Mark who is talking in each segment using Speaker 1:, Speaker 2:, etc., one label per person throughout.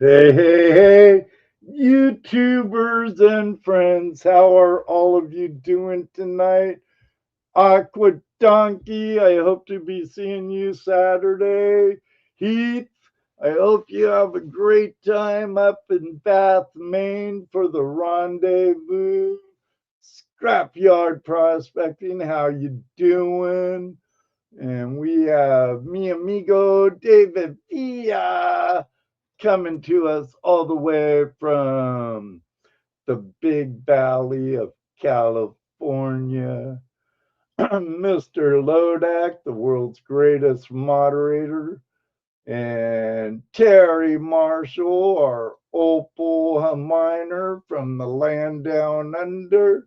Speaker 1: Hey, hey, hey, YouTubers and friends, how are all of you doing tonight? Aqua Donkey, I hope to be seeing you Saturday. Heath, I hope you have a great time up in Bath, Maine for the rendezvous. Scrapyard Prospecting, how you doing? And we have mi amigo David Villa coming to us all the way from the big valley of California. Mr. Lodak, the world's greatest moderator, and Terry Marshall, our opal miner from the land down under.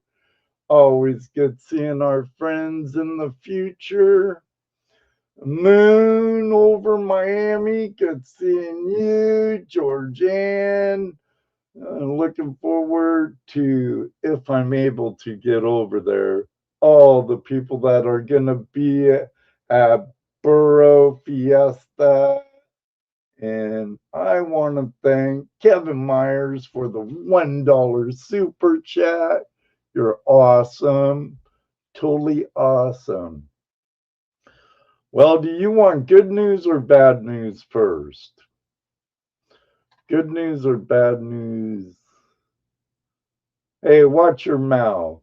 Speaker 1: Always good seeing our friends in the future. Moon over Miami, good seeing you, Georgianne. Looking forward to, if I'm able to get over there, all the people that are going to be at Burro Fiesta. And I want to thank Kevin Myers for the $1 super chat. You're awesome. Totally awesome. Well, do you want good news or bad news first? Good news or bad news? Hey, watch your mouth.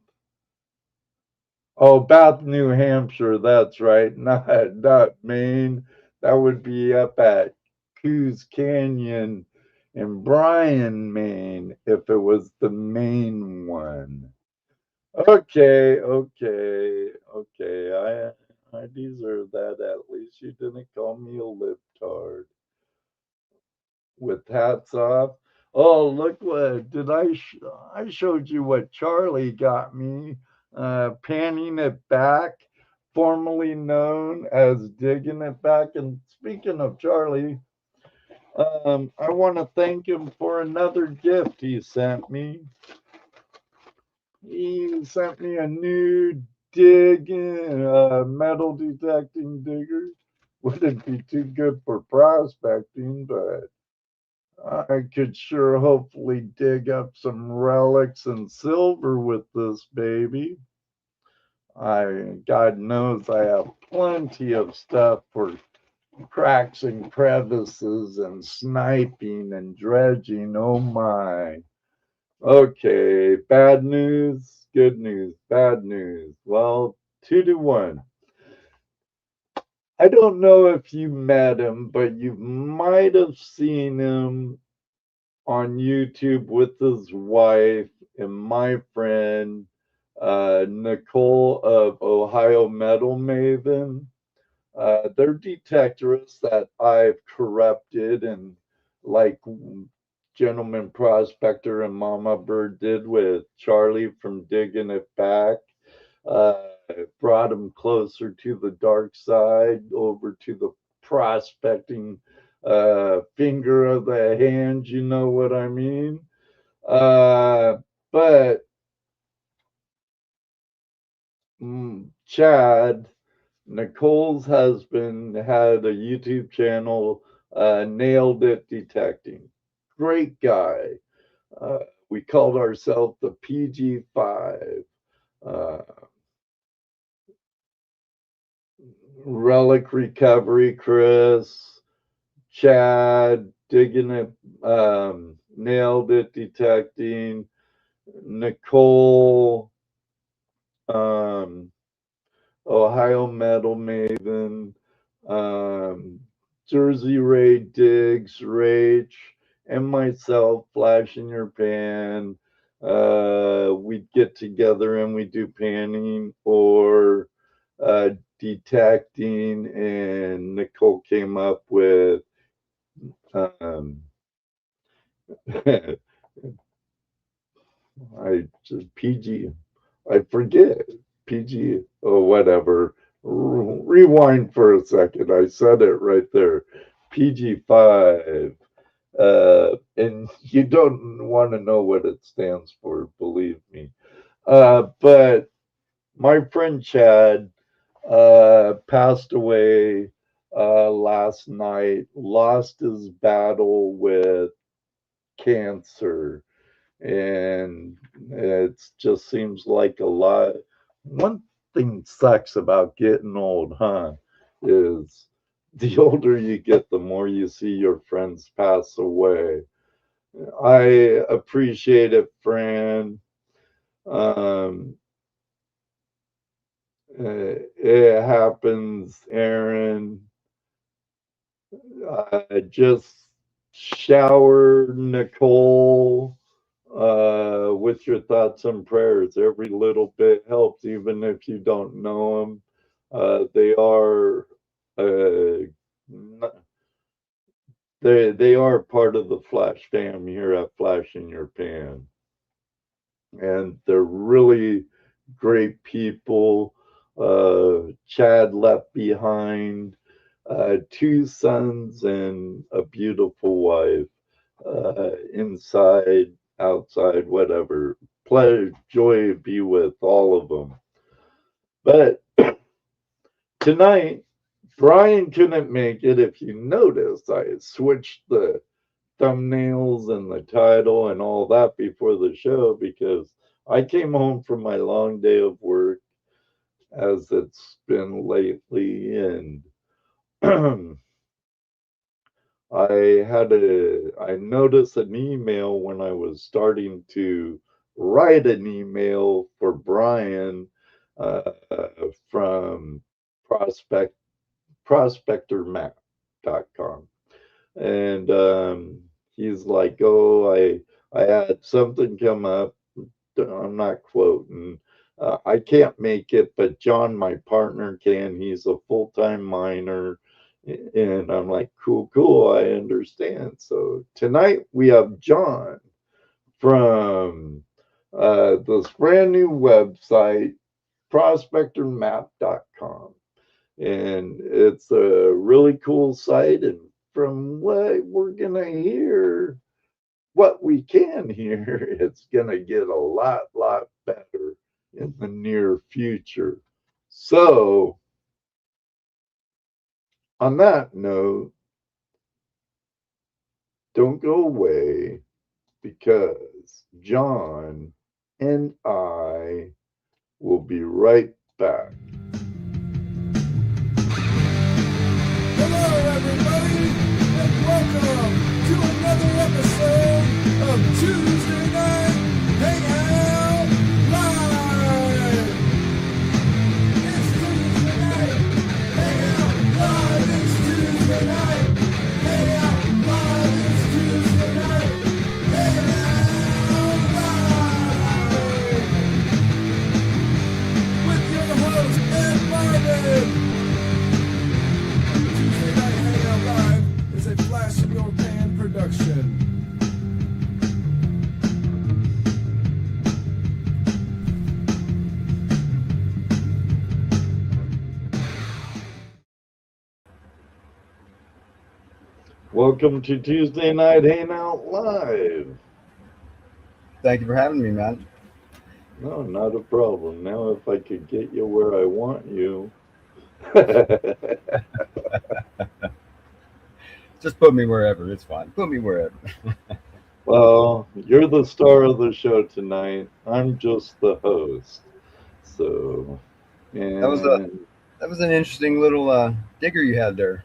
Speaker 1: Oh, Bath, New Hampshire. That's right. Not Maine. That would be up at Coos Canyon in Bryan, Maine, if it was the main one. Okay. I deserve that. At least you didn't call me a libtard. With hats off. Oh, look what did I showed you what Charlie got me. Panning it back, formerly known as digging it back. And speaking of Charlie, I want to thank him for another gift he sent me. He sent me a new metal detecting digger. Wouldn't be too good for prospecting, but I could sure hopefully dig up some relics and silver with this baby. God knows I have plenty of stuff for cracks and crevices and sniping and dredging. Oh my. Okay, bad news, good news, bad news. Well, 2 to 1. I don't know if you met him, but you might have seen him on YouTube with his wife and my friend Nicole of Ohio Metal Maven. They're detectorists that I've corrupted and like Gentleman Prospector and Mama Bird did with Charlie from Digging It Back. Uh, Brought him closer to the dark side, over to the prospecting finger of the hand, you know what I mean? But Chad, Nicole's husband, had a YouTube channel, Nailed It Detecting. Great guy. Uh, we called ourselves the PG5. Uh, Relic Recovery, Chris, Chad, Digging It, Nailed It Detecting, Nicole, um, Ohio Metal Maven, um, Jersey Ray Diggs, Rach, and myself, Flashing Your Pan. We'd get together and we do panning or detecting, and Nicole came up with um, I just PG. I forget PG or whatever. Rewind for a second. I said it right there. PG5. And you don't want to know what it stands for, believe me. But my friend Chad passed away last night, lost his battle with cancer, and it just seems like a lot. One thing sucks about getting old, huh? Is the older you get, the more you see your friends pass away. I appreciate it, Fran. Um, it happens, Aaron. Just shower Nicole with your thoughts and prayers. Every little bit helps, even if you don't know them. They are uh, they are part of the Flash fam here at Flash in Your Pan, and they're really great people. Chad left behind two sons and a beautiful wife. Inside, outside, whatever. Pleasure, joy be with all of them. But tonight, Brian couldn't make it. If you notice, I switched the thumbnails and the title and all that before the show because I came home from my long day of work, as it's been lately, and I noticed an email when I was starting to write an email for Brian from Prospect prospectormap.com. And he's like, "Oh, I had something come up. I'm not quoting. I can't make it, but John, my partner, can. He's a full-time miner." And I'm like, "Cool, cool. I understand." So tonight we have John from this brand new website, prospectormap.com. And it's a really cool site. And from what we're going to hear, what we can hear, it's going to get a lot better in the near future. So, on that note, don't go away because John and I will be right back.
Speaker 2: Hello, everybody, and welcome to another episode of Tuesday Night Hangout Live. It's Tuesday night Hangout Live. It's Tuesday night Hangout Live. It's Tuesday night Hangout Live with your host Ed Marvin. Tuesday Night Hangout Live is a Flash in Your Pan production.
Speaker 1: Welcome to Tuesday Night Hangout Live.
Speaker 3: Thank you for having me, man.
Speaker 1: No, not a problem. Now, if I could get you where I want you.
Speaker 3: Just put me wherever. It's fine. Put me wherever.
Speaker 1: Well, you're the star of the show tonight. I'm just the host. So,
Speaker 3: That was
Speaker 1: and
Speaker 3: an interesting little digger you had there.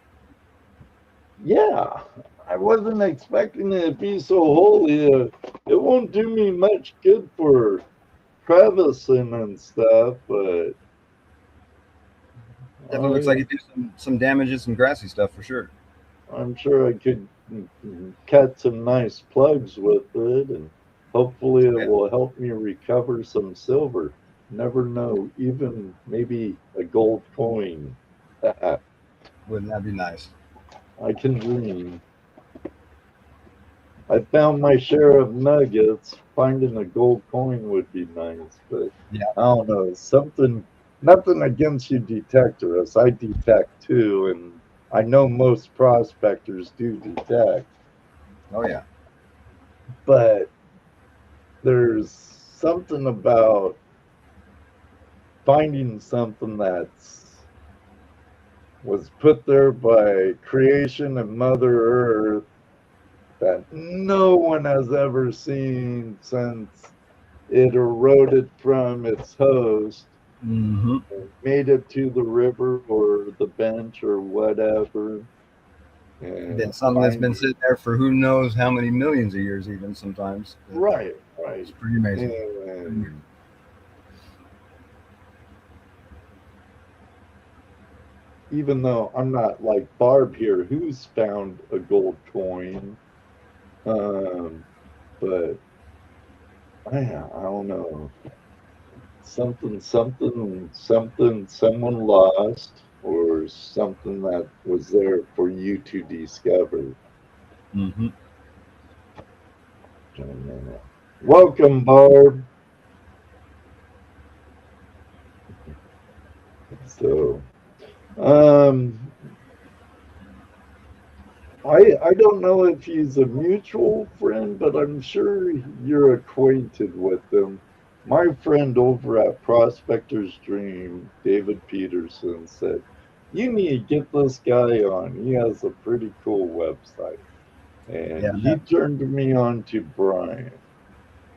Speaker 1: yeah, I wasn't expecting it to be so holy. It won't do me much good for Crevicing and stuff, but
Speaker 3: Definitely looks like you do some damage and some grassy stuff for sure.
Speaker 1: I'm sure I could cut some nice plugs with it, and hopefully it will help me recover some silver. Never know, even maybe a gold coin.
Speaker 3: Wouldn't that be nice?
Speaker 1: I can dream. I found my share of nuggets. Finding a gold coin would be nice, but
Speaker 3: Yeah.
Speaker 1: I don't know. Nothing against you, detectorists. I detect too, and I know most prospectors do detect.
Speaker 3: Oh yeah.
Speaker 1: But there's something about finding something that's was put there by creation and Mother Earth that no one has ever seen since it eroded from its host,
Speaker 3: Mm-hmm.
Speaker 1: made it to the river or the bench or whatever,
Speaker 3: Been
Speaker 1: and
Speaker 3: something that's been
Speaker 1: finally,
Speaker 3: sitting there for who knows how many millions of years, even sometimes.
Speaker 1: right,
Speaker 3: It's
Speaker 1: right,
Speaker 3: pretty amazing.
Speaker 1: and even though I'm not like Barb here, who's found a gold coin, um, but I don't know. Something someone lost, or something that was there for you to discover.
Speaker 3: Mm-hmm.
Speaker 1: Welcome, Barb. So, um, I don't know if he's a mutual friend, but I'm sure you're acquainted with him. My friend over at Prospector's Dream, David Peterson, said, "You need to get this guy on. He has a pretty cool website."
Speaker 3: Yeah,
Speaker 1: And he turned me on to Brian,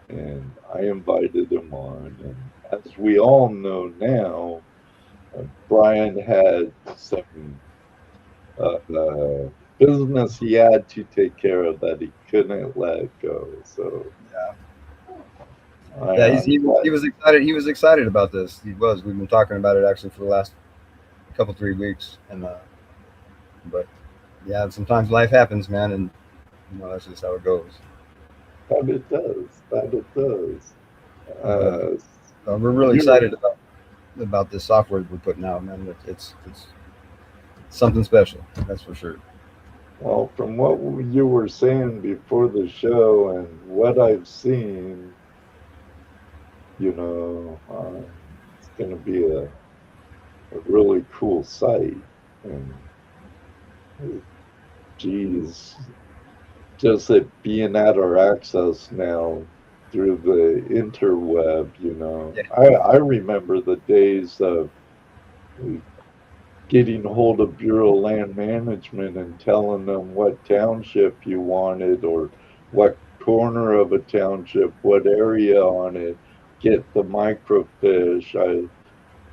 Speaker 1: and I invited him on. And as we all know now, Brian had some uh, business he had to take care of that he couldn't let go. So
Speaker 3: yeah, yeah.
Speaker 1: I'm
Speaker 3: He
Speaker 1: glad.
Speaker 3: was excited. He was excited about this. He was. We've been talking about it actually for the last couple 3 weeks, and but yeah, sometimes life happens, man, and that's just how it goes.
Speaker 1: That it does. That it does.
Speaker 3: But
Speaker 1: Uh,
Speaker 3: we're really
Speaker 1: you're
Speaker 3: excited about this software we're putting out, man. It's something special, that's for sure.
Speaker 1: well, from what you were saying before the show and what I've seen, it's going to be a really cool site. And geez, just it being at our access now through the interweb,
Speaker 3: Yeah,
Speaker 1: I remember the days of getting hold of Bureau of Land Management and telling them what township you wanted or what corner of a township, what area on it, get the microfiche.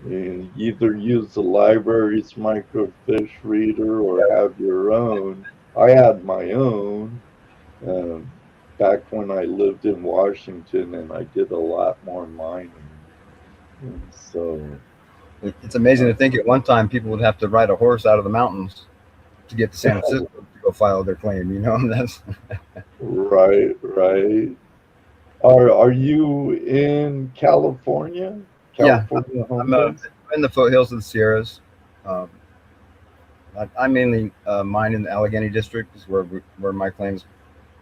Speaker 1: Either use the library's microfiche reader or
Speaker 3: yeah.
Speaker 1: have your own. I had my own um, back when I lived in Washington, and I did a lot more mining. And so,
Speaker 3: It's amazing
Speaker 1: uh,
Speaker 3: to think at one time people would have to ride a horse out of the mountains to get to San Francisco to go file their claim. That's
Speaker 1: right, right. Are you in California?
Speaker 3: yeah.
Speaker 1: California home
Speaker 3: I'm
Speaker 1: base?
Speaker 3: in the foothills of the Sierras. Um, I mainly mine in the Allegheny District is where my claims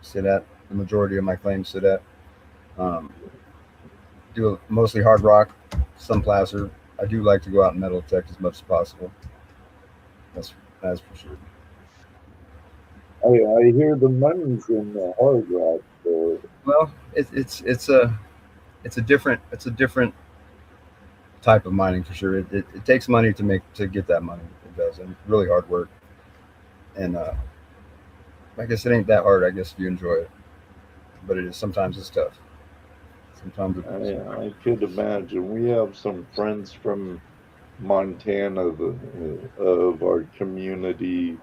Speaker 3: sit at. The majority of my claims sit at. Um, do mostly hard rock, some placer. I do like to go out and metal detect as much as possible. That's for sure.
Speaker 1: I hear the money's in the hard rock there.
Speaker 3: Well, it's a different type of mining for sure. It takes money to get that money. It does, and really hard work. And I guess it ain't that hard. I guess if you enjoy it, but it is sometimes it's tough. Sometimes it is.
Speaker 1: I could imagine. We have some friends from Montana of our community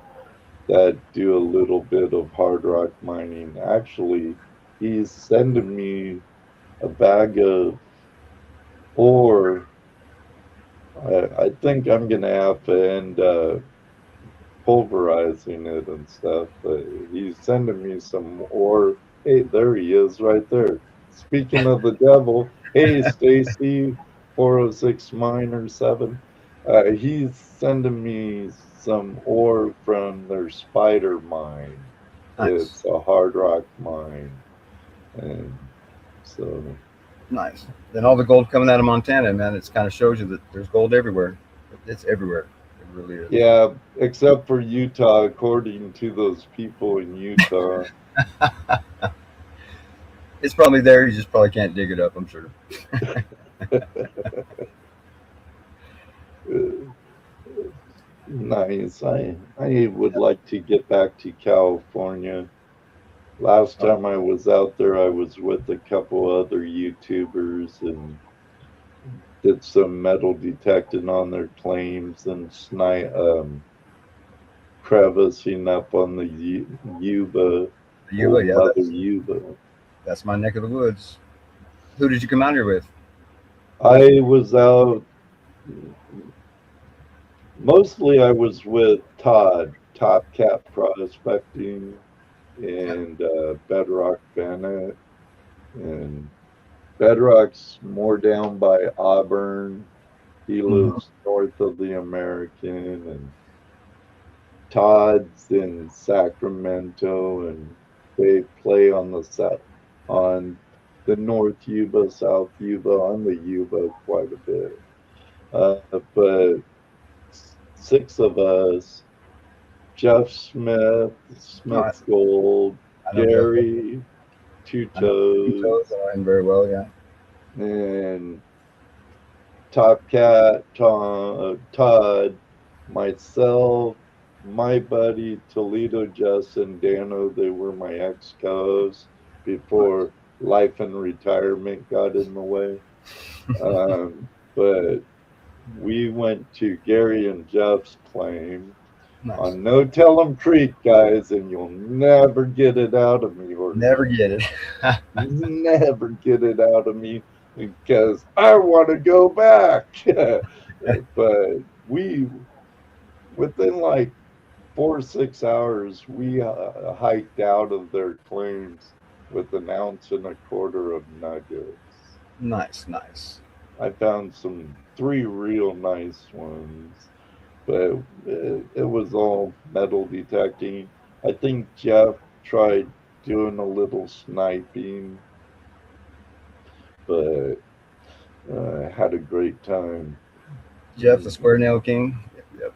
Speaker 1: that do a little bit of hard rock mining. Actually, he's sending me a bag of ore. I think I'm gonna have to end pulverizing it and stuff, but he's sending me some ore. Hey, there he is right there. Speaking of the devil, hey Stacy, 406 Miner 7. He's sending me some ore from their spider mine.
Speaker 3: Nice,
Speaker 1: It's a hard rock mine. And so,
Speaker 3: nice. Then all the gold coming out of Montana, man, it kind of shows you that there's gold everywhere. It's everywhere. It really is.
Speaker 1: yeah, except for Utah, according to those people in Utah.
Speaker 3: It's probably there. You just probably can't dig it up. I'm sure.
Speaker 1: Nice. I would like to get back to California. Last time I was out there, I was with a couple other YouTubers and did some metal detecting on their claims and crevicing up on the Yuba,
Speaker 3: Yuba,
Speaker 1: old
Speaker 3: yeah,
Speaker 1: Mother Yuba.
Speaker 3: that's my neck of the woods. Who did you come out here with?
Speaker 1: I was out, mostly I was with Todd, Top Cat Prospecting,
Speaker 3: Yeah.
Speaker 1: and Bedrock Bennett. And Bedrock's more down by Auburn. He
Speaker 3: Mhm.
Speaker 1: lives north of the American, and Todd's in Sacramento, and they play on on the North Yuba, South Yuba, on the Yuba quite a bit. But six of us: Jeff Smith,
Speaker 3: All right.
Speaker 1: Smith's Gold,
Speaker 3: I know Jeff.
Speaker 1: Gary, Two
Speaker 3: I know Toes.
Speaker 1: Toes,
Speaker 3: I know him very well. Yeah.
Speaker 1: and Top Cat, Todd, myself, my buddy Toledo, Justin, Dano. They were my ex-co's before life and retirement got in the way. But we went to Gary and Jeff's claim
Speaker 3: Nice.
Speaker 1: on No Tell 'em Creek, guys, and you'll never get it out of me, or
Speaker 3: Never get it.
Speaker 1: never get it out of me because I want to go back. But we, within like 4 or 6 hours, we hiked out of their claims with an ounce and a quarter of nuggets.
Speaker 3: Nice, nice.
Speaker 1: I found three real nice ones, but it was all metal detecting. I think Jeff tried doing a little sniping, but had a great time.
Speaker 3: Jeff, the Square Nail King. Yep.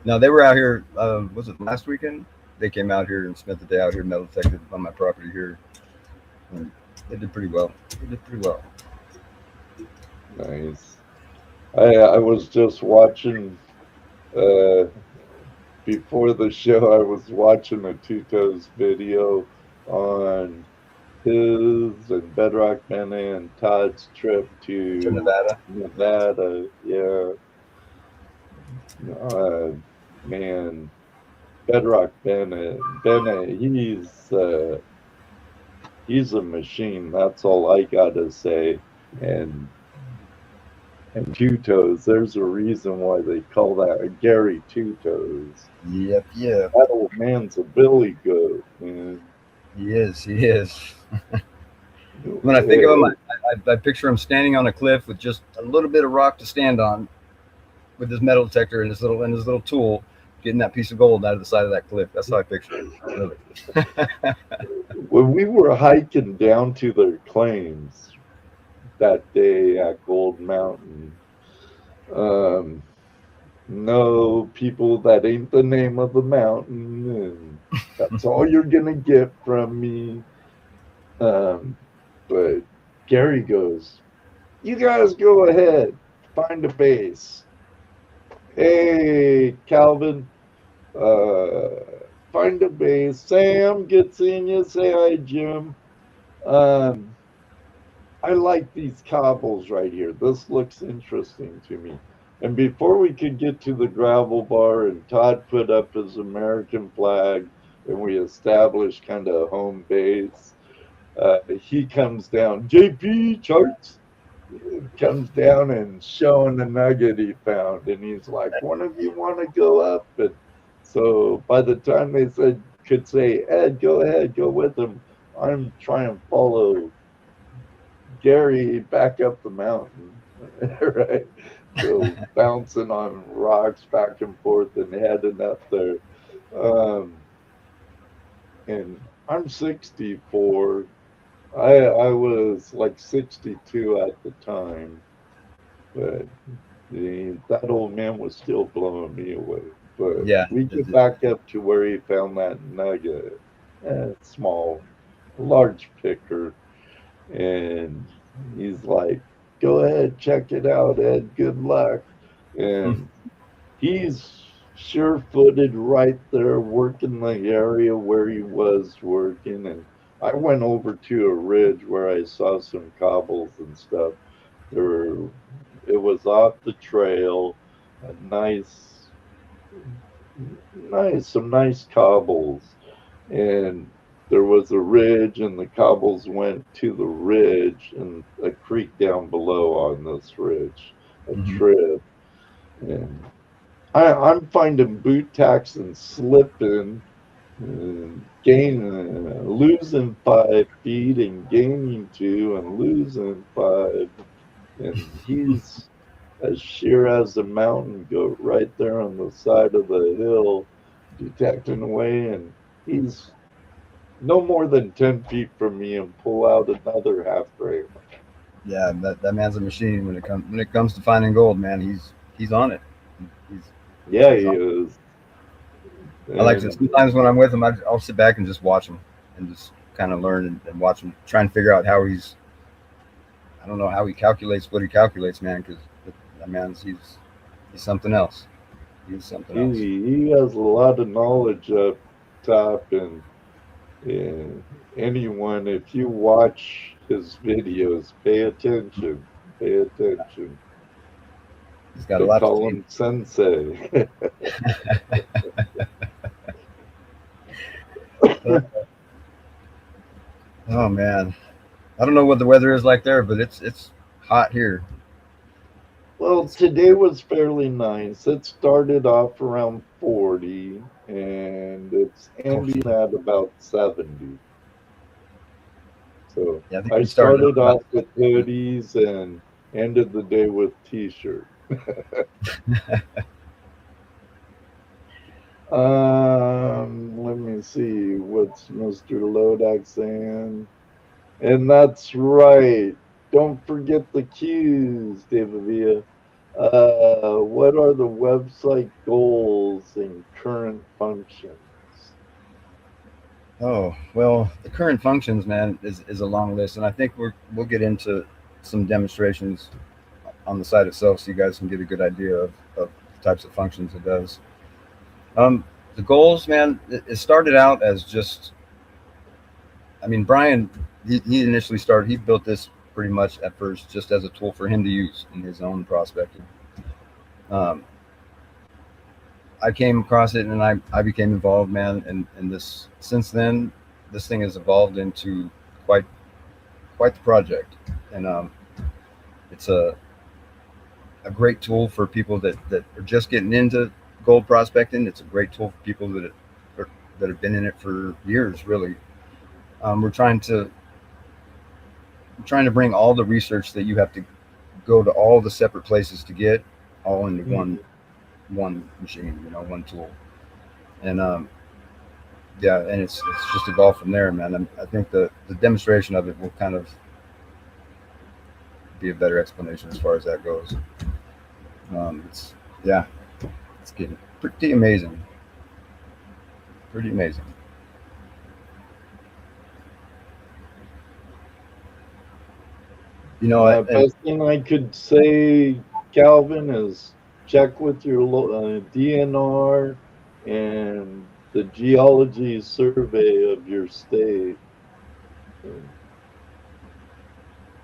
Speaker 3: Now they were out here. Was it last weekend? They came out here and spent the day out here metal detected on my property here. And they did pretty well. They did pretty well.
Speaker 1: Nice. I was just watching uh, before the show. I was watching a Two Toes video on his and Bedrock Bennett and Todd's trip
Speaker 3: To
Speaker 1: to
Speaker 3: Nevada.
Speaker 1: Nevada. Yeah, uh, man, Bedrock Bennett, he's a machine. That's all I gotta say. And Two Toes, there's a reason why they call that Gary Two Toes.
Speaker 3: Yep, yep.
Speaker 1: That old man's a billy goat, man.
Speaker 3: He is. He is. When I think of him, I picture him standing on a cliff with just a little bit of rock to stand on, with his metal detector and his little tool, getting that piece of gold out of the side of that cliff. That's how I picture him. Really.
Speaker 1: When we were hiking down to their claims that day at Gold Mountain, um, no, people, that ain't the name of the mountain, and that's all you're gonna get from me. Um, but Gary goes, "You guys go ahead, find a base. Hey, Calvin, uh, find a base. Sam gets in you. Say hi, Jim. Um, I like these cobbles right here. This looks interesting to me." And before we could get to the gravel bar and Todd put up his American flag and we established kind of home base, he comes down, JP charts, comes down and showing the nugget he found. And he's like, "One of you want to go up?" And so by the time they could say, "Ed, go ahead, go with him," I'm trying to follow Gary back up the mountain, right? So bouncing on rocks back and forth and heading up there. Um, and I'm 64. I was like 62 at the time, but that old man was still blowing me away. But
Speaker 3: Yeah.
Speaker 1: we get back up to where he found that nugget, small, large picker, and he's like, "Go ahead, check it out, Ed. Good luck." And he's sure-footed right there, working the area where he was working. And I went over to a ridge where I saw some cobbles and stuff. There, it was off the trail, a some nice cobbles, and there was a ridge, and the cobbles went to the ridge, and a creek down below on this ridge, a
Speaker 3: Hmm.
Speaker 1: trip, and I'm finding boot tacks and slipping, losing 5 feet and gaining 2 and losing 5, and he's as sheer as a mountain goat right there on the side of the hill, detecting away, and he's no more than 10 feet from me and pull out another half frame.
Speaker 3: Yeah, that man's a machine when it comes to finding gold, man. He's on it. He's
Speaker 1: Yeah,
Speaker 3: he's
Speaker 1: he
Speaker 3: on.
Speaker 1: is.
Speaker 3: I like to
Speaker 1: And
Speaker 3: sometimes when I'm with him, I'll sit back and just watch him and just kind of learn and watch him, try and figure out how he's. I don't know how he calculates what he calculates, man. Because that man's he's something else. He's something else.
Speaker 1: he has a lot of knowledge up top, and anyone, if you watch his videos, pay attention. Pay attention.
Speaker 3: He's got a
Speaker 1: They
Speaker 3: lot to
Speaker 1: call
Speaker 3: teach.
Speaker 1: him Sensei.
Speaker 3: Oh man, I don't know what the weather is like there, but it's hot here.
Speaker 1: Well,
Speaker 3: It's
Speaker 1: today was fairly nice. It started off around 40 and it's ending at about 70. So
Speaker 3: yeah, I think
Speaker 1: I
Speaker 3: we started
Speaker 1: started
Speaker 3: about
Speaker 1: off with hoodies and ended the day with t-shirt. Let me see what's Mr. Lodak saying. And that's right. Don't forget the cues, David. What are the website goals and current functions?
Speaker 3: Oh, well, the current functions, man, is a long list, and I think we'll get into some demonstrations on the site itself, so you guys can get a good idea of the types of functions it does. Um, the goals, man, it started out as just, I mean, Brian, he initially started, he built this pretty much at first just as a tool for him to use in his own prospecting. Um, I came across it and I became involved, man, and this since then, this thing has evolved into quite quite the project, and it's a great tool for people that are just getting into gold prospecting. It's a great tool for people that have been in it for years. Really, we're trying to bring all the research that you have to go to all the separate places to get all into
Speaker 1: Mhm.
Speaker 3: one machine, one tool, and yeah, and it's just evolved from there, man. I think the demonstration of it will kind of be a better explanation as far as that goes. It's yeah, it's getting pretty amazing. Pretty amazing. And
Speaker 1: Best thing I could say, Calvin, is check with your DNR and the geology survey of your state. And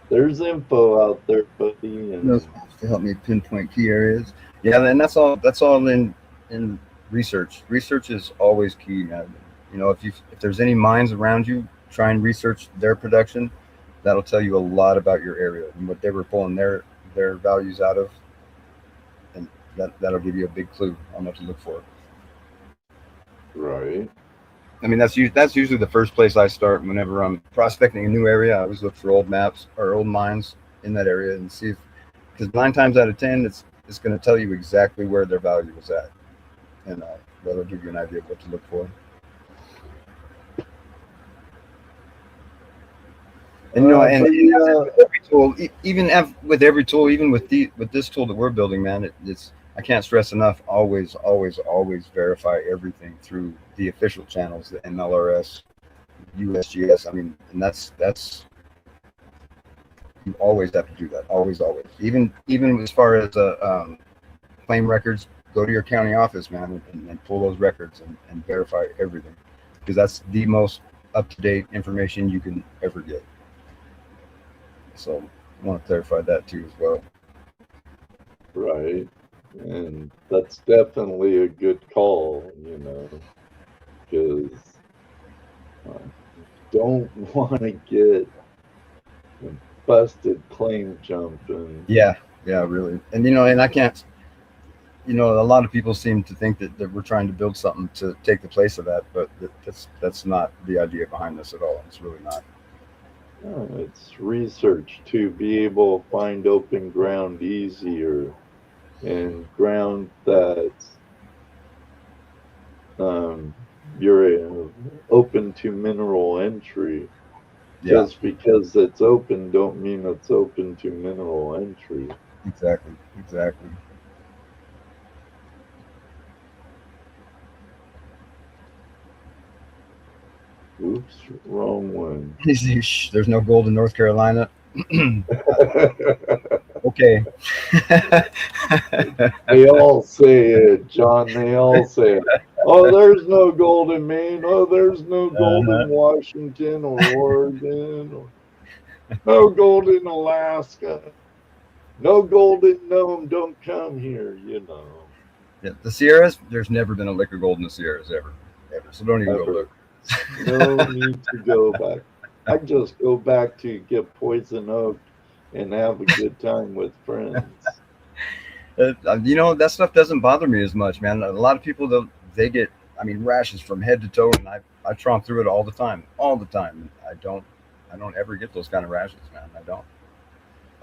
Speaker 1: there's info out there, buddy,
Speaker 3: those
Speaker 1: and
Speaker 3: to help me pinpoint key areas. Yeah, and that's all in research. Research is always key, man. If there's any mines around you, try and research their production. That'll tell you a lot about your area and what they were pulling their values out of, and that'll give you a big clue on what to look for.
Speaker 1: right.
Speaker 3: I mean, that's usually the first place I start whenever I'm prospecting a new area. I always look for old maps or old mines in that area and see if, because 9 times out of 10, it's going to tell you exactly where their value is at, and that'll give you an idea of what to look for. And and
Speaker 1: But yeah,
Speaker 3: with every tool, with every tool, even with this tool that we're building, man, it's I can't stress enough. Always, always, always verify everything through the official channels, the MLRS, USGS. I mean, and that's you always have to do that. Always, always. Even as far as claim records, go to your county office, man, and pull those records and verify everything, because that's the most up-to-date information you can ever get. So I want to clarify that too as well.
Speaker 1: Right. And that's definitely a good call, you know, because don't want to get busted claim jumping.
Speaker 3: Yeah, really. And and I can't. A lot of people seem to think that we're trying to build something to take the place of that, but that's not the idea behind this at all. It's really not.
Speaker 1: It's research to be able to find open ground easier and ground that's you're open to mineral entry.
Speaker 3: Yeah,
Speaker 1: Just because it's open don't mean it's open to mineral entry.
Speaker 3: exactly.
Speaker 1: Oops, wrong one.
Speaker 3: There's no gold in North Carolina. Okay.
Speaker 1: They all say it, John. They all say it. Oh, there's no gold in Maine. Oh, there's no gold in Washington or Oregon. Or no gold in Alaska. No gold in Nome. Don't come here, you know.
Speaker 3: Yeah, the Sierras, there's never been a lick of gold in the Sierras, ever. So don't even go look.
Speaker 1: No need to go back. I just go back to get poison oak and have a good time with friends.
Speaker 3: That stuff doesn't bother me as much, man. A lot of people, they get, rashes from head to toe, and I tromp through it all the time. I don't ever get those kind of rashes, man. I don't.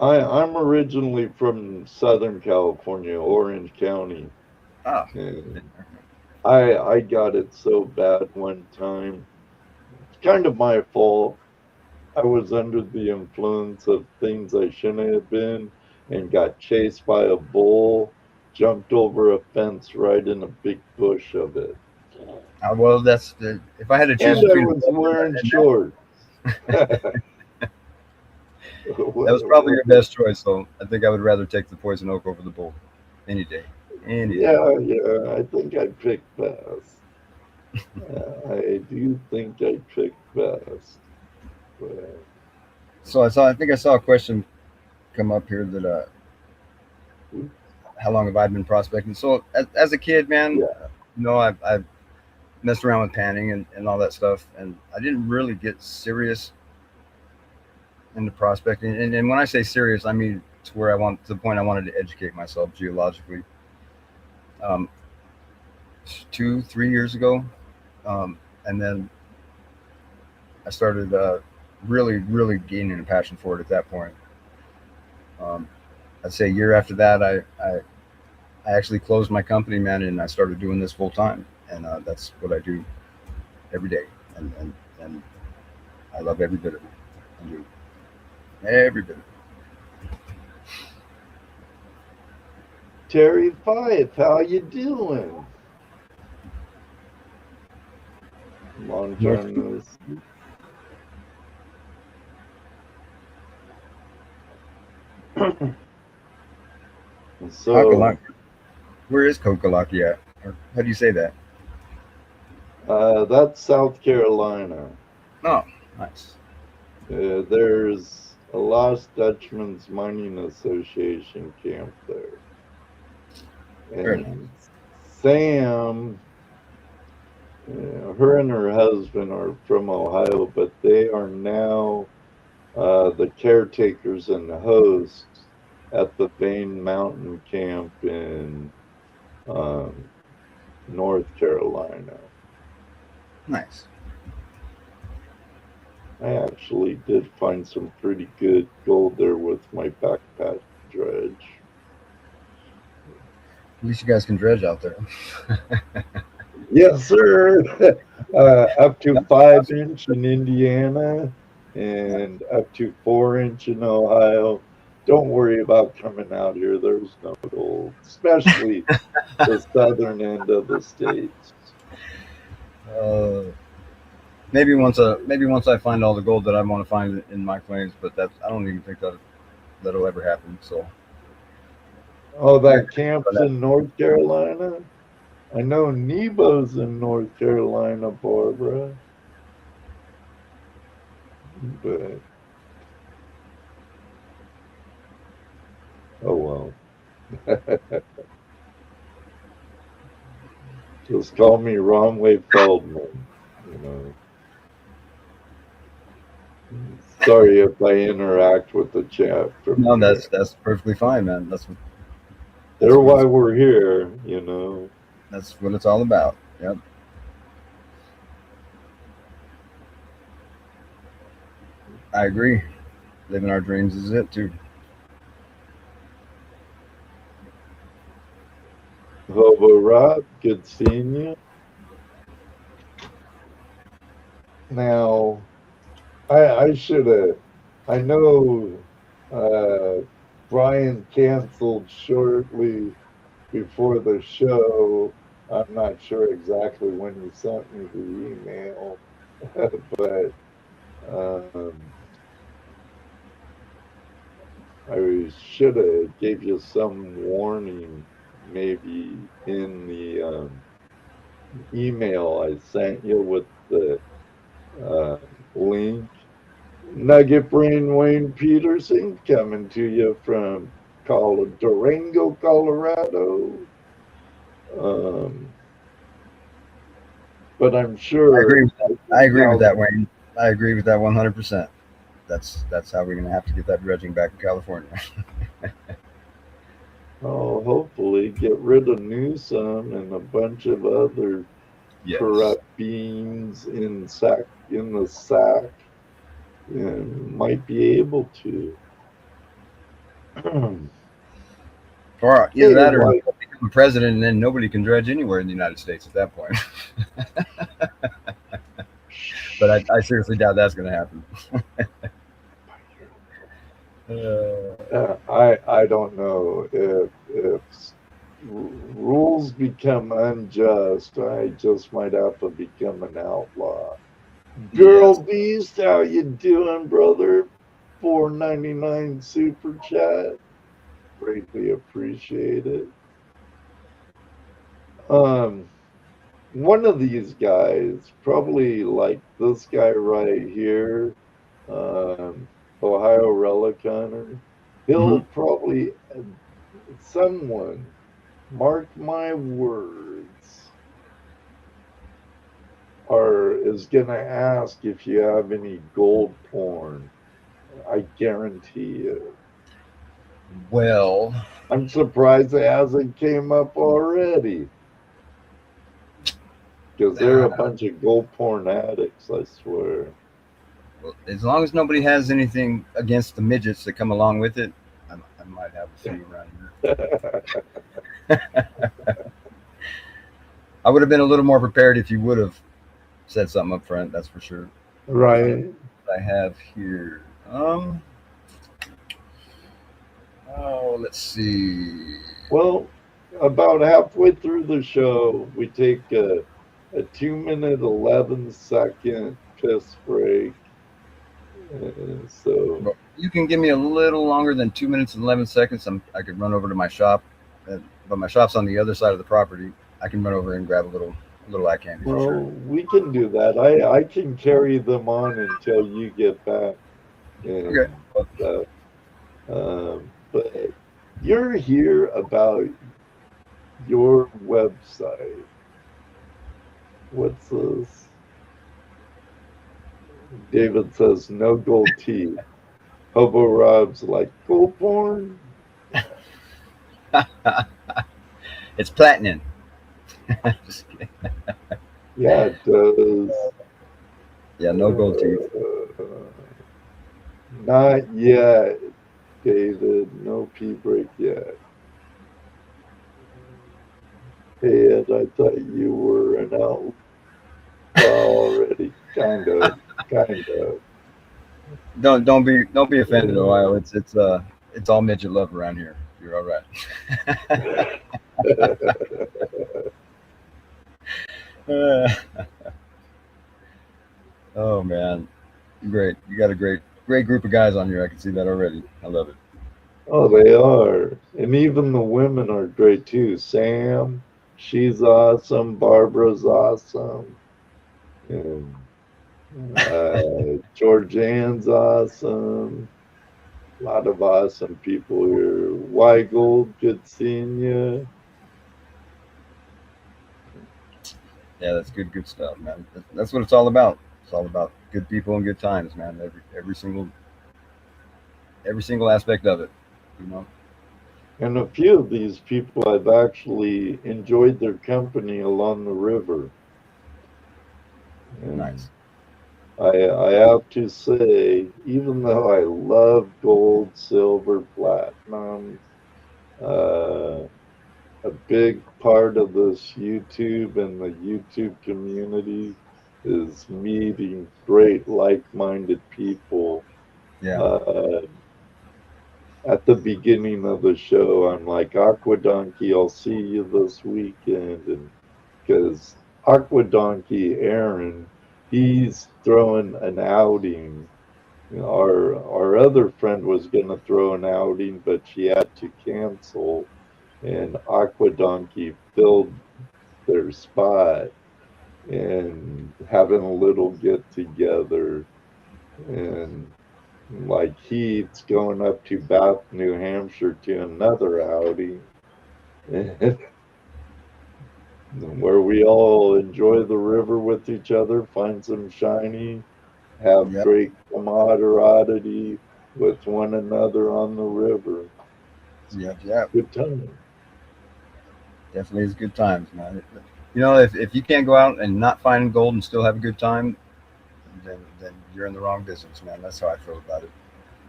Speaker 1: I'm originally from Southern California, Orange County.
Speaker 3: Ah.
Speaker 1: And I got it so bad one time. It's kind of my fault. I was under the influence of things I shouldn't have been and got chased by a bull, jumped over a fence right in a big bush of it.
Speaker 3: Well, if I had to choose
Speaker 1: And I
Speaker 3: between,
Speaker 1: was wearing shorts.
Speaker 3: that was probably your best choice. So I think I would rather take the poison oak over the bull any day.
Speaker 1: Yeah, I think I picked best. I do think I picked best. But
Speaker 3: So I think I saw a question come up here that how long have I been prospecting? So as a kid, man, I've messed around with panning and all that stuff, and I didn't really get serious into prospecting. And when I say serious, I mean to the point I wanted to educate myself geologically. 2-3 years ago, and then I started really gaining a passion for it at that point. I'd say a year after that, I actually closed my company, man, and I started doing this full time, and that's what I do every day, and I love every bit of it. I do every bit of it.
Speaker 1: Terry Fife, how you doing? Long time no see. So,
Speaker 3: Kakalaki. Where is Kakalaki at? Or how do you say that?
Speaker 1: that's South Carolina.
Speaker 3: Oh, nice.
Speaker 1: There's a Lost Dutchman's Mining Association camp there. And Sam, her and her husband are from Ohio, but they are now the caretakers and the hosts at the Vane Mountain Camp in North Carolina.
Speaker 3: Nice.
Speaker 1: I actually did find some pretty good gold there with my backpack dredge.
Speaker 3: At least you guys can dredge out there.
Speaker 1: Yes, sir. Up to 5-inch in Indiana and up to 4-inch in Ohio. Don't worry about coming out here. There's no gold, especially the southern end of the states.
Speaker 3: Maybe once I find all the gold that I want to find in my claims, but I don't even think that'll ever happen. So
Speaker 1: Oh, that camp's in North Carolina? I know Nebo's in North Carolina, Barbara. But, oh well. Just call me Romway Feldman, you know. Sorry if I interact with the chat from
Speaker 3: No,
Speaker 1: here.
Speaker 3: that's perfectly fine, man. That's
Speaker 1: They're
Speaker 3: what
Speaker 1: why we're here, you know.
Speaker 3: that's what it's all about. Yep. I agree. Living our dreams is it too.
Speaker 1: Hobo Rob, good seeing you. Now, I should have. I know Brian canceled shortly before the show. I'm not sure exactly when he sent me the email, but I should have gave you some warning maybe in the email I sent you with the uh, link. Nugget Brain Wayne Peterson coming to you from Durango, Colorado. Um, but I'm
Speaker 3: I agree
Speaker 1: sure
Speaker 3: with that. I agree with
Speaker 1: now,
Speaker 3: that, Wayne. I agree with that 100%. That's how we're gonna have to get that dredging back in California.
Speaker 1: oh, hopefully get rid of Newsom and a bunch of other
Speaker 3: Yes.
Speaker 1: corrupt beings in the sack, and might be able to.
Speaker 3: Or either
Speaker 1: Hey,
Speaker 3: that or
Speaker 1: like,
Speaker 3: become president and then nobody can dredge anywhere in the United States at that point. But I seriously doubt that's going to happen.
Speaker 1: I don't know if rules become unjust, I just might have to become an outlaw.
Speaker 3: Yes.
Speaker 1: Girl Beast, how you doing, brother? 4.99 super chat. Greatly appreciate it. Um, one of these guys, probably like this guy right here, um, Ohio Relic Hunter,
Speaker 3: Hmm.
Speaker 1: he'll probably, someone, mark my words, or is going to ask if you have any gold porn. I guarantee you.
Speaker 3: Well,
Speaker 1: I'm surprised it hasn't came up already because they're a bunch of gold porn addicts, I swear.
Speaker 3: as long as nobody has anything against the midgets that come along with it, I might have a few around here. I would have been a little more prepared if you would have said something up front. That's for sure.
Speaker 1: Right.
Speaker 3: I have here. Oh, let's see.
Speaker 1: Well, about halfway through the show, we take a 2 minute, 11 second piss break. So,
Speaker 3: Well, you can give me a little longer than 2 minutes and 11 seconds. I could run over to my shop, but my shop's on the other side of the property. I can run over and grab a little eye candy for sure.
Speaker 1: well, we can do that. I can carry them on until you get back
Speaker 3: Okay.
Speaker 1: and stuff. But you're here about your website. What's this? David says no gold teeth. Hobo Rob's like gold porn.
Speaker 3: It's platinum. Just kidding.
Speaker 1: Yeah, it does.
Speaker 3: Yeah, no gold teeth.
Speaker 1: Not yet, David. No pee break yet. Hey, Ed, I thought you were an outlaw already. Kind of. Kind of.
Speaker 3: Don't be offended, Ohio. It's all midget love around here. You're all right. Oh man, great! You got a great group of guys on here. I can see that already. I love it.
Speaker 1: Oh, they are. And even the women are great too. Sam, she's awesome. Barbara's awesome. And Georgianne's awesome. A lot of awesome people here. Weigold, good seeing you.
Speaker 3: Yeah, that's good stuff, man. That's what it's all about. It's all about good people and good times, man. Every single aspect of it, you know.
Speaker 1: And a few of these people I've actually enjoyed their company along the river. And
Speaker 3: Nice.
Speaker 1: I have to say, even though I love gold, silver, platinum, uh, a big part of this YouTube and the YouTube community is meeting great like-minded people.
Speaker 3: Yeah.
Speaker 1: Uh, at the beginning of the show, I'm like, Aqua Donkey, I'll see you this weekend. And because Aqua Donkey Aaron, he's throwing an outing. You know, our other friend was going to throw an outing, but she had to cancel, and Aqua Donkey filled their spot and having a little get together. And like Heath's going up to Bath, New Hampshire to another outing where we all enjoy the river with each other, find some shiny, have
Speaker 3: Yep.
Speaker 1: great camaraderie with one another on the river.
Speaker 3: Yep.
Speaker 1: Good time.
Speaker 3: Definitely is good times, man. You know, if you can't go out and not find gold and still have a good time, then you're in the wrong business, man. That's how I feel about it.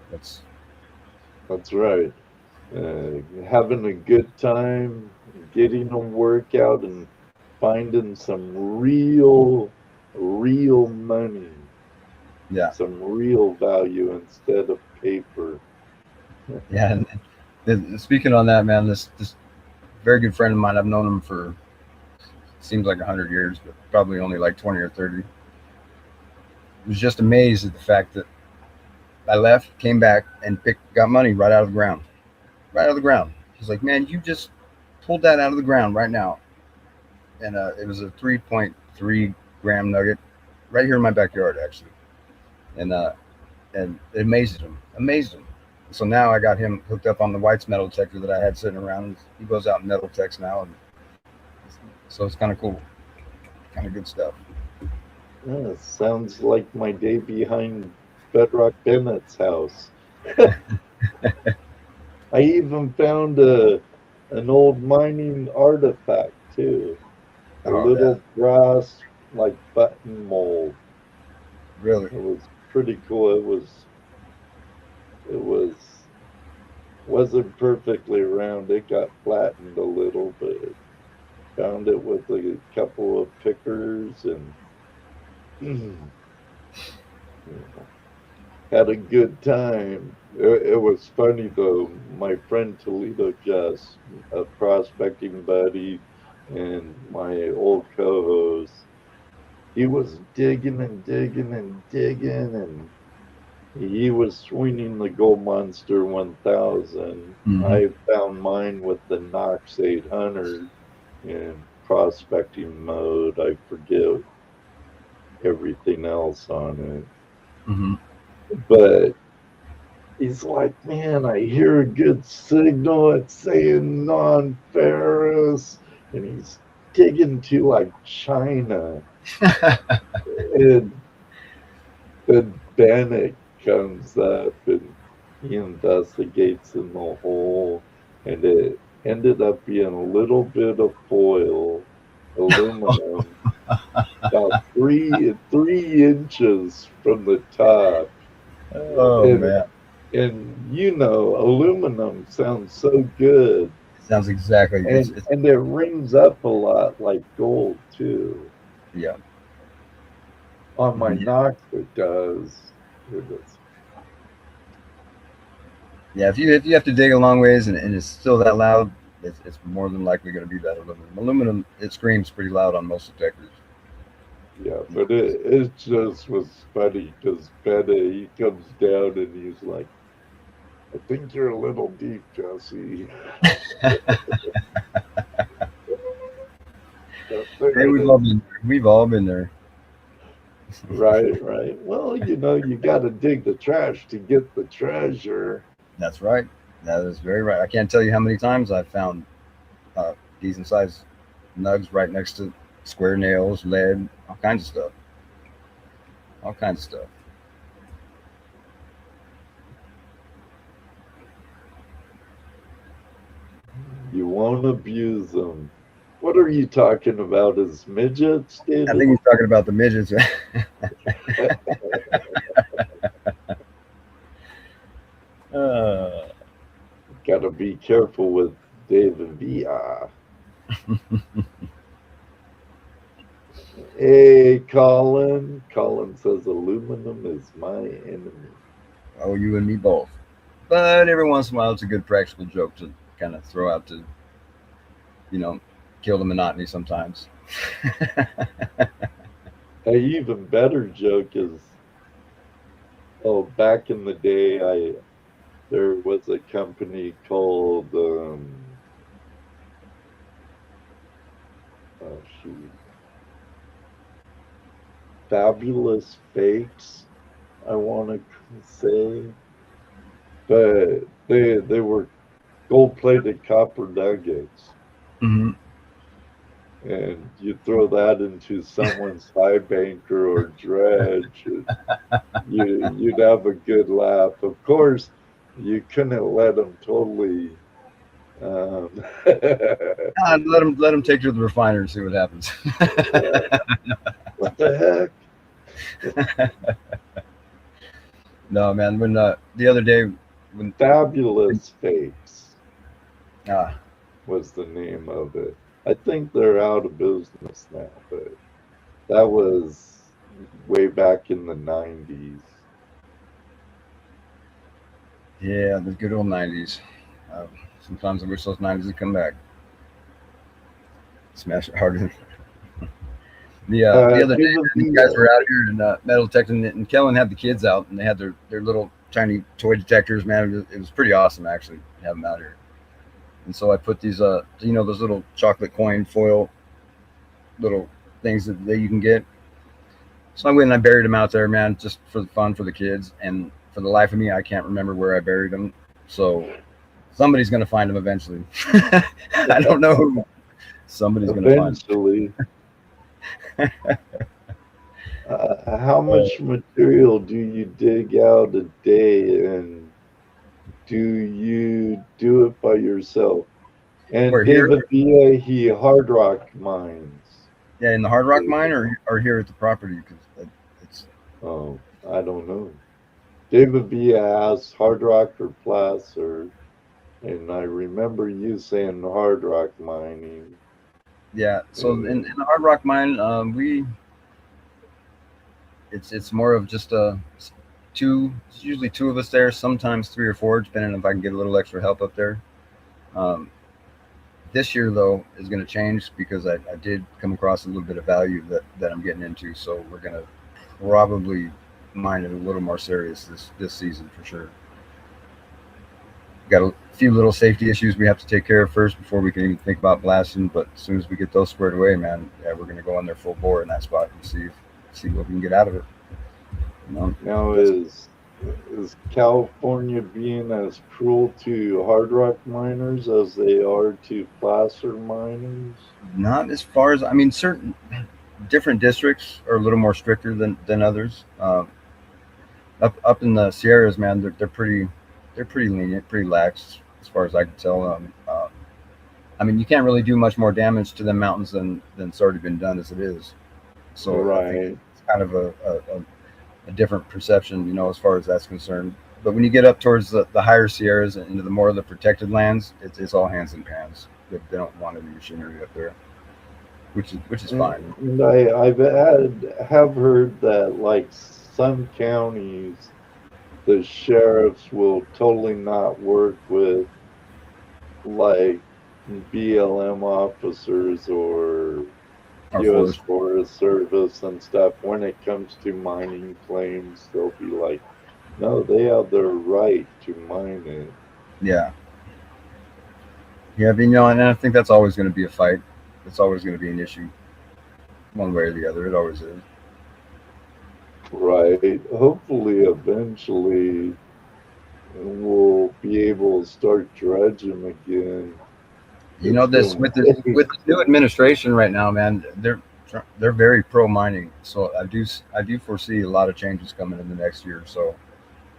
Speaker 3: That's
Speaker 1: That's right. Having a good time, getting a workout, and finding some real money,
Speaker 3: yeah,
Speaker 1: some real value instead of paper.
Speaker 3: yeah. And speaking on that, man, this very good friend of mine, I've known him for seems like 100 years, but probably only like 20 or 30. Was just amazed at the fact that I left, came back, and got money right out of the ground, right out of the ground. He's like, man, you just pulled that out of the ground right now, and it was a 3.3 gram nugget right here in my backyard, actually, and it amazed him. So now I got him hooked up on the White's metal detector that I had sitting around. He goes out and metal techs now, and so it's kind of cool, kind of good stuff.
Speaker 1: Yeah, sounds like my day behind Bedrock Bennett's house. I even found an old mining artifact too, a
Speaker 3: Oh yeah,
Speaker 1: little brass like button mold.
Speaker 3: really?
Speaker 1: It was pretty cool. It wasn't perfectly round. It got flattened a little, but found it with a couple of pickers and had a good time. It was funny though. My friend Toledo Jess, a prospecting buddy, and my old co-host, he was digging and digging and digging, and he was swinging the Gold Monster 1000.
Speaker 3: Mm-hmm.
Speaker 1: I found mine with the Knox 800 in prospecting mode. I forget everything else on it.
Speaker 3: Mm-hmm.
Speaker 1: But he's like, man, I hear a good signal. It's saying non ferrous. And he's digging to like China. And then Bennett comes up and he investigates in the hole. And it ended up being a little bit of foil, aluminum, about three inches from the top.
Speaker 3: Oh
Speaker 1: And
Speaker 3: man,
Speaker 1: aluminum sounds so good,
Speaker 3: it sounds exactly. It's
Speaker 1: and it rings up a lot like gold too.
Speaker 3: yeah.
Speaker 1: On my
Speaker 3: Mhm.
Speaker 1: Knox, it does. It is.
Speaker 3: Yeah, if you have to dig a long ways and it's still that loud, it's more than likely going to be that aluminum. Aluminum, it screams pretty loud on most detectors.
Speaker 1: Yeah, but it just was funny because Bennett he comes down and he's like, I think you're a little deep, Jesse.
Speaker 3: Hey, we've all been there.
Speaker 1: Right, right. Well, you got to dig the trash to get the treasure.
Speaker 3: That's right. That is very right. I can't tell you how many times I've found decent sized nugs right next to square nails, lead, all kinds of stuff. All kinds of stuff.
Speaker 1: You won't abuse them. What are you talking about? As midgets,
Speaker 3: I think
Speaker 1: David?
Speaker 3: he's talking about the midgets. uh,
Speaker 1: Got to be careful with David Villa. Hey, Colin. Colin says aluminum is my enemy.
Speaker 3: oh, you and me both. But every once in a while, it's a good practical joke to kind of throw out to, you know, kill the monotony sometimes.
Speaker 1: A even better joke is, oh, back in the day, there was a company called oh shoot, Fabulous Fakes, I want to say, but they were gold plated copper nuggets,
Speaker 3: Hmm.
Speaker 1: and you throw that into someone's high banker or dredge, you'd have a good laugh. Of course, you couldn't let them totally. Um,
Speaker 3: Let him take it to the refiner and see what happens.
Speaker 1: what the heck?
Speaker 3: No, man. When the other day, when
Speaker 1: Fabulous Fakes
Speaker 3: ah,
Speaker 1: was the name of it. I think they're out of business now, but that was way back in the 90s.
Speaker 3: yeah, the good old '90s. Uh, Sometimes I wish those '90s would come back. Smash it harder. The other day,
Speaker 1: David
Speaker 3: these guys
Speaker 1: Villa.
Speaker 3: were out here and metal detecting it, and Kellen had the kids out, and they had their little tiny toy detectors. Man, it was pretty awesome actually to have them out here. And so I put these, those little chocolate coin foil little things that you can get. So I went and I buried them out there, man, just for the fun for the kids. And for the life of me, I can't remember where I buried them. So somebody's gonna find them eventually. I don't know who. Somebody's gonna find
Speaker 1: Eventually. How
Speaker 3: them.
Speaker 1: much material do you dig out a day, and do you do it by yourself? And
Speaker 3: We're here,
Speaker 1: David Villa, he hard rock mines.
Speaker 3: yeah, in the Hard Rock mine, or here at the property because it's
Speaker 1: Oh, I don't know. David Villa asked hard rock or placer, and I remember you saying hard rock mining.
Speaker 3: yeah. So in
Speaker 1: And
Speaker 3: the Hard Rock mine, it's more of just two. It's usually two of us there, sometimes three or four, depending on if I can get a little extra help up there. Um, this year though is going to change because I did come across a little bit of value that I'm getting into. So we're going to probably mine it a little more serious this season for sure. Got a few little safety issues we have to take care of first before we can even think about blasting. But as soon as we get those squared away, man, yeah, we're going to go in there full bore in that spot and see what we can get out of it. You know,
Speaker 1: now is California being as cruel to hard rock miners as they are to placer miners?
Speaker 3: not as far as I mean, certain different districts are a little more stricter than others. Up in the Sierras, man, they're pretty lenient, pretty lax as far as I can tell. I mean, you can't really do much more damage to the mountains than's already been done as it is. So I think
Speaker 1: Right.
Speaker 3: it's kind of a different perception, as far as that's concerned. But when you get up towards the higher Sierras and into the more of the protected lands, it's all hands and pans. They don't want any machinery up there, which is fine.
Speaker 1: And have heard that like some counties, the sheriffs will totally not work with like BLM officers or
Speaker 3: Our
Speaker 1: U.S.
Speaker 3: forest.
Speaker 1: Forest Service and stuff. When it comes to mining claims, they'll be like, No, they have their right to mine it.
Speaker 3: Yeah, yeah, but, you know, and I think that's always going to be a fight. It's always going to be an issue, one way or the other. It always is.
Speaker 1: Right. Hopefully, eventually, we'll be able to start dredging again.
Speaker 3: You know,
Speaker 1: It's
Speaker 3: this
Speaker 1: been
Speaker 3: with this new administration right now, man. They're very pro mining. So I do foresee a lot of changes coming in the next year or so,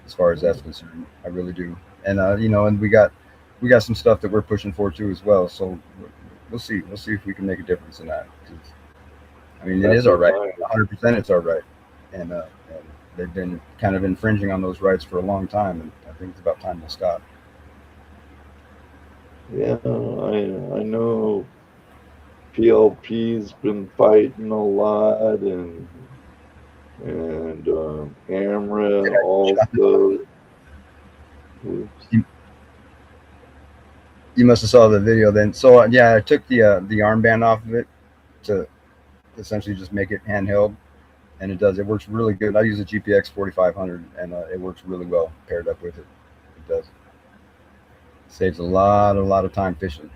Speaker 3: as far as that's concerned. I really do. And you know, and we got some stuff that we're pushing for too as well. So we'll see. We'll see if we can make a difference in that. 'Cause, I mean, it
Speaker 1: that'd
Speaker 3: is our
Speaker 1: be
Speaker 3: right.
Speaker 1: nice.
Speaker 3: 100% it's our right. And they've been kind of infringing on those rights for a long time, and I think it's about time to stop.
Speaker 1: Yeah, I know PLP's been fighting a lot, and Amra also. Oops.
Speaker 3: You, you must have saw the video then. So yeah, I took the armband off of it to essentially just make it handheld, and it does. It works really good. I use a GPX 4500, and it works really well paired up with it. It does. Saves a lot of time fishing.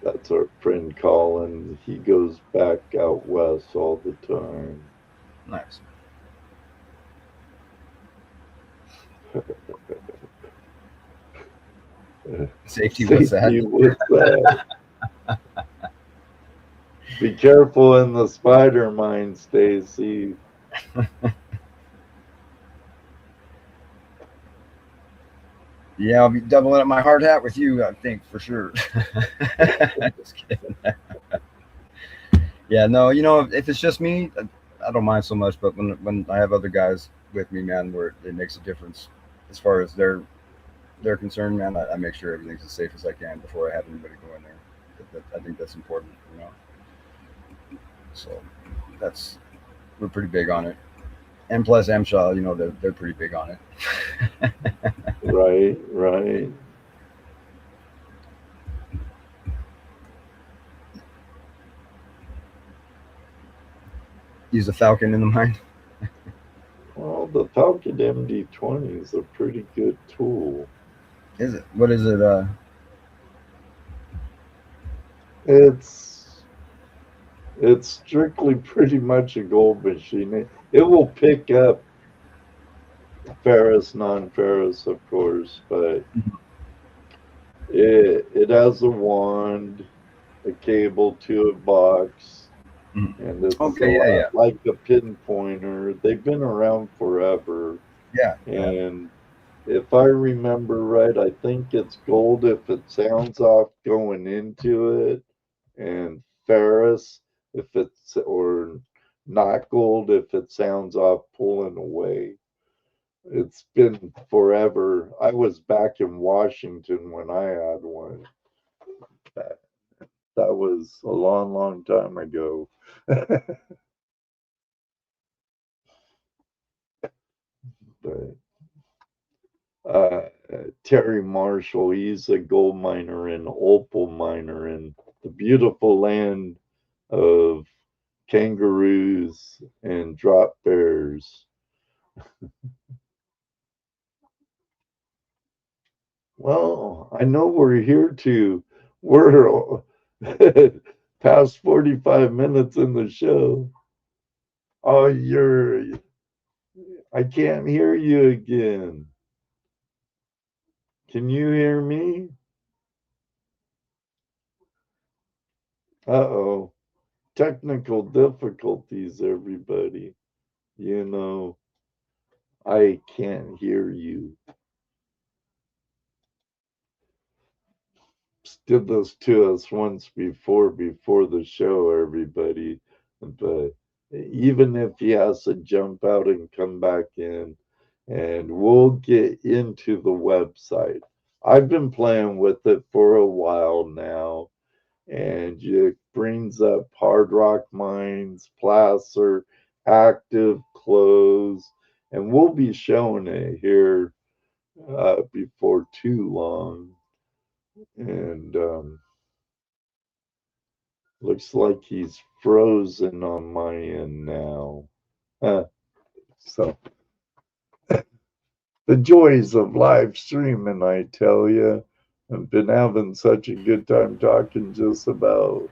Speaker 1: That's our friend Colin. He goes back out west all the time.
Speaker 3: Nice. Safety, what's that?
Speaker 1: Safety with that. Be careful in the spider mine, Stacy.
Speaker 3: Yeah, I'll be doubling up my hard hat with you. I think for sure. Just kidding. Yeah, no, you know, if it's just me, I don't mind so much. But when I have other guys with me, man, where it makes a difference as far as they're concerned, man, I make sure everything's as safe as I can before I have anybody go in there. I think that's important, you know. So that's we're pretty big on it. And plus, MShaw, you know, they're pretty big on it.
Speaker 1: Right, right.
Speaker 3: Use a Falcon in the mine.
Speaker 1: Well, the Falcon MD-20 is a pretty good tool.
Speaker 3: Is it? What is it?
Speaker 1: It's it's strictly pretty much a gold machine. It will pick up ferrous, non-ferrous, of course, but it has a wand, a cable to a box, and it's a
Speaker 3: Okay, yeah,
Speaker 1: lot
Speaker 3: yeah,
Speaker 1: like a pinpointer. They've been around forever,
Speaker 3: yeah, yeah.
Speaker 1: and if I remember right, I think it's gold if it sounds off going into it, and ferrous if it's or not gold if it sounds off pulling away. It's been forever. I was back in Washington when I had one. That, that was a long, long time ago. But uh, Terry Marshall, he's a gold miner and opal miner in the beautiful land of kangaroos and drop bears. Well, I know we're here to, we're past 45 minutes in the show. Oh, I can't hear you again. Can you hear me? Uh-oh. Technical difficulties, everybody. You know, I can't hear you. Did this to us once before the show, everybody. But even if he has to jump out and come back in, and we'll get into the website. I've been playing with it for a while now, and it brings up hard rock mines, placer, active, close, and we'll be showing it here before too long. And Looks like he's frozen on my end now. So the joys of live streaming, I tell you. I've been having such a good time talking just about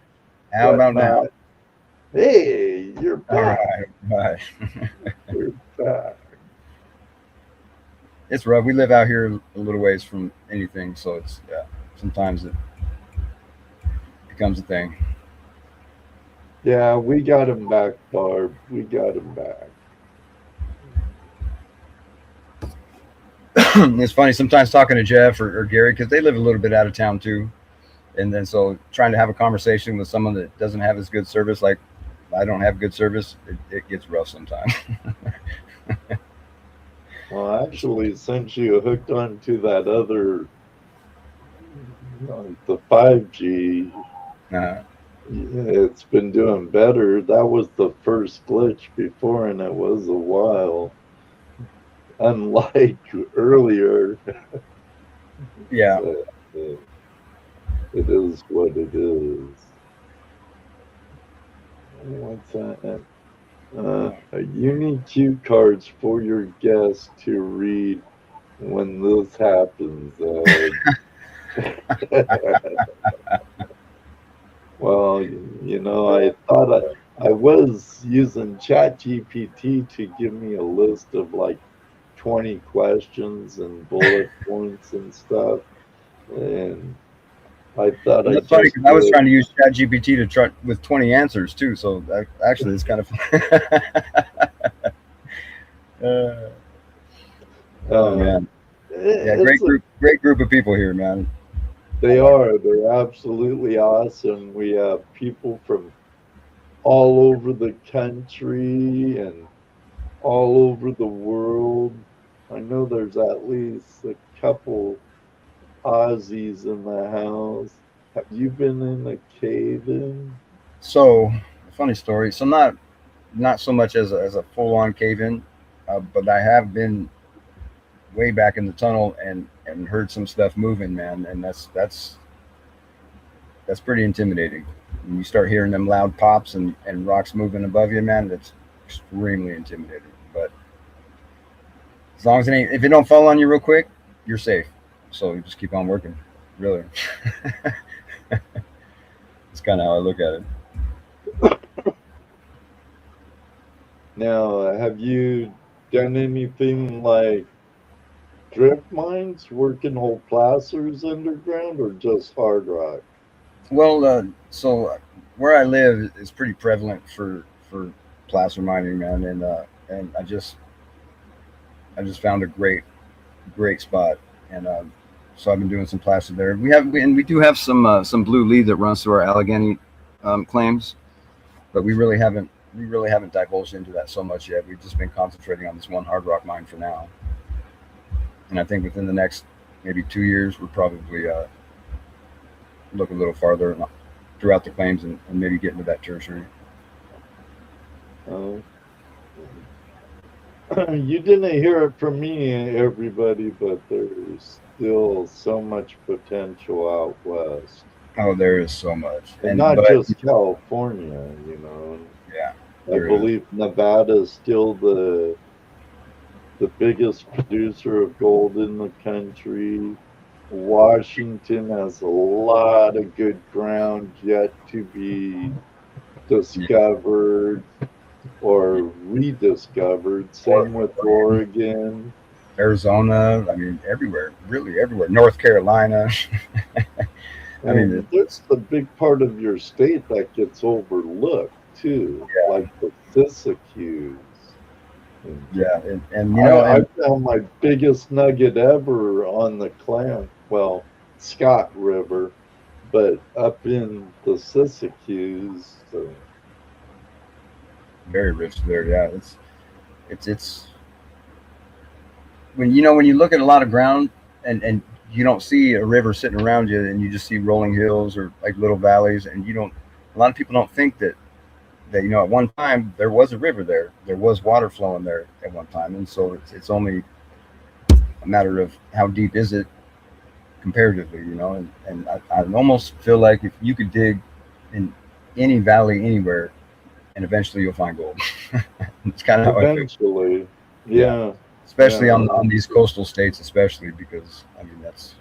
Speaker 3: How about now?
Speaker 1: whatnot. Hey, you're
Speaker 3: All
Speaker 1: back.
Speaker 3: right.
Speaker 1: You're back.
Speaker 3: It's rough. We live out here a little ways from anything, so it's sometimes it becomes a thing.
Speaker 1: Yeah, we got him back, Barb. We got him back.
Speaker 3: It's funny sometimes talking to Jeff or Gary because they live a little bit out of town too, and then so trying to have a conversation with someone that doesn't have as good service, like I don't have good service, it gets rough sometimes.
Speaker 1: Well, actually, since you hooked on to that other, the 5G,
Speaker 3: uh,
Speaker 1: it's been doing better. That was the first glitch before, and it was a while. Unlike earlier,
Speaker 3: yeah.
Speaker 1: it is what it is. What's that? Unique cue cards for your guests to read when this happens. Well, I thought I was using ChatGPT to give me a list of like 20 questions and bullet points and stuff. And I thought
Speaker 3: And
Speaker 1: I
Speaker 3: that's funny
Speaker 1: just
Speaker 3: because I was
Speaker 1: did.
Speaker 3: trying to use ChatGPT to try with 20 answers too. So actually, it's kind of uh, oh
Speaker 1: Uh,
Speaker 3: man, yeah,
Speaker 1: it's
Speaker 3: great group of people here, man. I
Speaker 1: they
Speaker 3: like it.
Speaker 1: are. They're absolutely awesome. We have people from all over the country and all over the world. I know there's at least a couple Aussies in the house. Have you been in a cave in?
Speaker 3: So, funny story. So not so much as a full on cave in, but I have been way back in the tunnel and heard some stuff moving, man, and that's pretty intimidating. When you start hearing them loud pops and rocks moving above you, man, that's extremely intimidating. But as long as if it don't fall on you real quick, you're safe. So you just keep on working. Really, it's kind of how I look at it.
Speaker 1: Now, have you done anything like drift mines, working whole placers underground, or just hard rock?
Speaker 3: Well, so where I live is pretty prevalent for placer mining, man, and I just found a great spot, and so I've been doing some placer there. And we do have some blue lead that runs through our Allegheny claims, but we really haven't divulged into that so much yet. We've just been concentrating on this one hard rock mine for now, and I think within the next maybe 2 years we'll probably look a little farther throughout the claims and maybe get into that tertiary.
Speaker 1: Uh, you didn't hear it from me, everybody, but there's still so much potential out west.
Speaker 3: Oh, there is so much,
Speaker 1: And
Speaker 3: and
Speaker 1: not
Speaker 3: but
Speaker 1: just California.
Speaker 3: yeah,
Speaker 1: I
Speaker 3: there is.
Speaker 1: believe Nevada is still the biggest producer of gold in the country. Washington has a lot of good ground yet to be
Speaker 3: Yeah.
Speaker 1: discovered or rediscovered. Same with Oregon.
Speaker 3: Arizona, I mean, everywhere, really everywhere. North Carolina. I mean,
Speaker 1: And there's a big part of your state that gets overlooked too,
Speaker 3: yeah,
Speaker 1: like the Siskiyous. And
Speaker 3: yeah, and
Speaker 1: I found my biggest nugget ever on the well, Scott River, but up in the Siskiyous. So,
Speaker 3: very rich there. Yeah, it's when when you look at a lot of ground and you don't see a river sitting around you, and you just see rolling hills or like little valleys, and you don't. A lot of people don't think that at one time there was a river there. There was water flowing there at one time, and so it's only a matter of how deep is it comparatively, and I almost feel like if you could dig in any valley anywhere, and eventually you'll find gold. It's kind of how I feel.
Speaker 1: Eventually,
Speaker 3: Yeah,
Speaker 1: yeah,
Speaker 3: especially
Speaker 1: yeah.
Speaker 3: on these coastal states, especially because I mean that's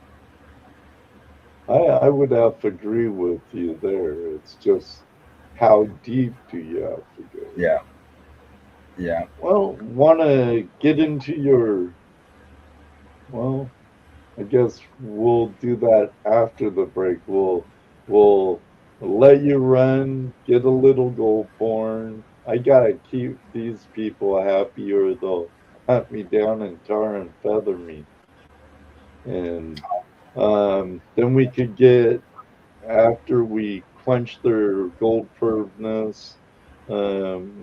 Speaker 1: I would have to agree with you there. It's just how deep do you have to go?
Speaker 3: yeah, yeah.
Speaker 1: Well, want to get into your, well, I guess we'll do that after the break. We'll let you run, get a little gold porn. I gotta keep these people happy or they'll hunt me down and tar and feather me. And then we could get, after we quench their gold pervness,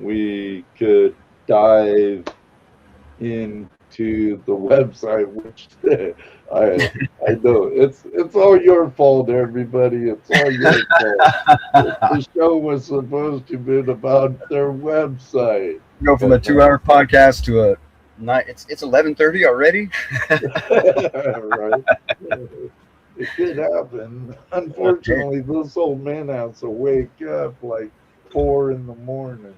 Speaker 1: we could dive into the website, which I know it's all your fault, everybody. It's all your fault. The show was supposed to be about their website,
Speaker 3: Go from a
Speaker 1: but
Speaker 3: 2 hour podcast to a night. It's 11:30 already.
Speaker 1: right. It could happen.
Speaker 3: Hey,
Speaker 1: Unfortunately, this old man has to wake up like 4 in the morning.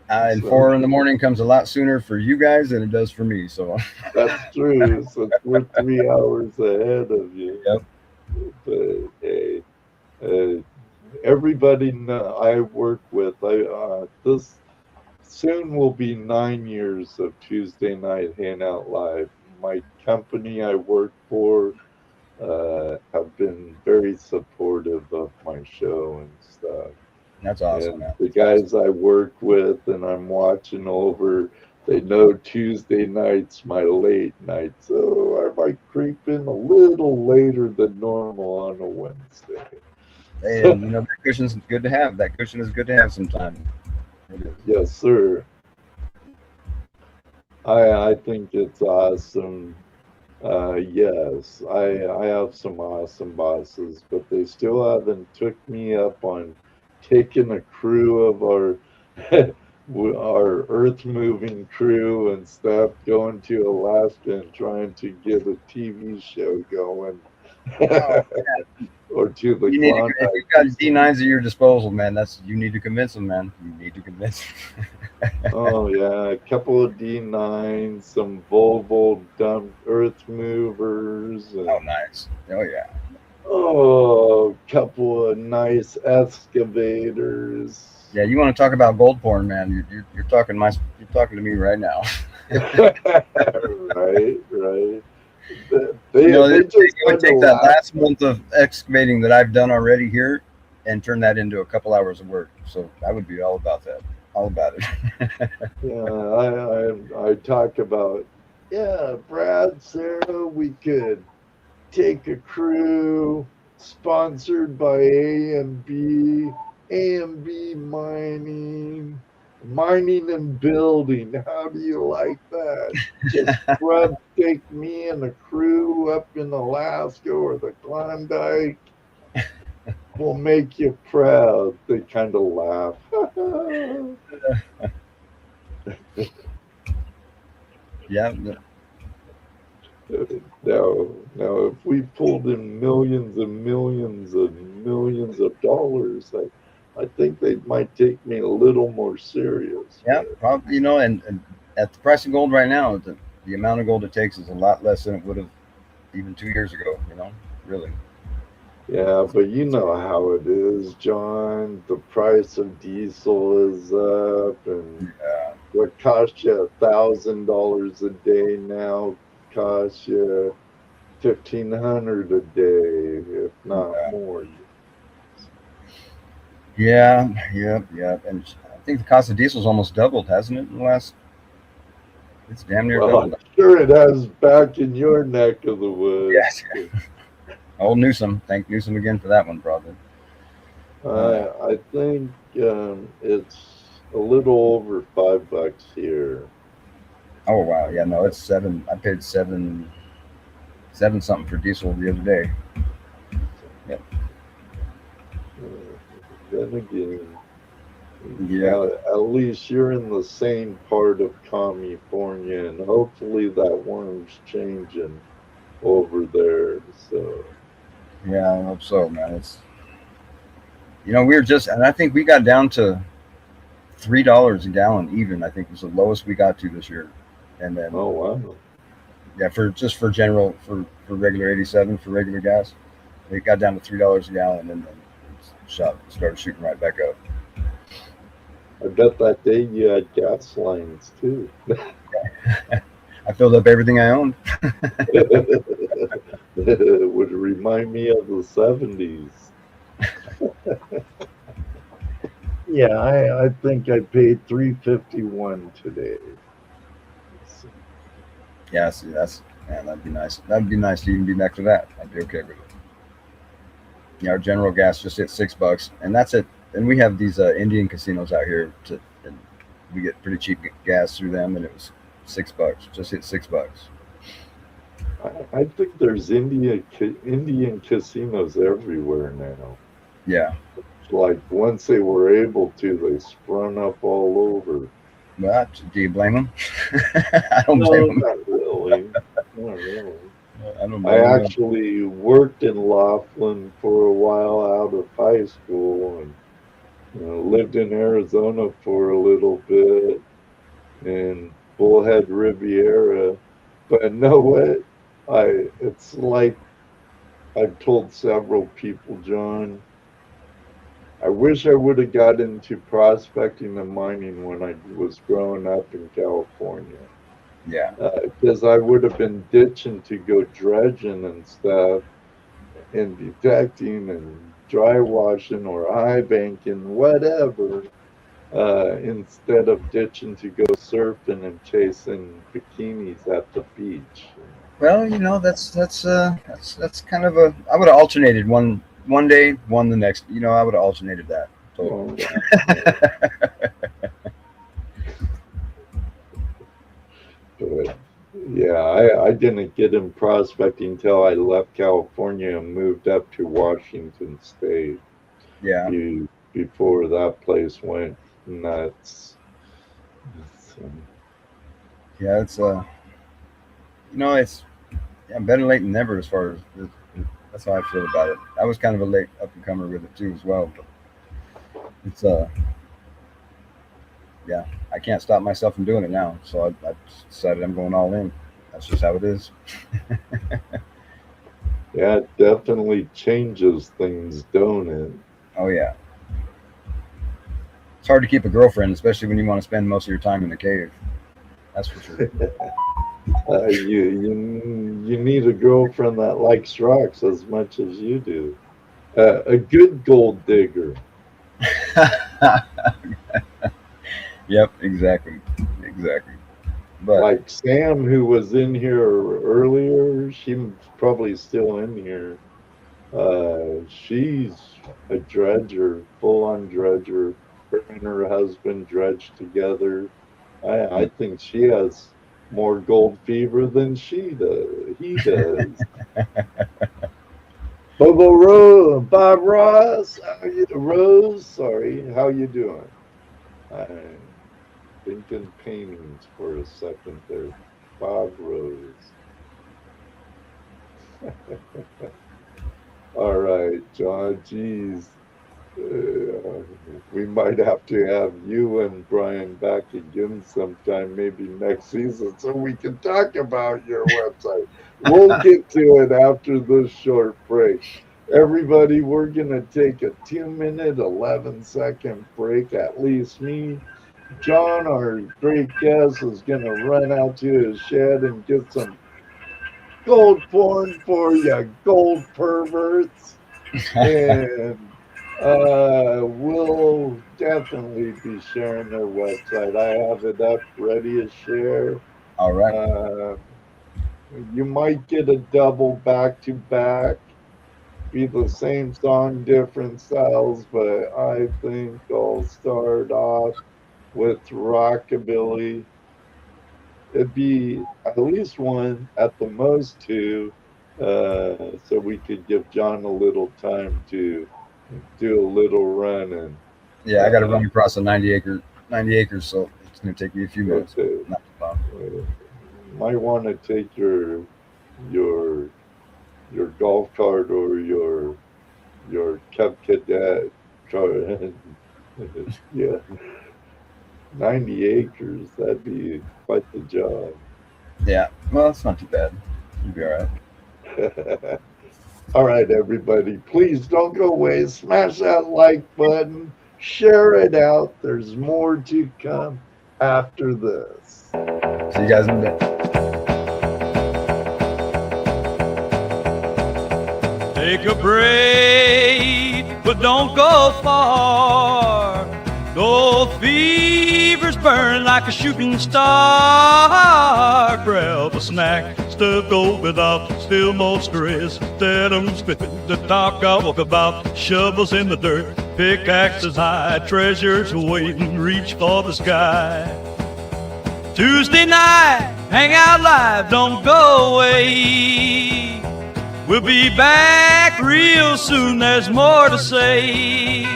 Speaker 3: and
Speaker 1: So
Speaker 3: 4 in the morning comes a lot sooner for you guys than it does for me. So,
Speaker 1: that's true. Since we're 3 hours ahead of you.
Speaker 3: yep,
Speaker 1: But hey, uh, everybody I work with, this soon will be 9 years of Tuesday Night Hangout Live. My company I work for have been very supportive of my show and stuff.
Speaker 3: that's awesome,
Speaker 1: And
Speaker 3: man.
Speaker 1: the
Speaker 3: That's awesome.
Speaker 1: guys I work with and I'm watching over, they know Tuesday night's my late night. So I might creep in a little later than normal on a Wednesday.
Speaker 3: And you know that cushion's good to have. That cushion is good to have sometimes. It is.
Speaker 1: Yes, sir. I think it's awesome. Yes, I have some awesome bosses, but they still haven't took me up on taking a crew of our our earth moving crew and stuff going to Alaska and trying to get a TV show going
Speaker 3: Oh,
Speaker 1: or to the
Speaker 3: you need to, if
Speaker 1: Klondike
Speaker 3: you've got
Speaker 1: or something.
Speaker 3: D9s at your disposal, man, that's you need to convince them, man. You need to convince them.
Speaker 1: Oh yeah, a couple of D9s, some Volvo dump earth movers,
Speaker 3: Oh,
Speaker 1: and
Speaker 3: nice. Oh yeah.
Speaker 1: oh, a couple of nice excavators.
Speaker 3: Yeah, you want to talk about gold porn, man? You're talking you're talking to me right now.
Speaker 1: Right, right.
Speaker 3: You know,
Speaker 1: They just
Speaker 3: it would
Speaker 1: kind of
Speaker 3: take that
Speaker 1: laugh.
Speaker 3: last month of excavating that I've done already here and turn that into a couple hours of work. So I would be all about that, all about it.
Speaker 1: Yeah, I talk about, yeah, Brad, Sarah, we could take a crew sponsored by A and B mining, mining and building. How do you like that? Just grub take me and a crew up in Alaska or the Klondike. We'll make you proud. They kind of laugh.
Speaker 3: Yeah,
Speaker 1: Now, if we pulled in millions and millions and millions of dollars, I think they might take me a little more serious.
Speaker 3: yeah,
Speaker 1: But
Speaker 3: probably. You know, and at the price of gold right now, the amount of gold it takes is a lot less than it would have even 2 years ago. You know, really.
Speaker 1: yeah, but you know how it is, John. The price of diesel is up, and
Speaker 3: Yeah,
Speaker 1: what cost you $1,000 a day now costs you 1,500 a day, if not
Speaker 3: yeah,
Speaker 1: more.
Speaker 3: yeah, yeah, yeah. And I think the cost of diesel's almost doubled, hasn't it? In the last, it's damn near
Speaker 1: Well, I'm
Speaker 3: doubled.
Speaker 1: sure it has back in your neck of the
Speaker 3: Yes.
Speaker 1: woods.
Speaker 3: Old Newsom. Thank Newsom again for that one, probably. Uh,
Speaker 1: I think it's a little over $5 here.
Speaker 3: oh wow, yeah, no, it's seven. I paid seven something for diesel the other day. Yep.
Speaker 1: Uh, then again,
Speaker 3: Yeah,
Speaker 1: at least you're in the same part of California, and hopefully that worm's changing over there. So
Speaker 3: yeah, I hope so, man. It's You know, we were just, and I think we got down to $3 a gallon. Even I think was the lowest we got to this year, and then
Speaker 1: Oh wow.
Speaker 3: yeah, for general for regular 87 for regular gas, it got down to $3 a gallon, and then started shooting right back up.
Speaker 1: I bet that day you had gas lines too.
Speaker 3: I filled up everything I owned.
Speaker 1: It would remind me of the 70s. Yeah, I think I paid 351 today. So,
Speaker 3: Yeah, see, that's man, that'd be nice. That'd be nice to even be next to that. I'd be okay with it. Yeah, our general gas just hit $6, and that's it. And we have these Indian casinos out here, and we get pretty cheap gas through them, and it was $6. Just hit $6.
Speaker 1: I think there's Indian casinos everywhere now.
Speaker 3: Yeah,
Speaker 1: Like once they were able to, they sprung up all over.
Speaker 3: but do you blame them? I don't blame
Speaker 1: No,
Speaker 3: them.
Speaker 1: not really. Not really.
Speaker 3: I don't
Speaker 1: I
Speaker 3: blame them.
Speaker 1: actually worked in Laughlin for a while out of high school and lived in Arizona for a little bit in Bullhead Riviera. But know what? It's like I've told several people, John, I wish I would have got into prospecting and mining when I was growing up in California.
Speaker 3: Yeah,
Speaker 1: Because I would have been ditching to go dredging and stuff and detecting and dry washing or high banking, whatever, instead of ditching to go surfing and chasing bikinis at the beach.
Speaker 3: well, you know, that's kind of a. I would have alternated one day, one the next. You know, I would have alternated that totally.
Speaker 1: Oh, yeah. But yeah, I didn't get in prospecting until I left California and moved up to Washington State.
Speaker 3: Yeah,
Speaker 1: Before that place went nuts. So,
Speaker 3: yeah, it's you know, it's yeah, better late than never as far as that's how I feel about it. I was kind of a late up and comer with it too as well, but it's yeah, I can't stop myself from doing it now. So I decided I'm going all in. That's just how it is.
Speaker 1: yeah, it definitely changes things, don't it?
Speaker 3: Oh yeah, it's hard to keep a girlfriend, especially when you want to spend most of your time in the cave. That's for sure.
Speaker 1: You need a girlfriend that likes rocks as much as you do. A good gold digger.
Speaker 3: Yep, exactly, exactly. But
Speaker 1: Like Sam, who was in here earlier, she's probably still in here. She's a dredger, full on dredger. Her and her husband dredge together. I think she has more gold fever than he does. Bob Ross, Rose, sorry, how you doing? I'm thinking paintings for a second there. Bob Rose. All right, John. Geez, uh, we might have to have you and Brian back again sometime, maybe next season, so we can talk about your website. We'll get to it after this short break. Everybody, we're going to take a 2-minute, 11-second break, at least me. John, our great guest, is going to run out to his shed and get some gold porn for you, gold perverts. And we'll definitely be sharing their website. I have it up ready to share.
Speaker 3: all right,
Speaker 1: Uh, you might get a double back to back, be the same song, different styles, but I think I'll start off with rockabilly. It'd be at least one, at the most two, so we could give John a little time to do a little running.
Speaker 3: yeah, I got to
Speaker 1: Uh,
Speaker 3: run across a 90 acres, so it's gonna take me a few minutes, but
Speaker 1: okay,
Speaker 3: not too long.
Speaker 1: might want to take your golf cart or your Cub Cadet Yeah, 90 acres. That'd be quite the job.
Speaker 3: Yeah, well, it's not too bad. You'll be all right.
Speaker 1: All right, everybody, please don't go away. Smash that like button, share it out. There's more to come after this.
Speaker 3: See you guys in a bit.
Speaker 4: Take a break, but don't go far. Gold fever's burning like a shooting star. Grab a snack, stuff gold without still more stress. Let 'em spit the talk I walk about. Shovels in the dirt, pickaxes high, treasures waiting, reach for the sky. Tuesday night, hang out live, don't go away. We'll be back real soon, there's more to say.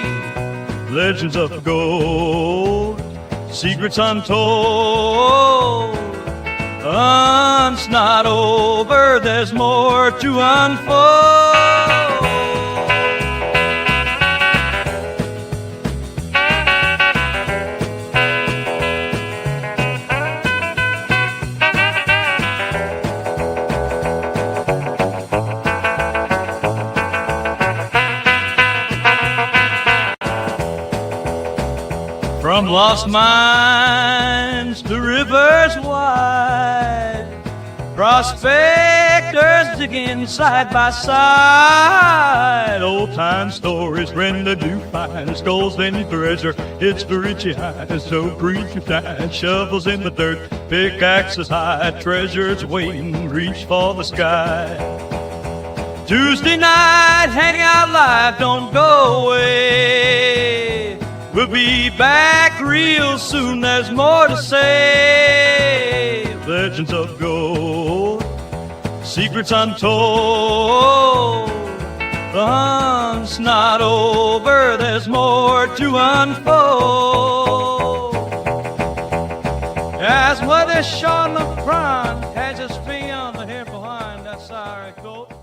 Speaker 4: Legends of gold, secrets untold. Hunt's not over, there's more to unfold. From lost mines to rivers wide, prospectors digging side by side. Old time stories when they do find skulls and treasure. It's the richie high, so breathe your time. Shovels in the dirt, pickaxes high, treasures waiting, reach for the sky. Tuesday night, hang out live, don't go away. We'll be back real soon, there's more to say. Legends of gold, secrets untold. The hunt's not over, there's more to unfold. As Mother Sean LeBron has his finger on the hair behind, that's our gold.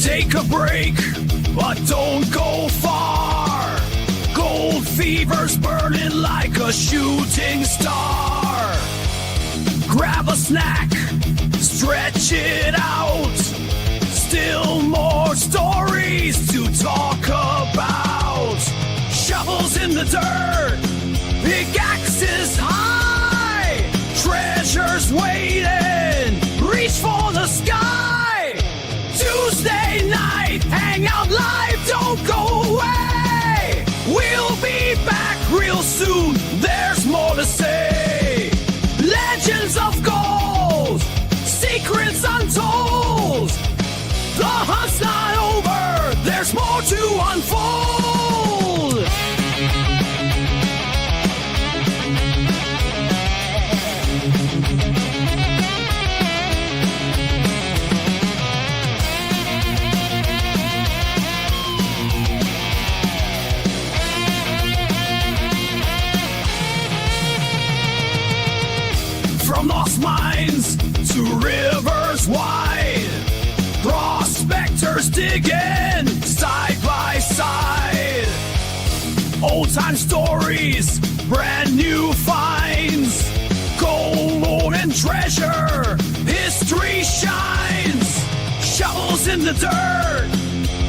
Speaker 2: Take a break, but don't go far. Gold fever's burning like a shooting star. Grab a snack, stretch it out. Still more stories to talk about. Shovels in the dirt, pickaxes high. Treasures waiting, reach for the sky. Tuesday night, hang out live, don't go away. We'll be back real soon, there's more to say. Legends of gold, secrets untold. The hunt's not over, there's more to unfold. From lost mines to rivers wide, prospectors digging side by side. Old time stories, brand new finds. Gold and treasure, history shines. Shovels in the dirt,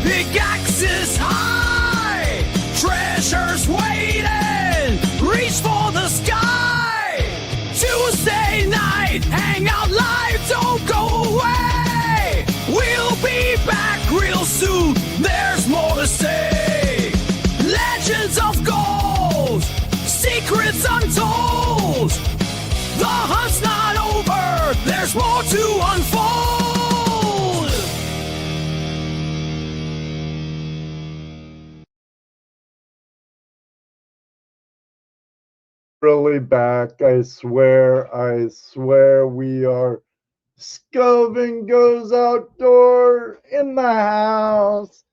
Speaker 2: pickaxes high. Treasures waiting, reach for the sky. Tuesday night, hang out live, don't go away. We'll be back real soon, there's more to say. Legends of gold, secrets untold. The hunt's not over, there's more to unfold.
Speaker 1: Really back. I swear we are. Scovin goes outdoor in the house.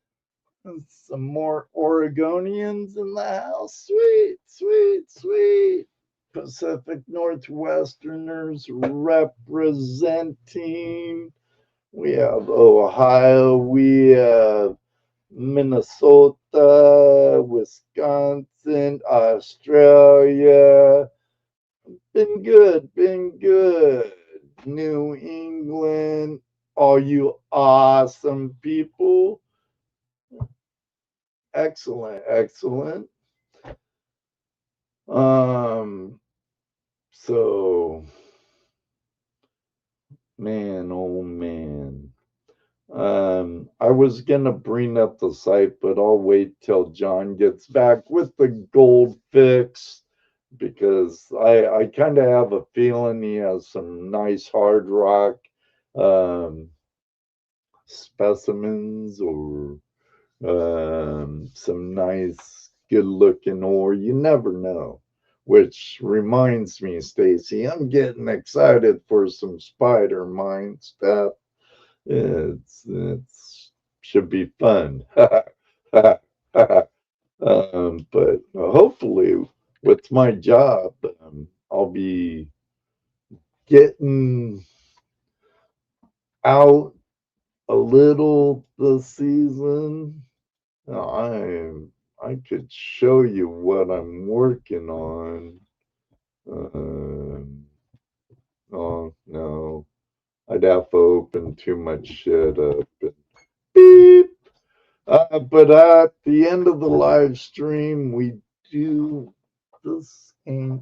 Speaker 1: Some more Oregonians in the house. Sweet, sweet, sweet. Pacific Northwesterners representing. We have Ohio. We have Minnesota, Wisconsin, Australia. Been good, been good. New England, all you awesome people. Excellent, excellent. So man, oh man. I was gonna bring up the site, but I'll wait till John gets back with the gold fix because I kind of have a feeling he has some nice hard rock um, specimens or some nice good looking ore. You never know. Which reminds me, Stacy, I'm getting excited for some spider mine stuff. It's should be fun. But hopefully, with my job, I'll be getting out a little this season. I could show you what I'm working on. Um, oh no, I'd have to open too much shit up. Beep. But at the end of the live stream, we do. This ain't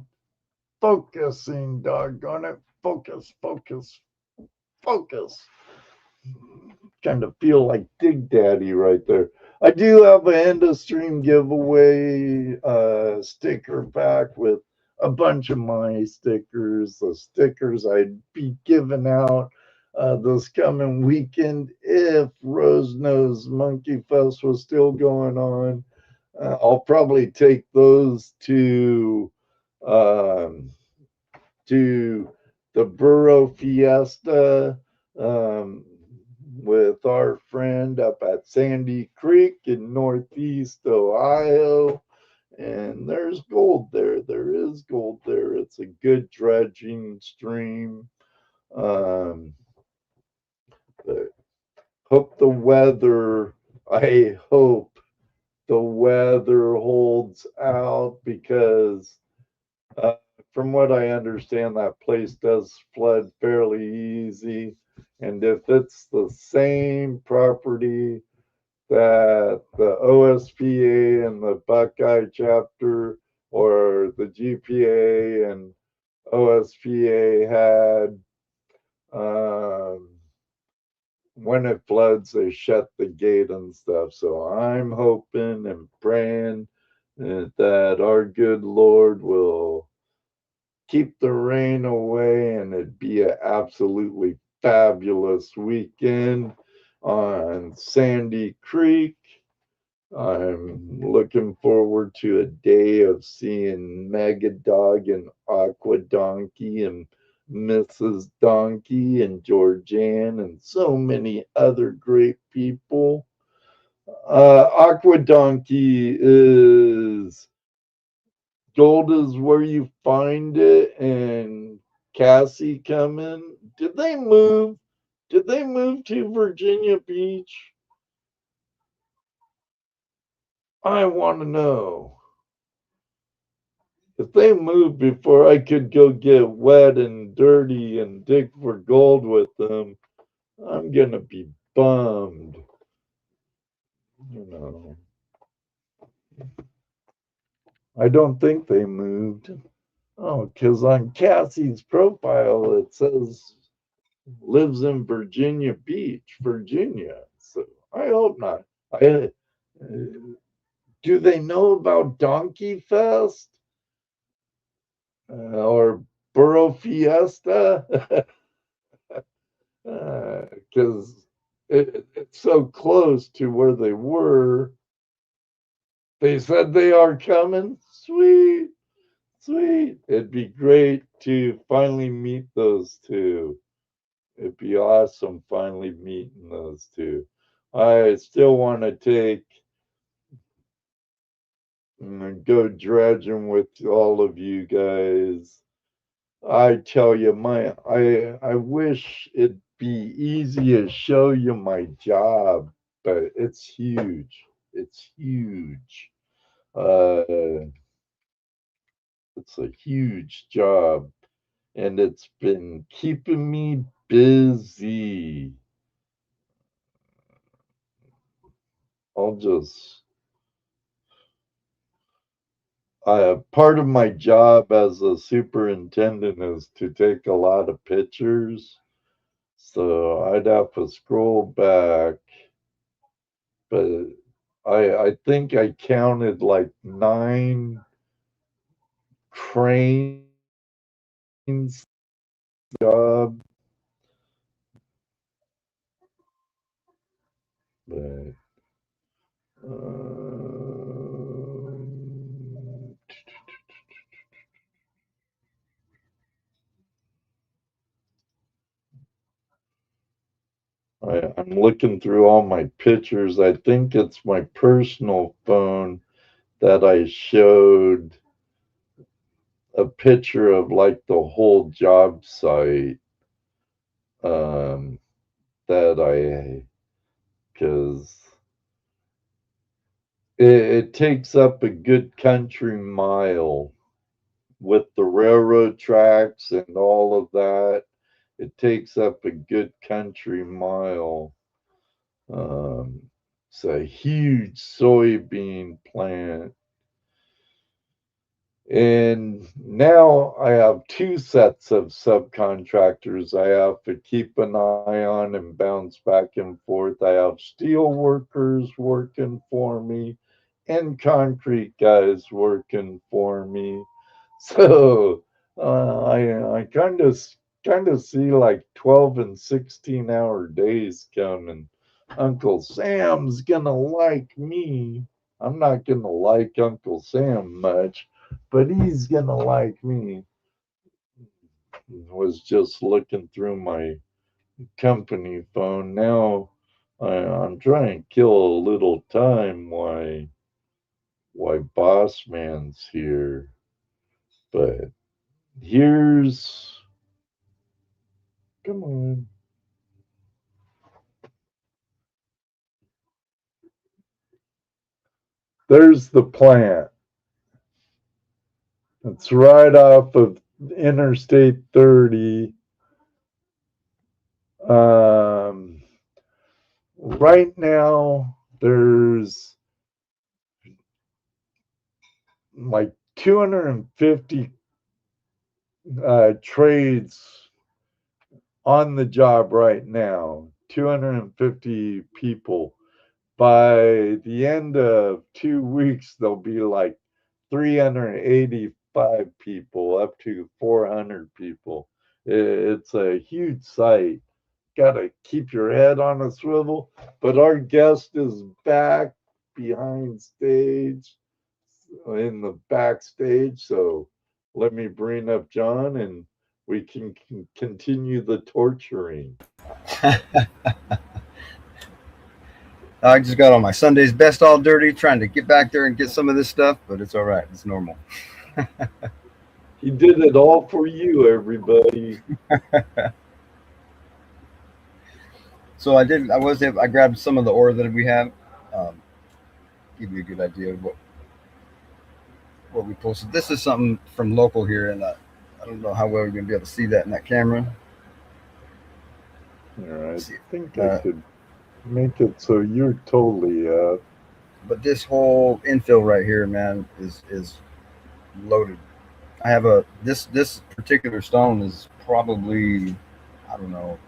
Speaker 1: focusing, doggone it. Focus, focus, focus. Kind of feel like Dig Daddy right there. I do have an end of stream giveaway sticker pack with a bunch of my stickers. The stickers I'd be giving out this coming weekend if Rose Nose Monkey Fest was still going on. I'll probably take those um, to the Burro Fiesta um, with our friend up at Sandy Creek in Northeast Ohio. And there's gold there. There is gold there. It's a good dredging stream. But hope the weather, I hope the weather holds out because from what I understand, that place does flood fairly easy. And if it's the same property that the OSPA and the Buckeye chapter or the GPA and OSPA had, when it floods, they shut the gate and stuff. So I'm hoping and praying that our good Lord will keep the rain away and it'd be an absolutely fabulous weekend on Sandy Creek. I'm looking forward to a day of seeing Mega Dog and Aqua Donkey and Mrs. Donkey and Georgianne and so many other great people. Aqua Donkey is gold is where you find it, and Cassie coming. Did they move? Did they move to Virginia Beach? I want to know. If they moved before I could go get wet and dirty and dig for gold with them, I'm gonna be bummed. You know, I don't think they moved. Oh, because on Cassie's profile it says lives in Virginia Beach, Virginia. So I hope not. Do they know about Donkey Fest or Burro Fiesta? Because it's so close to where they were. They said they are coming. Sweet, sweet. It'd be great to finally meet those two. It'd be awesome finally meeting those two. I still want to take go dredging with all of you guys. I tell you, I wish it'd be easy to show you my job, but it's huge. It's huge. It's a huge job, and it's been keeping me busy. I'll just part of my job as a superintendent is to take a lot of pictures. So I'd have to scroll back, but I think I counted like 9 cranes job, but I'm looking through all my pictures. I think it's my personal phone that I showed a picture of like the whole job site. That because it takes up a good country mile with the railroad tracks and all of that. It takes up a good country mile. It's a huge soybean plant. And now I have 2 sets of subcontractors I have to keep an eye on and bounce back and forth. I have steel workers working for me and concrete guys working for me. So I kind of see like 12 and 16-hour days coming. Uncle Sam's gonna like me. I'm not gonna like Uncle Sam much, but he's gonna like me. Was just looking through my company phone. Now I'm trying to kill a little time why boss man's here. But here's come on. There's the plant. It's right off of Interstate 30. Right now, there's like 250 trades on the job right now. 250 people. By the end of 2 weeks, there'll be like 385 people, up to 400 people. It's a huge site. Got to keep your head on a swivel. But our guest is back behind stage, in the backstage. So let me bring up John and we can continue the torturing.
Speaker 3: I just got on my Sunday's best all dirty, trying to get back there and get some of this stuff, but it's all right. It's normal.
Speaker 1: He did it all for you, everybody.
Speaker 3: So I grabbed some of the ore that we have. Give you a good idea of what we posted. This is something from local here, and I don't know how well you're gonna be able to see that in that camera.
Speaker 1: Yeah, I think I could make it so you're totally up.
Speaker 3: But this whole infill right here, man, is loaded. I have this particular stone is probably, I don't know,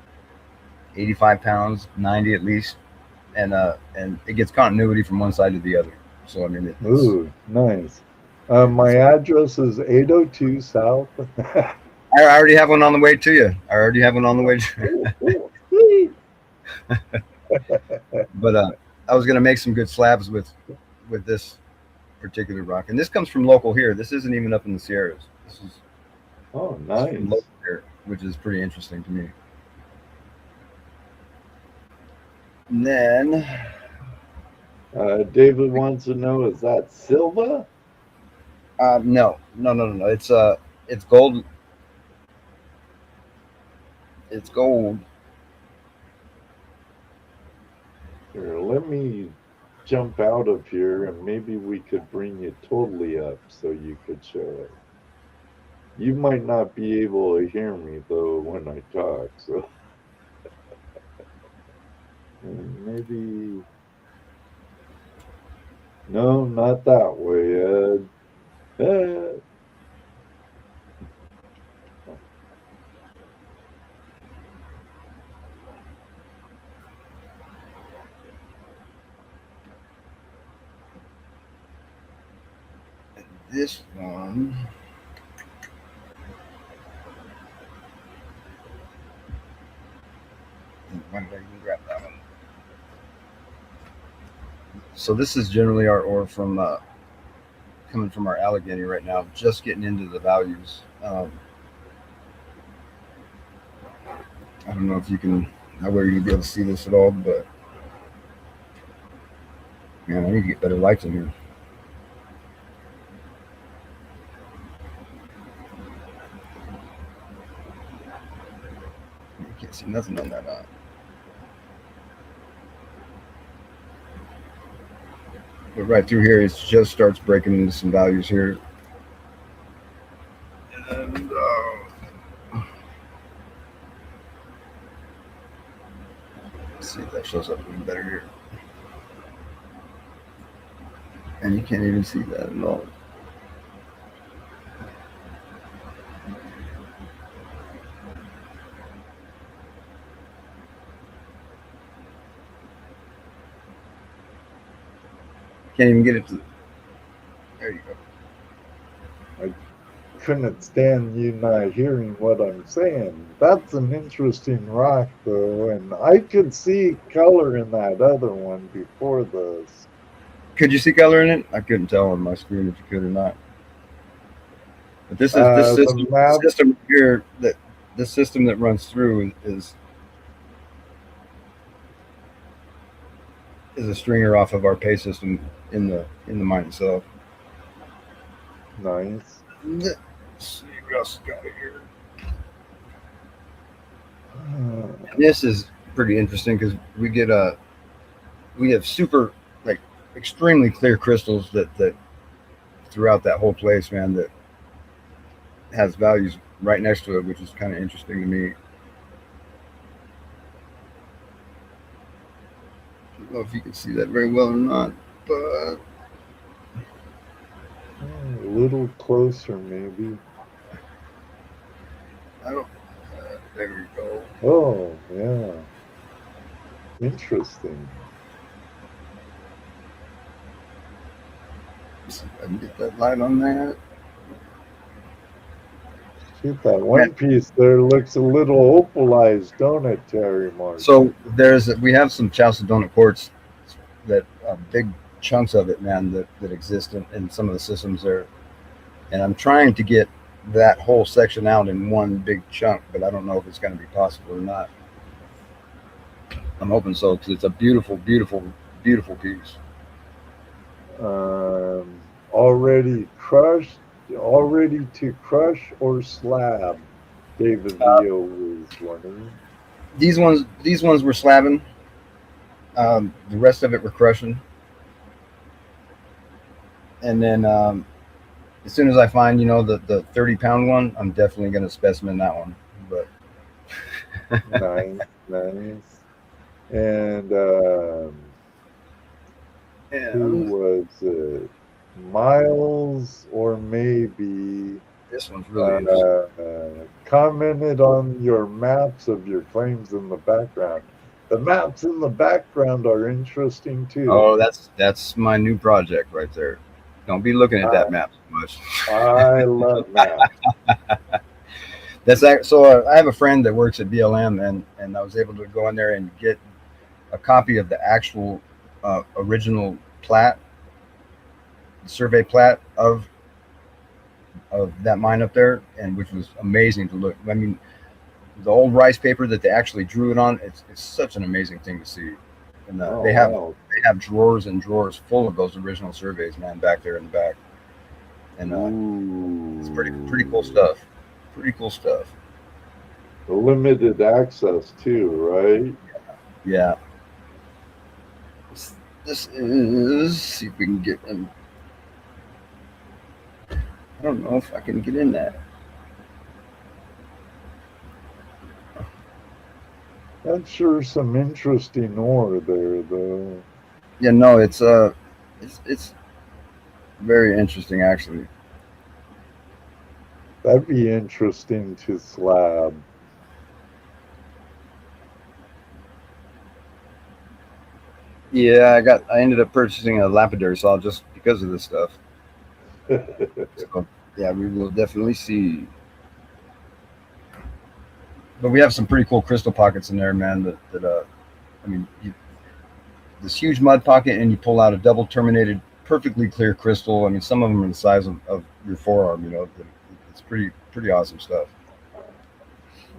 Speaker 3: 85 pounds, 90 at least, and it gets continuity from one side to the other. So I mean,
Speaker 1: ooh, nice. My address is 802 South.
Speaker 3: I already have one on the way to you. But I was gonna make some good slabs with this particular rock, and this comes from local here. This isn't even up in the Sierras. This is
Speaker 1: nice
Speaker 3: from local here, which is pretty interesting to me. And then
Speaker 1: David wants to know, is that Silva?
Speaker 3: No. It's gold. It's gold.
Speaker 1: Here, let me jump out of here and maybe we could bring you totally up so you could show it. You might not be able to hear me though when I talk, so maybe no, not that way, Ed.
Speaker 3: This one. Why did I even grab that one? So this is generally our ore from coming from our Allegheny right now. Just getting into the values. I don't know if you can, how well you'll be able to see this at all, but man, I need to get better lights in here. You can't see nothing on that. But right through here, it just starts breaking into some values here. And let's see if that shows up even better here. And you can't even see that at all. Can't even get it to. There you go.
Speaker 1: I couldn't stand you not hearing what I'm saying. That's an interesting rock, though, and I could see color in that other one before this.
Speaker 3: Could you see color in it? I couldn't tell on my screen if you could or not. But this is this system here, that this system that runs through is a stringer off of our pay system in the mine itself.
Speaker 1: Nice.
Speaker 3: Let's see what else we got here. This is pretty interesting because we have super, like, extremely clear crystals that throughout that whole place, man, that has values right next to it, which is kind of interesting to me. I don't know if you can see that very well or not, but
Speaker 1: a little closer, maybe.
Speaker 3: I don't. There we go.
Speaker 1: Oh, yeah. Interesting.
Speaker 3: See if I can get that light on that.
Speaker 1: Shoot, that one piece there looks a little opalized, don't it, Terry Martin?
Speaker 3: So we have some chalcedonic quartz that big chunks of it, man, that exist in some of the systems there, and I'm trying to get that whole section out in one big chunk, but I don't know if it's going to be possible or not. I'm hoping so, because it's a beautiful, beautiful, beautiful piece.
Speaker 1: Already crushed, already to crush or slab? David Leo was wondering.
Speaker 3: These ones were slabbing. The rest of it we're crushing. And then as soon as I find, the 30-pound one, I'm definitely going to specimen that one. But
Speaker 1: nice. And who was it? Miles, or maybe
Speaker 3: this one's really interesting.
Speaker 1: Commented on your maps of your claims in the background. The maps in the background are interesting too.
Speaker 3: Oh, that's my new project right there. Don't be looking at that map so much.
Speaker 1: I love maps.
Speaker 3: So I have a friend that works at BLM, and I was able to go in there and get a copy of the actual original plat, survey plat of that mine up there, and which was amazing to look. I mean, the old rice paper that they actually drew it on, it's such an amazing thing to see. And they have drawers and drawers full of those original surveys, man, back there in the back. and
Speaker 1: Ooh.
Speaker 3: it's pretty cool stuff. Pretty cool stuff.
Speaker 1: Limited access too, right?
Speaker 3: Yeah. This is, see if we can get in. I don't know if I can get in that.
Speaker 1: That's sure some interesting ore there, though.
Speaker 3: Yeah, no, it's very interesting actually.
Speaker 1: That'd be interesting to slab.
Speaker 3: Yeah, I ended up purchasing a lapidary saw just because of this stuff. So, yeah, we will definitely see. But we have some pretty cool crystal pockets in there, man. I mean, this huge mud pocket, and you pull out a double terminated, perfectly clear crystal. I mean, some of them are the size of your forearm. You know, it's pretty awesome stuff.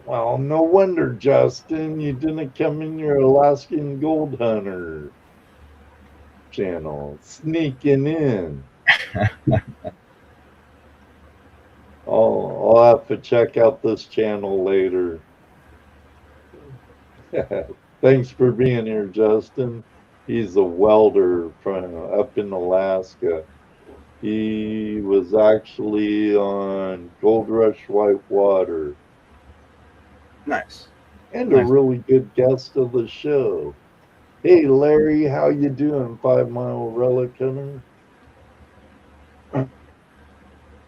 Speaker 1: Well, no wonder, Justin, you didn't come in your Alaskan Gold Hunter channel, sneaking in. I'll have to check out this channel later. Thanks for being here, Justin. He's a welder from up in Alaska. He was actually on Gold Rush Whitewater
Speaker 3: Nice.
Speaker 1: and a really good guest of the show. Hey, Larry, how you doing, 5 Mile Relic Hunter?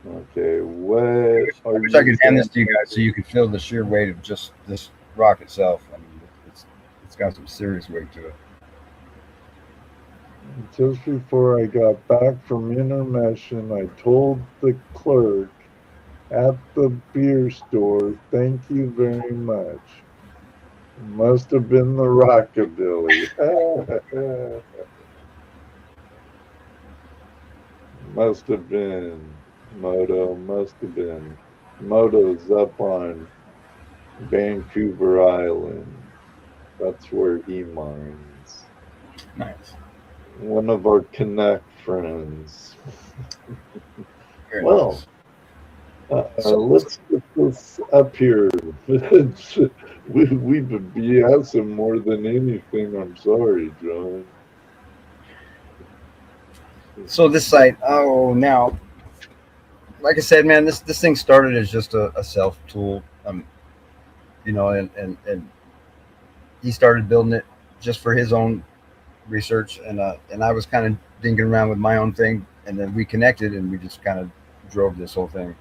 Speaker 1: Okay, what
Speaker 3: I
Speaker 1: are
Speaker 3: wish I
Speaker 1: you
Speaker 3: could hand this to you guys so you could feel the sheer weight of just this rock itself. I mean, it's got some serious weight to it.
Speaker 1: Just before I got back from intermission, I told the clerk at the beer store, thank you very much. Must have been the rockabilly. Must have been. Moto must have been. Moto's up on Vancouver Island. That's where he mines.
Speaker 3: Nice.
Speaker 1: One of our Connect friends.
Speaker 3: Very
Speaker 1: Well,
Speaker 3: nice.
Speaker 1: let's get this up here. We've been BSing more than anything. I'm sorry, John.
Speaker 3: So this site, now, like I said, man, this thing started as just a self tool, you know, and he started building it just for his own research, and I was kind of dinking around with my own thing, and then we connected, and we just kind of drove this whole thing.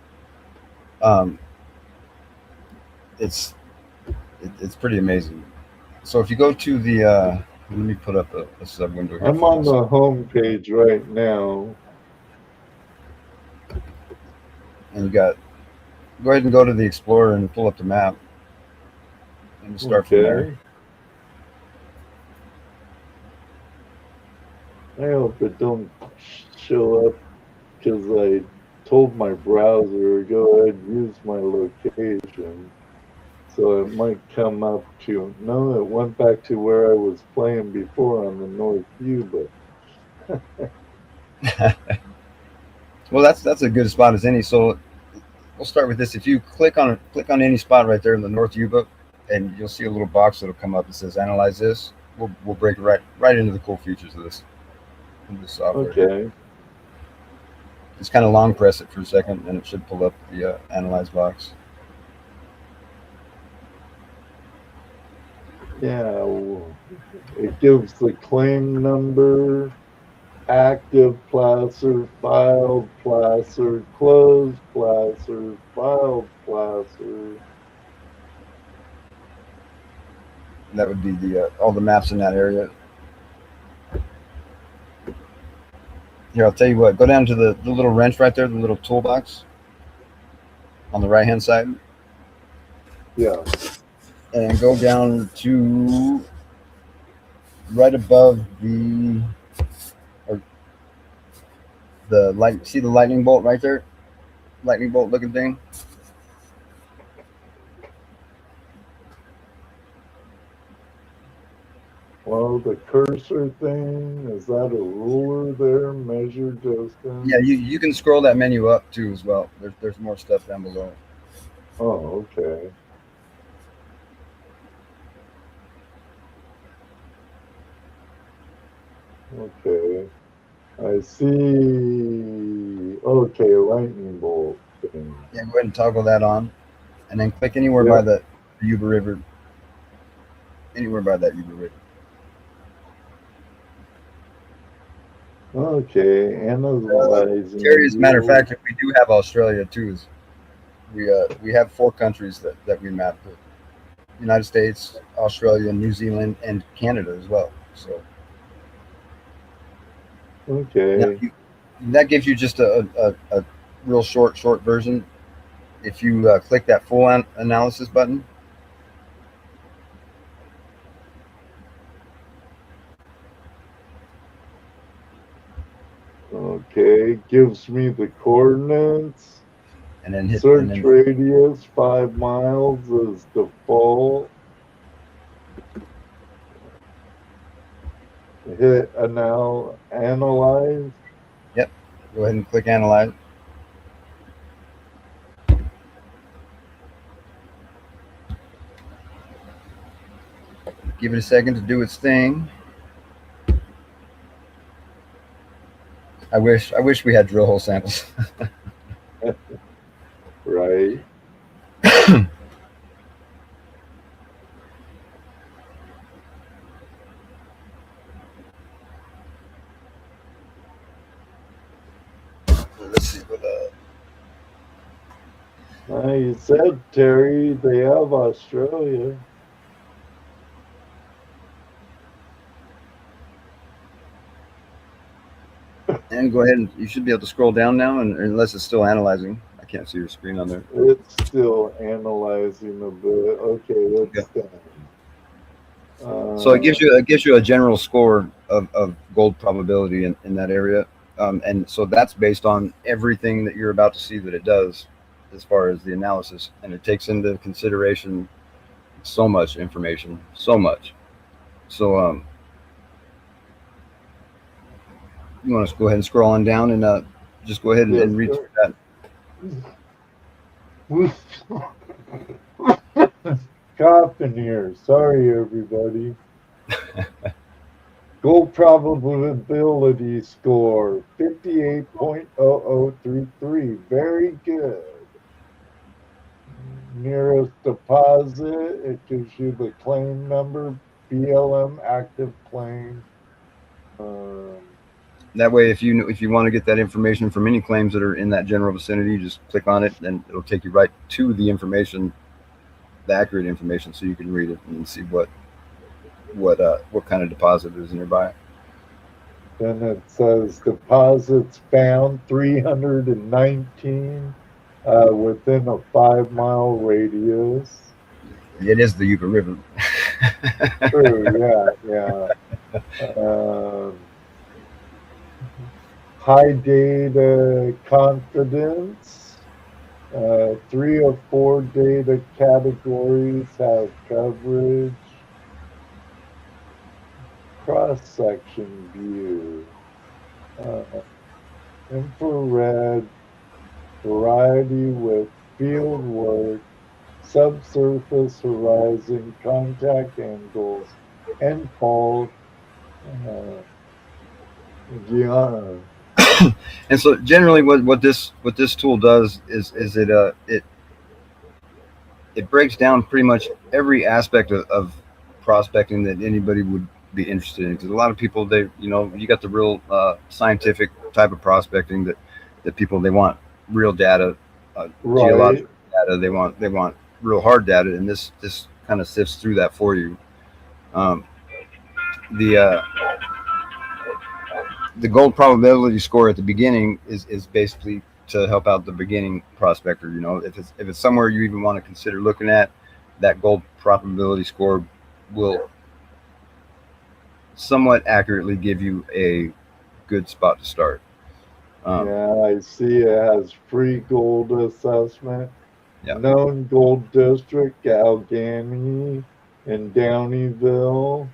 Speaker 3: It's pretty amazing. So if you go to the let me put up a sub window here.
Speaker 1: I'm on the home page right now.
Speaker 3: And you got, go ahead and go to the Explorer and pull up the map. And start from there.
Speaker 1: I hope it don't show up because I told my browser to go ahead and use my location. So it might come up to, no, it went back to where I was playing before on the North View, but.
Speaker 3: Well, that's a good spot as any. So we'll start with this. If you click on any spot right there in the North U-book, and you'll see a little box that'll come up that says "Analyze this." We'll break right into the cool features of this software.
Speaker 1: Okay.
Speaker 3: Just kind of long press it for a second, and it should pull up the Analyze box.
Speaker 1: Yeah, it gives the claim number, active placer, filed placer, closed placer, filed placer.
Speaker 3: That would be the all the maps in that area. Here, I'll tell you what. Go down to the little wrench right there, the little toolbox on the right-hand side.
Speaker 1: Yeah.
Speaker 3: And go down to right above the light. See the lightning bolt right there? Lightning bolt looking thing.
Speaker 1: Well, the cursor thing, is that a ruler there? Measure distance?
Speaker 3: Yeah, you can scroll that menu up too as well. There's more stuff down below.
Speaker 1: Oh, okay. Okay. I see. Okay, lightning bolt thing.
Speaker 3: Yeah, go ahead and toggle that on, and then click anywhere by
Speaker 1: Yep.
Speaker 3: the Yuba River. Anywhere by that Yuba River.
Speaker 1: Okay, analyzing.
Speaker 3: Terry, as a matter of
Speaker 1: yield.
Speaker 3: fact, we do have Australia too. We have 4 countries that we mapped: the United States, Australia, New Zealand, and Canada as well. So now
Speaker 1: Okay.
Speaker 3: that gives you just a real short version. If you click that full analysis button,
Speaker 1: Okay, gives me the coordinates.
Speaker 3: and then hit
Speaker 1: Search
Speaker 3: and then,
Speaker 1: radius 5 miles is default. Hit analyze.
Speaker 3: yep, go ahead and click analyze. Give it a second to do its thing. I wish we had drill hole samples.
Speaker 1: Right.
Speaker 3: Let's see what
Speaker 1: You said, Terry, they have Australia.
Speaker 3: and go ahead and you should be able to scroll down now, and unless it's still analyzing. I can't see your screen on there.
Speaker 1: It's still analyzing a bit. Okay, it's done.
Speaker 3: So it gives you a general score of gold probability in that area, and so that's based on everything that you're about to see that it does, as far as the analysis, and it takes into consideration so much information, so much. So you want to go ahead and scroll on down and just go ahead and read through that.
Speaker 1: Coughing here. Sorry, everybody. Gold probability score 58.0033. Very good. Nearest deposit, it gives you the claim number, BLM active claim.
Speaker 3: That way, if you want to get that information from any claims that are in that general vicinity, just click on it, and it'll take you right to the information, the accurate information, so you can read it and see what kind of deposit is nearby.
Speaker 1: Then it says deposits found 319 within a 5-mile radius.
Speaker 3: It is the Yuba River.
Speaker 1: True, yeah. High data confidence. 3 of 4 data categories have coverage. Cross-section view. Infrared, variety with field work, subsurface horizon, contact angles, and fault. Yeah.
Speaker 3: And so generally what this tool does is it breaks down pretty much every aspect of prospecting that anybody would be interested in, because a lot of people, you got the real scientific type of prospecting that people, they want real data,
Speaker 1: Right.
Speaker 3: geological data, they want real hard data, and this kind of sifts through that for you. The gold probability score at the beginning is basically to help out the beginning prospector. If it's somewhere you even want to consider looking at, that gold probability score will somewhat accurately give you a good spot to start.
Speaker 1: Yeah, I see it has free gold assessment.
Speaker 3: Yeah.
Speaker 1: Known gold district, Allegheny and Downeyville.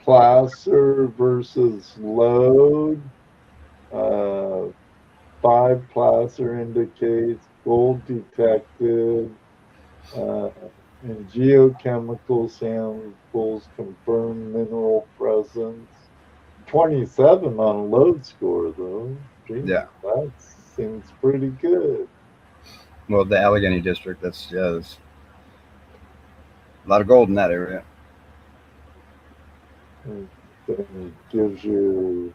Speaker 1: Placer versus load. 5 placer indicates gold detected. And geochemical samples confirm mineral presence. 27 on load score, though. Jeez,
Speaker 3: Yeah.
Speaker 1: that seems pretty good.
Speaker 3: Well, the Allegheny district, that's there's a lot of gold in that area.
Speaker 1: And then it gives you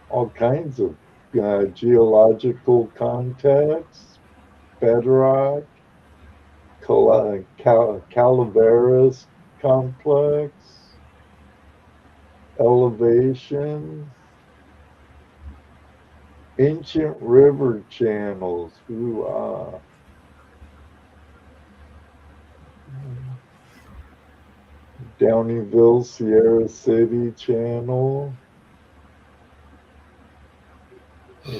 Speaker 1: all kinds of geological context, bedrock, Calaveras complex, elevation, ancient river channels. Ooh, Downeyville, Sierra City channel.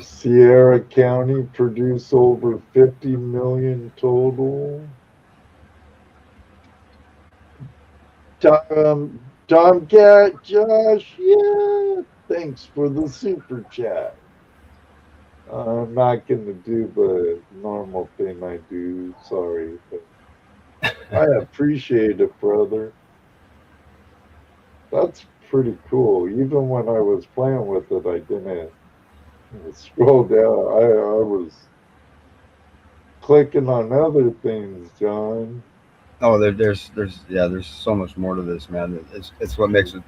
Speaker 1: Sierra County produce over 50 million total. Tomcat Josh, yeah, thanks for the super chat. I'm not going to do the normal thing I do. Sorry, but I appreciate it, brother. That's pretty cool. Even when I was playing with it, I didn't scroll down. I was clicking on other things, John.
Speaker 3: Oh, there's so much more to this, man. It's what makes it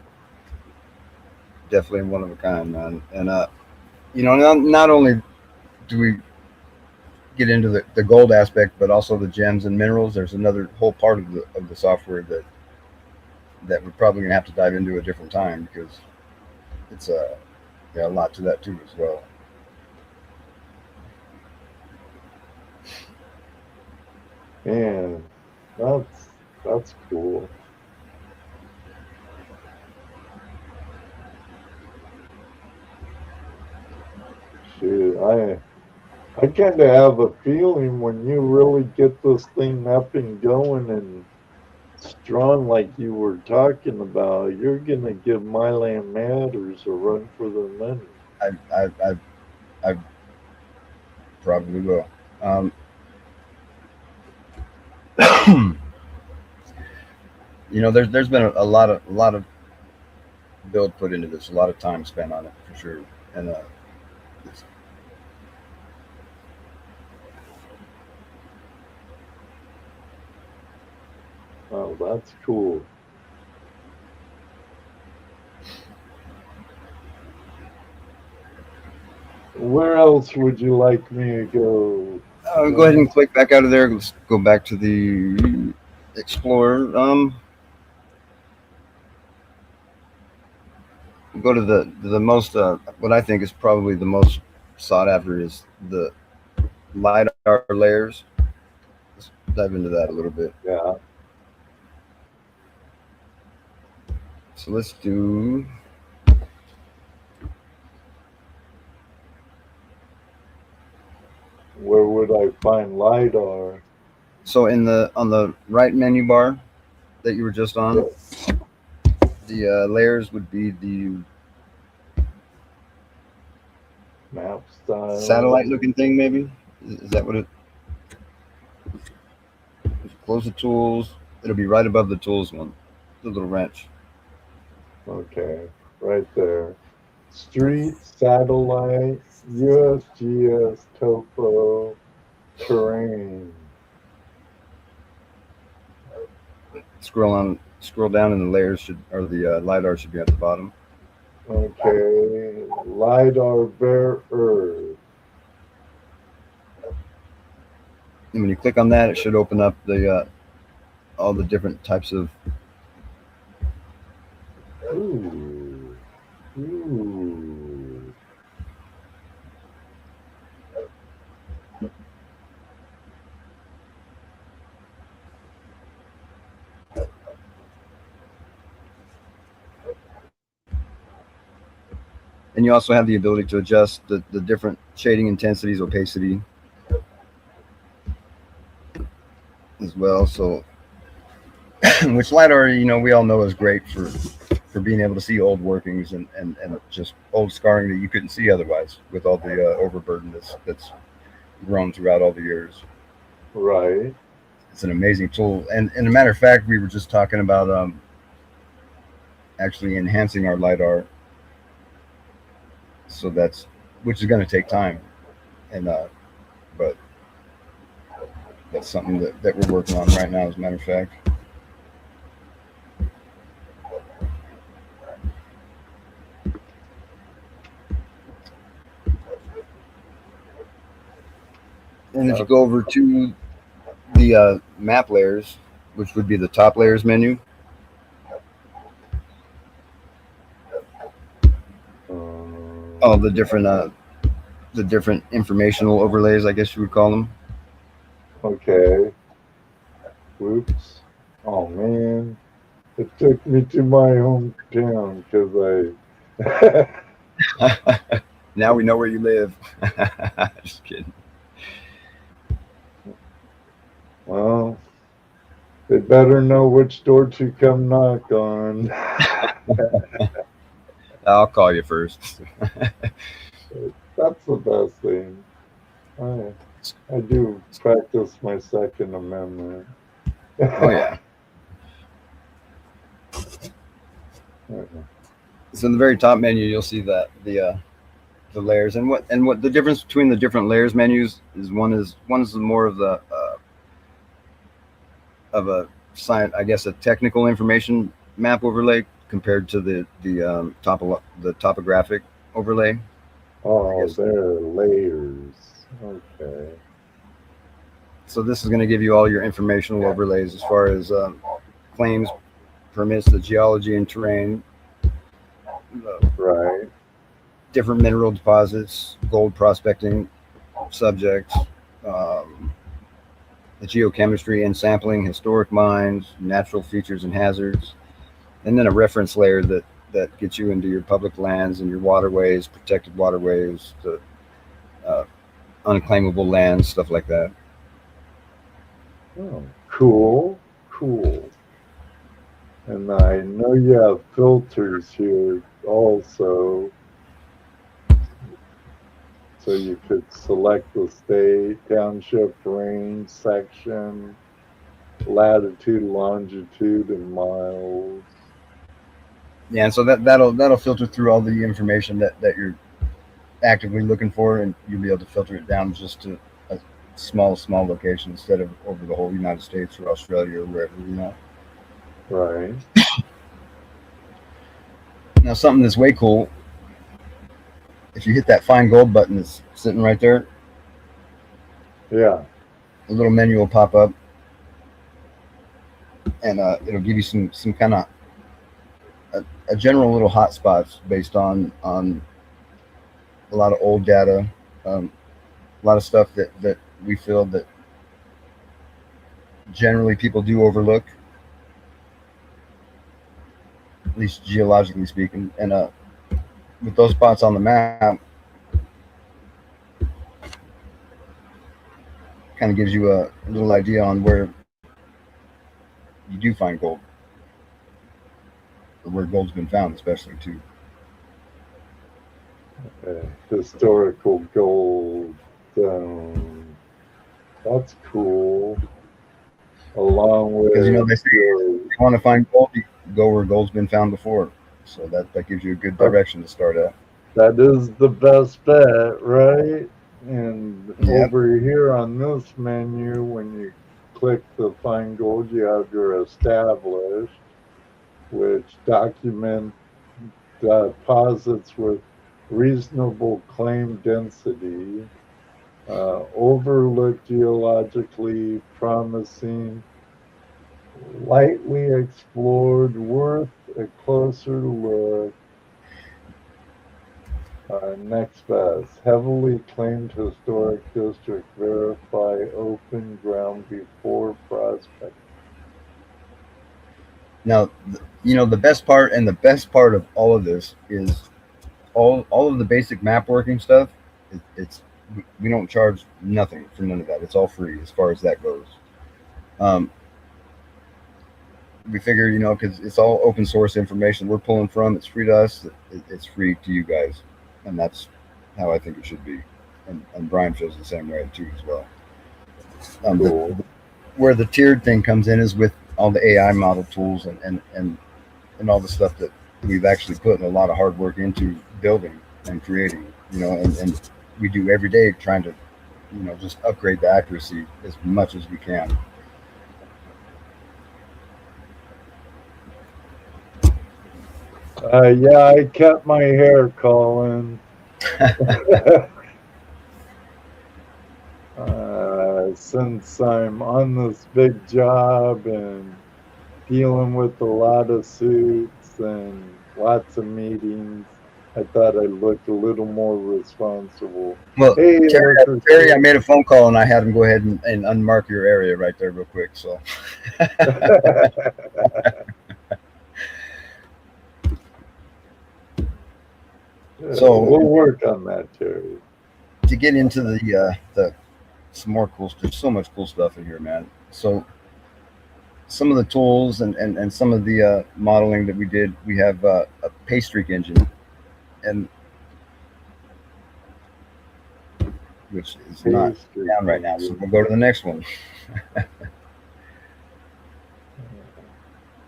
Speaker 3: definitely one of a kind, man. And not only do we get into the gold aspect, but also the gems and minerals. There's another whole part of the software that we're probably gonna have to dive into a different time because it's a lot to that too as well.
Speaker 1: Man, that's cool. Shit, I kind of have a feeling when you really get this thing up and going and strong like you were talking about, you're gonna give My Land Matters a run for their money.
Speaker 3: I probably will. There's been a lot of build put into this, a lot of time spent on it for sure, and it's,
Speaker 1: Oh, that's cool. Where else would you like me to go?
Speaker 3: go ahead and click back out of there. Let's go back to the Explorer. Go to the most what I think is probably the most sought after is the lidar layers. Let's dive into that a little bit.
Speaker 1: Yeah.
Speaker 3: So let's do.
Speaker 1: Where would I find LiDAR?
Speaker 3: So on the right menu bar that you were just on, the layers would be the
Speaker 1: Map style.
Speaker 3: satellite looking thing, maybe. Is that what it? Close the tools. It'll be right above the tools one, the little wrench.
Speaker 1: Okay, right there. Street, satellite, USGS, topo, terrain.
Speaker 3: Scroll down, and the layers the lidar should be at the bottom.
Speaker 1: Okay, LiDAR bare earth.
Speaker 3: And when you click on that, it should open up the all the different types of.
Speaker 1: Ooh. Ooh.
Speaker 3: And you also have the ability to adjust the different shading intensities, opacity as well. So which LiDAR, we all know is great for being able to see old workings and just old scarring that you couldn't see otherwise with all the overburden that's grown throughout all the years.
Speaker 1: Right.
Speaker 3: It's an amazing tool. And a matter of fact, we were just talking about actually enhancing our LiDAR. So which is going to take time. And but that's something that we're working on right now, as a matter of fact. And if you go over to the map layers, which would be the top layers menu, all the different informational overlays, I guess you would call them.
Speaker 1: Okay. Whoops. Oh man. It took me to my hometown because I
Speaker 3: Now we know where you live. Just kidding.
Speaker 1: Well, they better know which door to come knock on.
Speaker 3: I'll call you first.
Speaker 1: That's the best thing. I do practice my Second Amendment.
Speaker 3: Oh yeah. So in the very top menu, you'll see that the layers and what the difference between the different layers menus is one is more of the of a science, I guess, a technical information map overlay compared to the topographic overlay.
Speaker 1: Oh, they're layers. Okay.
Speaker 3: So this is going to give you all your informational overlays as far as claims, permits, the geology and terrain,
Speaker 1: Right.
Speaker 3: different mineral deposits, gold prospecting subjects, the geochemistry and sampling, historic mines, natural features and hazards, and then a reference layer that gets you into your public lands and your waterways, protected waterways, the unclaimable lands, stuff like that.
Speaker 1: Oh, cool. And I know you have filters here also. So you could select the state, township, range, section, latitude, longitude, and miles.
Speaker 3: Yeah, and so that'll filter through all the information that you're actively looking for, and you'll be able to filter it down just to a small location instead of over the whole United States or Australia or wherever.
Speaker 1: Right.
Speaker 3: Now something that's way cool, if you hit that find gold button that's sitting right there,
Speaker 1: Yeah.
Speaker 3: a little menu will pop up, and it'll give you some kind of a general little hotspots based on a lot of old data, a lot of stuff that we feel that generally people do overlook, at least geologically speaking. And with those spots on the map, kind of gives you a little idea on where you do find gold, or where gold's been found, especially too.
Speaker 1: Historical gold. That's cool. Along with,
Speaker 3: Because they say if you want to find gold, you go where gold's been found before. So that gives you a good direction to start at.
Speaker 1: that is the best bet, right? And
Speaker 3: Yep.
Speaker 1: over here on this menu, when you click the find gold, you have your established, which document deposits with reasonable claim density, overlooked geologically promising, lightly explored, worth a closer look. Next best, heavily claimed historic district, verify open ground before prospect.
Speaker 3: Now, the best part of all of this is all of the basic map working stuff. We don't charge nothing for none of that. It's all free as far as that goes. we figured, because it's all open source information we're pulling from, it's free to us, it's free to you guys, and that's how I think it should be. And Brian feels the same way too as well.
Speaker 1: Cool.
Speaker 3: Where the tiered thing comes in is with all the AI model tools and all the stuff that we've actually put a lot of hard work into building and creating, and we do every day trying to, just upgrade the accuracy as much as we can.
Speaker 1: Yeah, I kept my hair, Colin. Since I'm on this big job and dealing with a lot of suits and lots of meetings, I thought I'd look a little more responsible.
Speaker 3: Well,
Speaker 1: Hey,
Speaker 3: Terry, I made a phone call and I had him go ahead and unmark your area right there real quick. So. So
Speaker 1: we'll work on that, Terry.
Speaker 3: To get into the some more cool stuff. There's so much cool stuff in here, man. So some of the tools and some of the modeling that we did, we have a paystreak engine, and which is not down right now. So we'll go to the next one.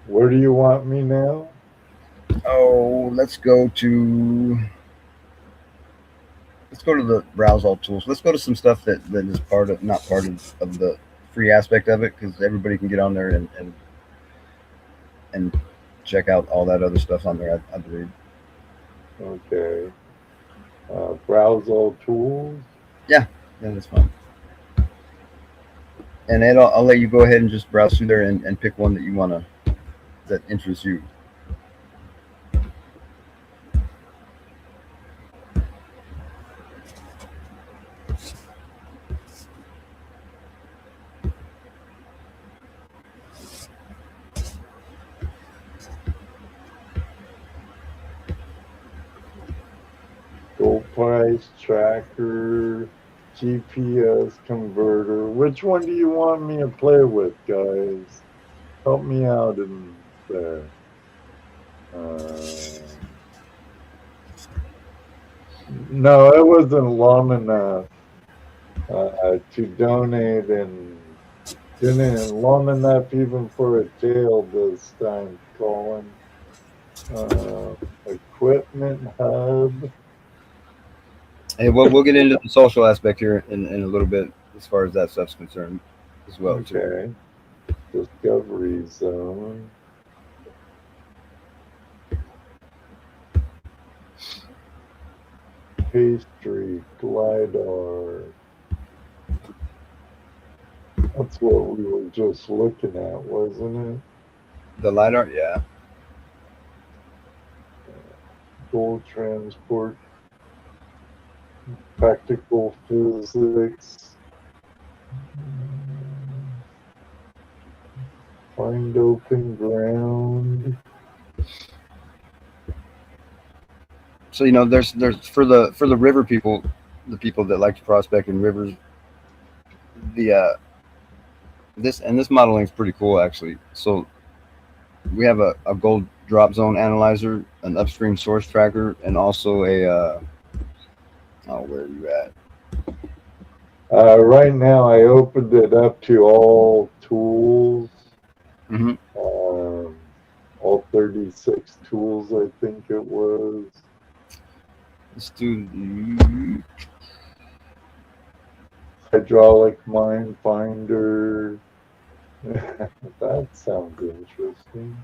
Speaker 1: Where do you want me now?
Speaker 3: Oh, let's go to the browse all tools. Let's go to some stuff that is not part of the free aspect of it, because everybody can get on there and check out all that other stuff on there, I believe.
Speaker 1: Okay. Browse all tools?
Speaker 3: Yeah, that's fine. And Ed, I'll let you go ahead and just browse through there and pick one that interests you.
Speaker 1: Gold price tracker, GPS converter. Which one do you want me to play with, guys? Help me out in there. No, it wasn't long enough to donate, and didn't long enough even for a tail this time, Colin. Equipment hub.
Speaker 3: Hey, we'll get into the social aspect here in a little bit as far as that stuff's concerned as well.
Speaker 1: Okay. Too. Discovery zone. Pastry, LiDAR. That's what we were just looking at, wasn't it?
Speaker 3: The LiDAR, yeah.
Speaker 1: Gold transport, practical physics, find open ground.
Speaker 3: So there's for the river people, the people that like to prospect in rivers, this modeling is pretty cool actually. So we have a gold drop zone analyzer, an upstream source tracker, and also a where are you at?
Speaker 1: Right now I opened it up to all tools.
Speaker 3: Mm-hmm.
Speaker 1: All 36 tools, I think it was.
Speaker 3: Let's do
Speaker 1: hydraulic mine finder. That sounds interesting.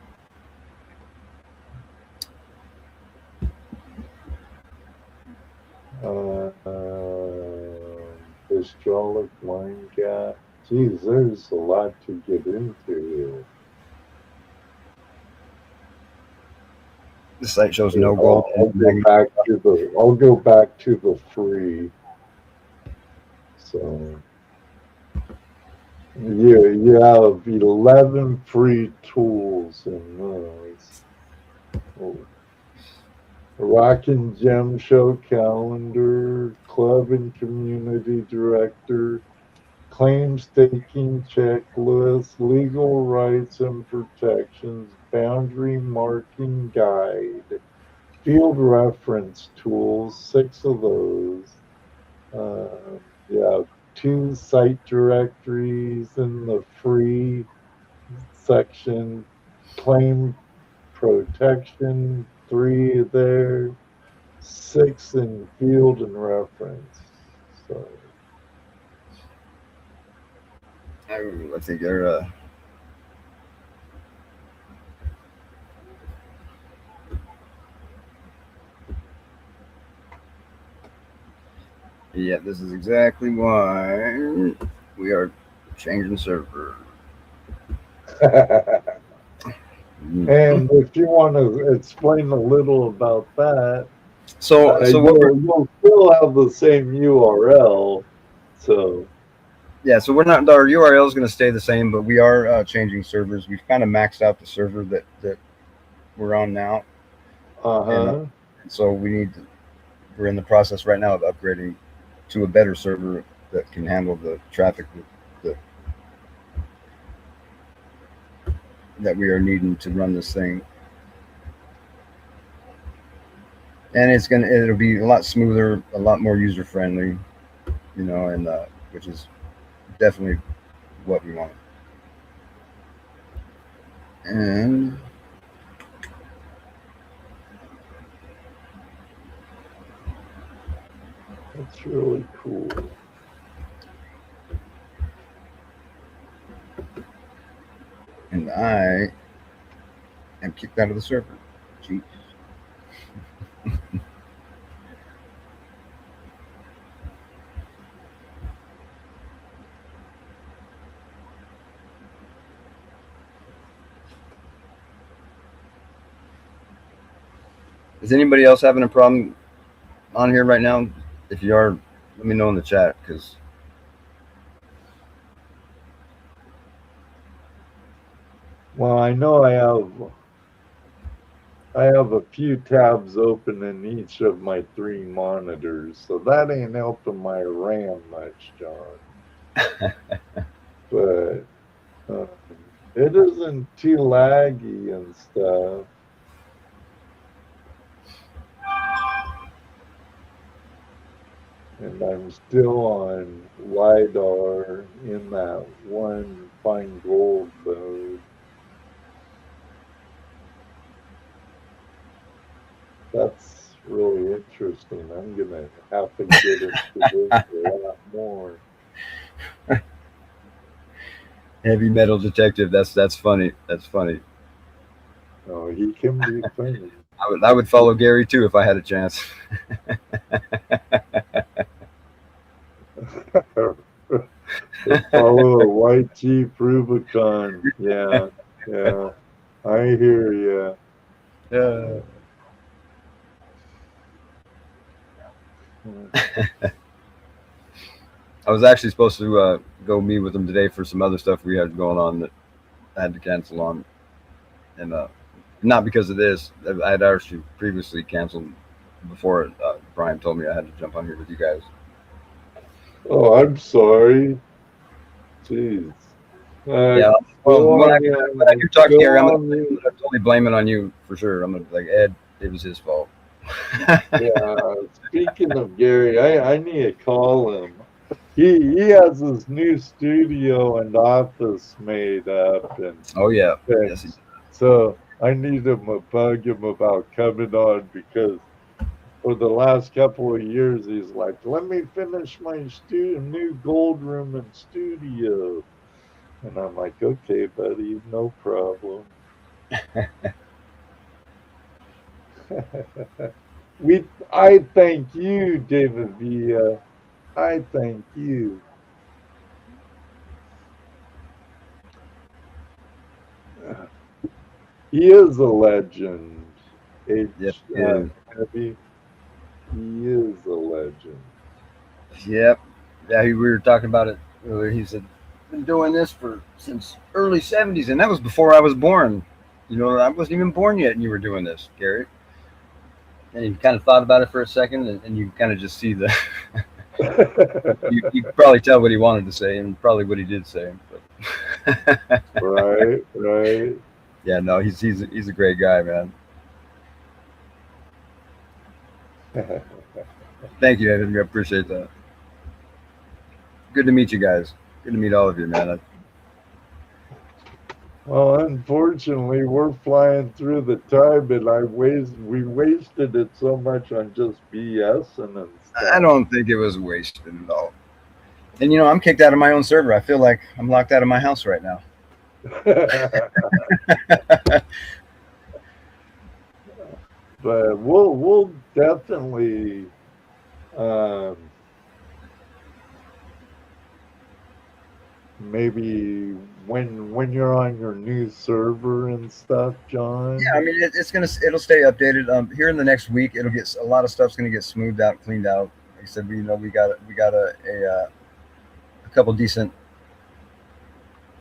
Speaker 1: Hydraulic mine gap. Geez, there's a lot to get into here.
Speaker 3: The site shows no gold.
Speaker 1: I'll go back to the free. So you have 11 free tools in those. Oh. Rock and Gem Show calendar, club and community director, claim staking checklist, legal rights and protections, boundary marking guide, field reference tools, 6 of those. Yeah, 2 site directories in the free section, claim protection, 3 there, 6 in field and reference. So
Speaker 3: I think they're yeah, this is exactly why we are changing server.
Speaker 1: and if you want to explain a little about that,
Speaker 3: So what
Speaker 1: you'll still have the same URL. So
Speaker 3: yeah, so we're not, our URL is going to stay the same, but we are changing servers. We've kind of maxed out the server that we're on now, and so we're in the process right now of upgrading to a better server that can handle the traffic that we are needing to run this thing. And it'll be a lot smoother, a lot more user friendly, you know, and which is definitely what we want. And
Speaker 1: that's really cool.
Speaker 3: And I am kicked out of the server. Jeez. Is anybody else having a problem on here right now? If you are, let me know in the chat, because
Speaker 1: well, I know I have a few tabs open in each of my 3 monitors, so that ain't helping my RAM much, John. But it isn't too laggy and stuff. And I'm still on LiDAR in that one fine gold mode. That's really interesting. I'm gonna have to get into this a lot more.
Speaker 3: heavy metal detective. That's funny. That's funny.
Speaker 1: Oh, he can be funny.
Speaker 3: I would follow Gary too if I had a chance.
Speaker 1: Follow a white Chief Rubicon. Yeah, yeah. I hear you.
Speaker 3: I was actually supposed to go meet with him today for some other stuff we had going on that I had to cancel on, and not because of this. I had actually previously canceled before Brian told me I had to jump on here with you guys.
Speaker 1: Oh, I'm sorry. Jeez.
Speaker 3: Yeah. Well, when I do talk to Gary, I'm gonna totally blame it on you for sure. I'm gonna be like, Ed, it was his fault.
Speaker 1: Yeah. Speaking of Gary, I need to call him. He has his new studio and office made up, and
Speaker 3: oh yeah, yes,
Speaker 1: so I need to bug him about coming on, because for the last couple of years he's like, let me finish my new gold room and studio, and I'm like, okay, buddy, no problem. I thank you, David Villa. I thank you. He is a legend.
Speaker 3: Yes,
Speaker 1: Heavy. He is a legend.
Speaker 3: Yep. Yeah, we were talking about it earlier. He said, been doing this since early 70s, and that was before I was born. You know, I wasn't even born yet, and you were doing this, Gary. And you kind of thought about it for a second, and you kind of just see the You could probably tell what he wanted to say and probably what he did say. But
Speaker 1: Right, right.
Speaker 3: yeah, no, he's a great guy, man. Thank you, Evan. I appreciate that. Good to meet you guys. Good to meet all of you, man.
Speaker 1: Well, unfortunately, we're flying through the time, and we wasted it so much on just BS and
Speaker 3: I
Speaker 1: stuff.
Speaker 3: don't think it was wasted at all. And I'm kicked out of my own server. I feel like I'm locked out of my house right now.
Speaker 1: But we'll definitely um, maybe when you're on your new server and stuff,
Speaker 3: Yeah, I
Speaker 1: John.
Speaker 3: mean it'll stay updated. Here in the next week, it'll get a lot of stuff's gonna get smoothed out, cleaned out. Like I said, we got a couple decent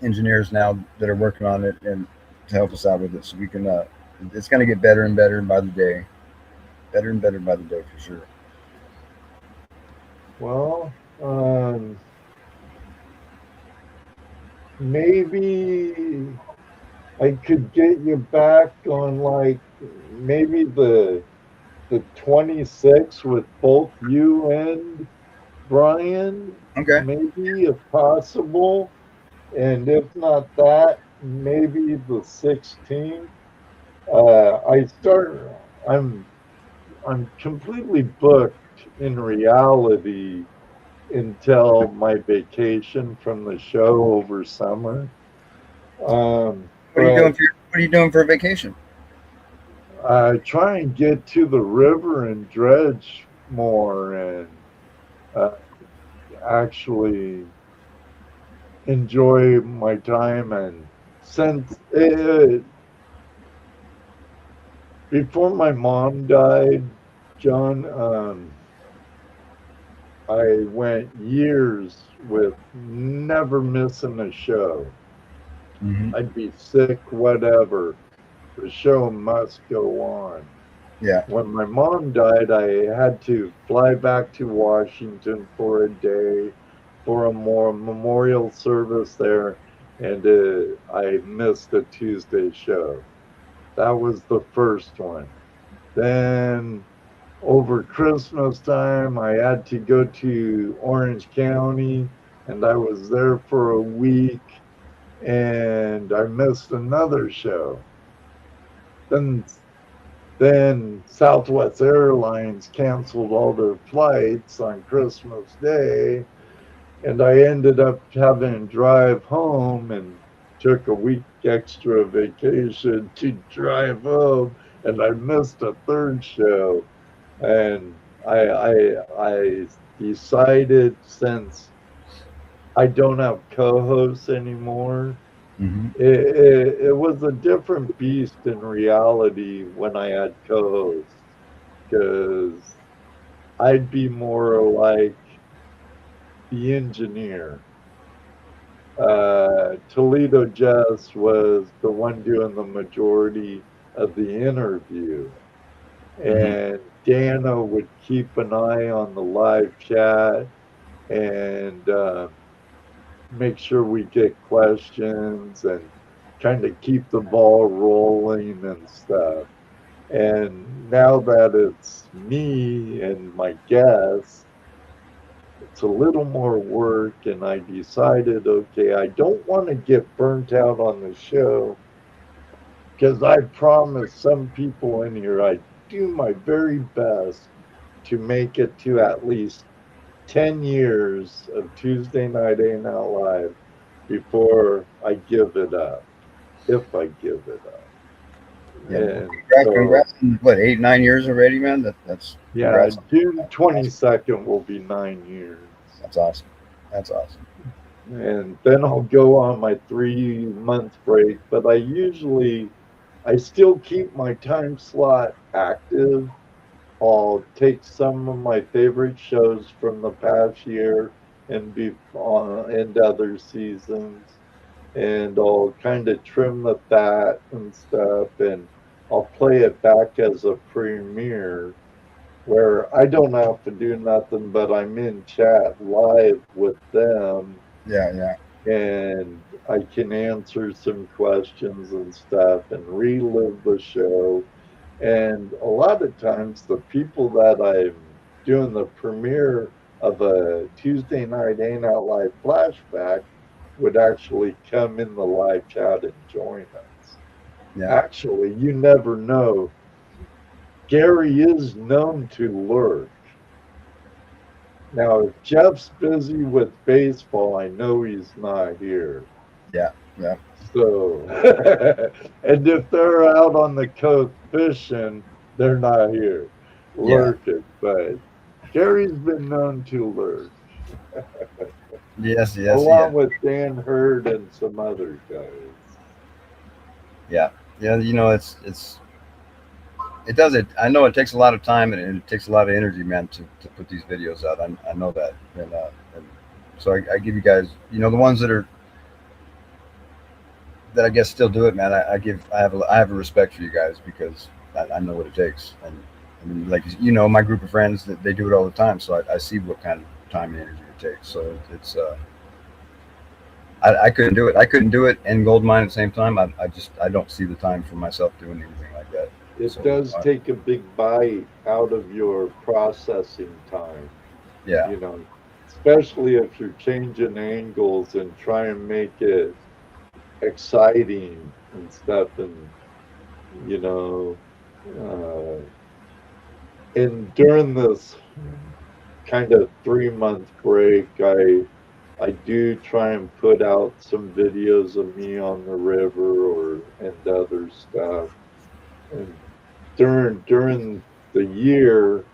Speaker 3: engineers now that are working on it and to help us out with it, so we can. It's gonna get better and better by the day, better and better by the day for sure.
Speaker 1: Well, maybe I could get you back on like maybe the 26th with both you and Brian,
Speaker 3: Okay.
Speaker 1: maybe if possible. And if not that, maybe the 16th. I start. I'm I'm completely booked in reality until my vacation from the show over summer.
Speaker 3: What are you doing
Speaker 1: But
Speaker 3: for What are you doing for a vacation?
Speaker 1: I try and get to the river and dredge more and uh, actually enjoy my time. And since before my mom died, John, I went years with never missing a show.
Speaker 3: Hmm.
Speaker 1: I'd be sick, whatever. The show must go on.
Speaker 3: Yeah.
Speaker 1: When my mom died, I had to fly back to Washington for a day for a more memorial service there, and I missed a Tuesday show. That was the first one. Then over Christmas time, I had to go to Orange County, and I was there for a week, and I missed another show. Then Then Southwest Airlines canceled all their flights on Christmas Day, and I ended up having to drive home and took a week extra vacation to drive home, and I missed a third show. And I decided, since I don't have co-hosts anymore,
Speaker 3: Hmm.
Speaker 1: it was a different beast in reality when I had co-hosts, because I'd be more like the engineer. Toledo Jess was the one doing the majority of the interview,
Speaker 3: Hmm.
Speaker 1: and Dana would keep an eye on the live chat and make sure we get questions and kind of keep the ball rolling and stuff. And now that it's me and my guests, it's a little more work. And I decided, okay, I don't want to get burnt out on the show, because I promised some people in here I do my very best to make it to at least 10 years of Tuesday Night Ain't Out Live before I give it up, if I give it up.
Speaker 3: Yeah. Well,
Speaker 1: And
Speaker 3: congrats,
Speaker 1: so,
Speaker 3: congrats on what 8, 9 years already, man. That's
Speaker 1: yeah,
Speaker 3: congrats.
Speaker 1: June 22nd will be 9 years.
Speaker 3: That's awesome. That's awesome.
Speaker 1: And then I'll go on my 3 month break. But I still keep my time slot active. I'll take some of my favorite shows from the past year and other seasons, and I'll kind of trim the fat and stuff, and I'll play it back as a premiere where I don't have to do nothing, but I'm in chat live with them,
Speaker 3: Yeah.
Speaker 1: and I can answer some questions and stuff and relive the show. And a lot of times, the people that I'm doing the premiere of a Tuesday night Ain't Out Live flashback would actually come in the live chat and join us.
Speaker 3: Yeah.
Speaker 1: Actually, you never know. Gary is known to lurk. Now, if Jeff's busy with baseball, I know he's not here.
Speaker 3: Yeah.
Speaker 1: So, and if they're out on the coast fishing, they're not here lurking. But Gary's been known to lurk,
Speaker 3: Yes.
Speaker 1: along with Dan Hurd and some other guys.
Speaker 3: Yeah. You know, it does it. I know it takes a lot of time and it takes a lot of energy, man, to put these videos out. I know that, and so I give you guys, you know, the ones that I guess still do it, man. I have a respect for you guys because I know what it takes, and I mean, like, you know, my group of friends that they do it all the time, so I see what kind of time and energy it takes. So it's I couldn't do it. I couldn't do it and gold mine at the same time. I don't see the time for myself doing anything like that.
Speaker 1: It
Speaker 3: So,
Speaker 1: does take a big bite out of your processing time.
Speaker 3: Yeah.
Speaker 1: You know, especially if you're changing angles and try and make it exciting and stuff, and you know, and during this kind of 3-month break, I do try and put out some videos of me on the river and other stuff. And during the year,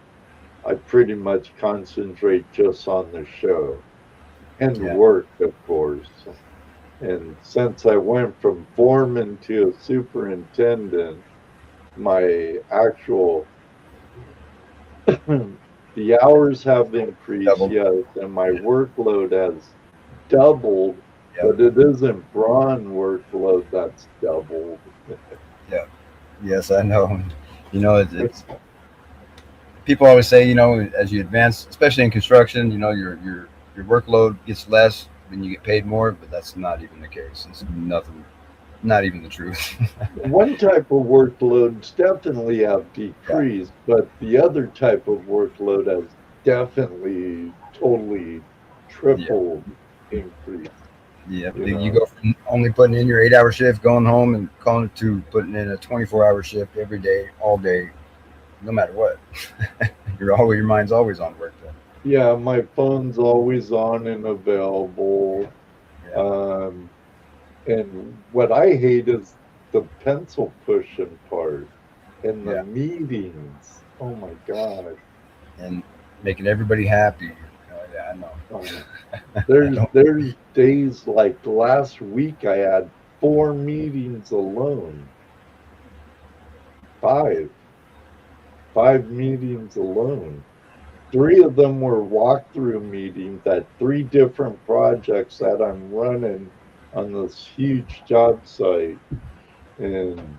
Speaker 1: I pretty much concentrate just on the show and work, of course. And since I went from foreman to a superintendent, my actual the hours have increased,
Speaker 3: Doubled.
Speaker 1: yes, and my workload has doubled, but it isn't Braun workload that's doubled.
Speaker 3: Yes, I know. You know, it's people always say, you know, as you advance, especially in construction, you know, your workload gets less when you get paid more, but that's not even the case. It's not even the truth.
Speaker 1: One type of workloads definitely have decreased, but the other type of workload has definitely totally tripled increased.
Speaker 3: Yeah, you go from only putting in your 8-hour shift, going home and calling it, to putting in a 24-hour shift every day, all day, no matter what. Your mind's always on work then.
Speaker 1: Yeah, my phone's always on and available.
Speaker 3: Yeah.
Speaker 1: And what I hate is the pencil pushing part and the
Speaker 3: Yeah.
Speaker 1: meetings. Oh my God.
Speaker 3: And making everybody happy. Yeah, I know.
Speaker 1: There's days like last week I had 4 meetings alone. 5 meetings alone. 3 of them were walkthrough meetings at 3 different projects that I'm running on this huge job site, and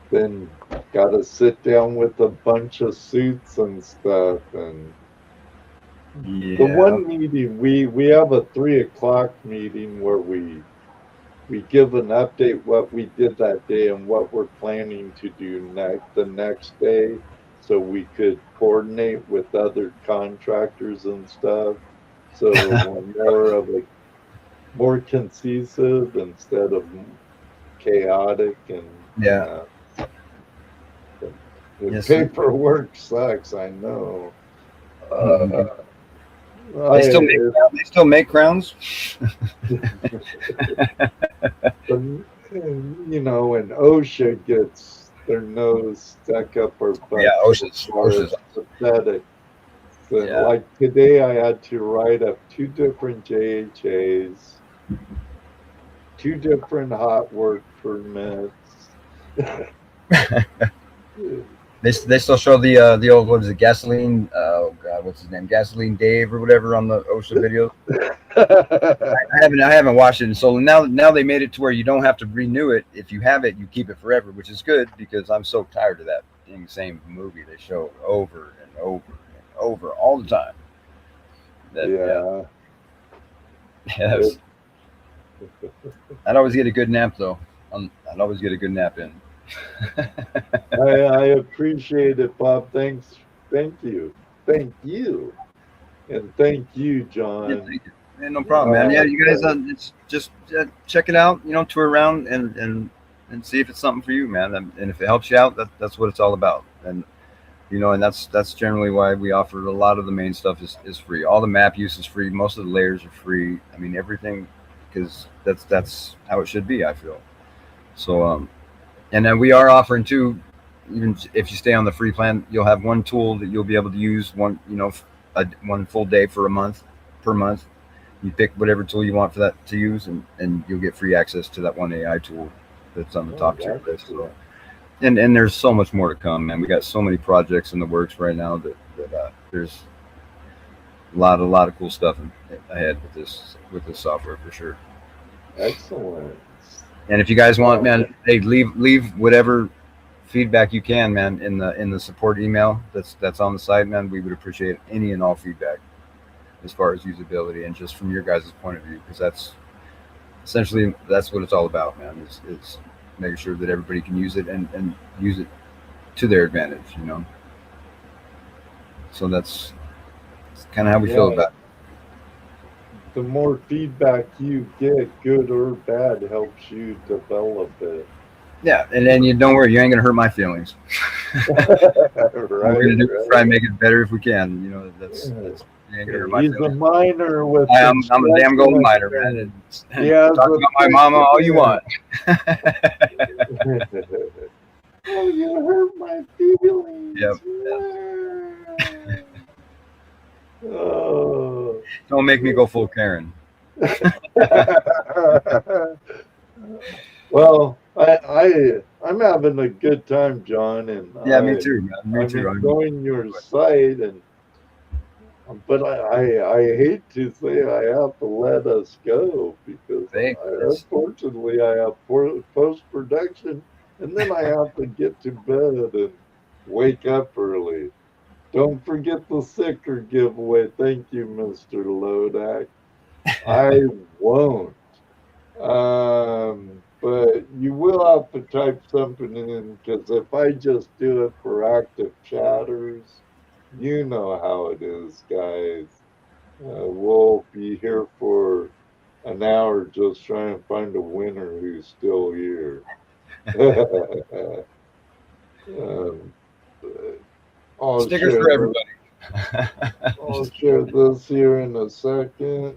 Speaker 1: then got to sit down with a bunch of suits and stuff. And the one meeting, we have a 3:00 meeting where we give an update what we did that day and what we're planning to do the next day, so we could coordinate with other contractors and stuff. So we're more concisive instead of chaotic. And paperwork sucks, I know.
Speaker 3: They still make crowns.
Speaker 1: You know, and OSHA gets their nose stuck up our butt.
Speaker 3: Yeah, OSHA's
Speaker 1: pathetic. So, like today, I had to write up 2 different JHAs, 2 different hot work permits.
Speaker 3: They still show the old, what is it, gasoline? Oh God, what's his name? Gasoline Dave or whatever on the OSHA video. I haven't watched it, so now they made it to where you don't have to renew it. If you have it, you keep it forever, which is good because I'm so tired of that same movie they show over and over and over all the time.
Speaker 1: Yeah.
Speaker 3: Yeah,
Speaker 1: It,
Speaker 3: I'd always get a good nap though. I'd always get a good nap in.
Speaker 1: I appreciate it, Bob. Thanks. Thank you. Thank you. And thank you,
Speaker 3: Yeah,
Speaker 1: John.
Speaker 3: thank you. Yeah, no problem, man. Yeah, you guys,
Speaker 1: Uh,
Speaker 3: it's just check it out. Tour around and see if it's something for you, man. And if it helps you out, that's what it's all about. And that's generally why we offer a lot of the main stuff is free. All the map use is free. Most of the layers are free. I mean everything, because that's how it should be. I feel so. And then we are offering too. Even if you stay on the free plan, you'll have one tool that you'll be able to use one full day for a month per month. You pick whatever tool you want for that to use, and you'll get free access to that one AI tool that's on the top tier
Speaker 1: that's
Speaker 3: list. So,
Speaker 1: cool.
Speaker 3: and there's so much more to come, man. We got so many projects in the works right now that there's a lot of cool stuff ahead with this software for sure.
Speaker 1: Excellent.
Speaker 3: And if you guys want, man, hey, leave whatever feedback you can, man, in the support email that's on the site, man. We would appreciate any and all feedback as far as usability and just from your guys' point of view, because that's what it's all about, man. Is making sure that everybody can use it and use it to their advantage. So that's kind of how we feel about it.
Speaker 1: The more feedback you get, good or bad, helps you develop it.
Speaker 3: Yeah, and then you don't worry, you ain't gonna hurt my feelings. We're gonna try and make it better if we can. That's you ain't gonna hurt my
Speaker 1: He's
Speaker 3: feelings.
Speaker 1: a miner with.
Speaker 3: I'm a damn gold miner, man.
Speaker 1: Yeah,
Speaker 3: talk about my mama all you want.
Speaker 1: Oh, you hurt my feelings.
Speaker 3: Yep.
Speaker 1: Oh.
Speaker 3: Don't make me go full Karen.
Speaker 1: Well, I'm having a good time, John, and
Speaker 3: yeah, me too, man. Me
Speaker 1: I'm
Speaker 3: too.
Speaker 1: enjoying your site, but I hate to say I have to let us go because unfortunately I have post production, and then I have to get to bed and wake up early. Don't forget the sticker giveaway. Thank you, Mr. Lodak. I won't. But you will have to type something in, because if I just do it for active chatters, you know how it is, guys. We'll be here for an hour just trying to find a winner who's still here.
Speaker 3: Stickers for everybody.
Speaker 1: I'll share this here in a second.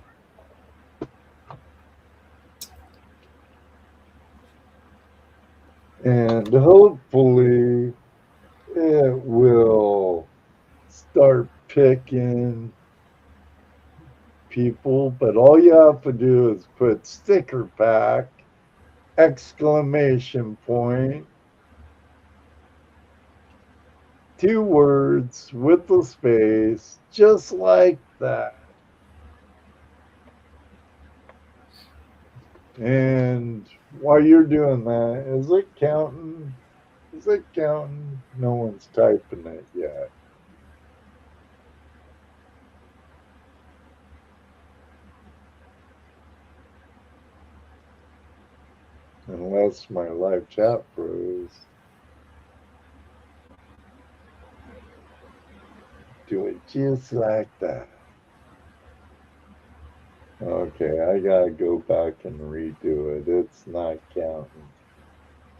Speaker 1: And hopefully it will start picking people, but all you have to do is put sticker pack, exclamation point, 2 words with the space, just like that. And while you're doing that, is it counting? Is it counting? No one's typing it yet. Unless my live chat froze. Do it just like that. Okay, I gotta go back and redo it. It's not counting.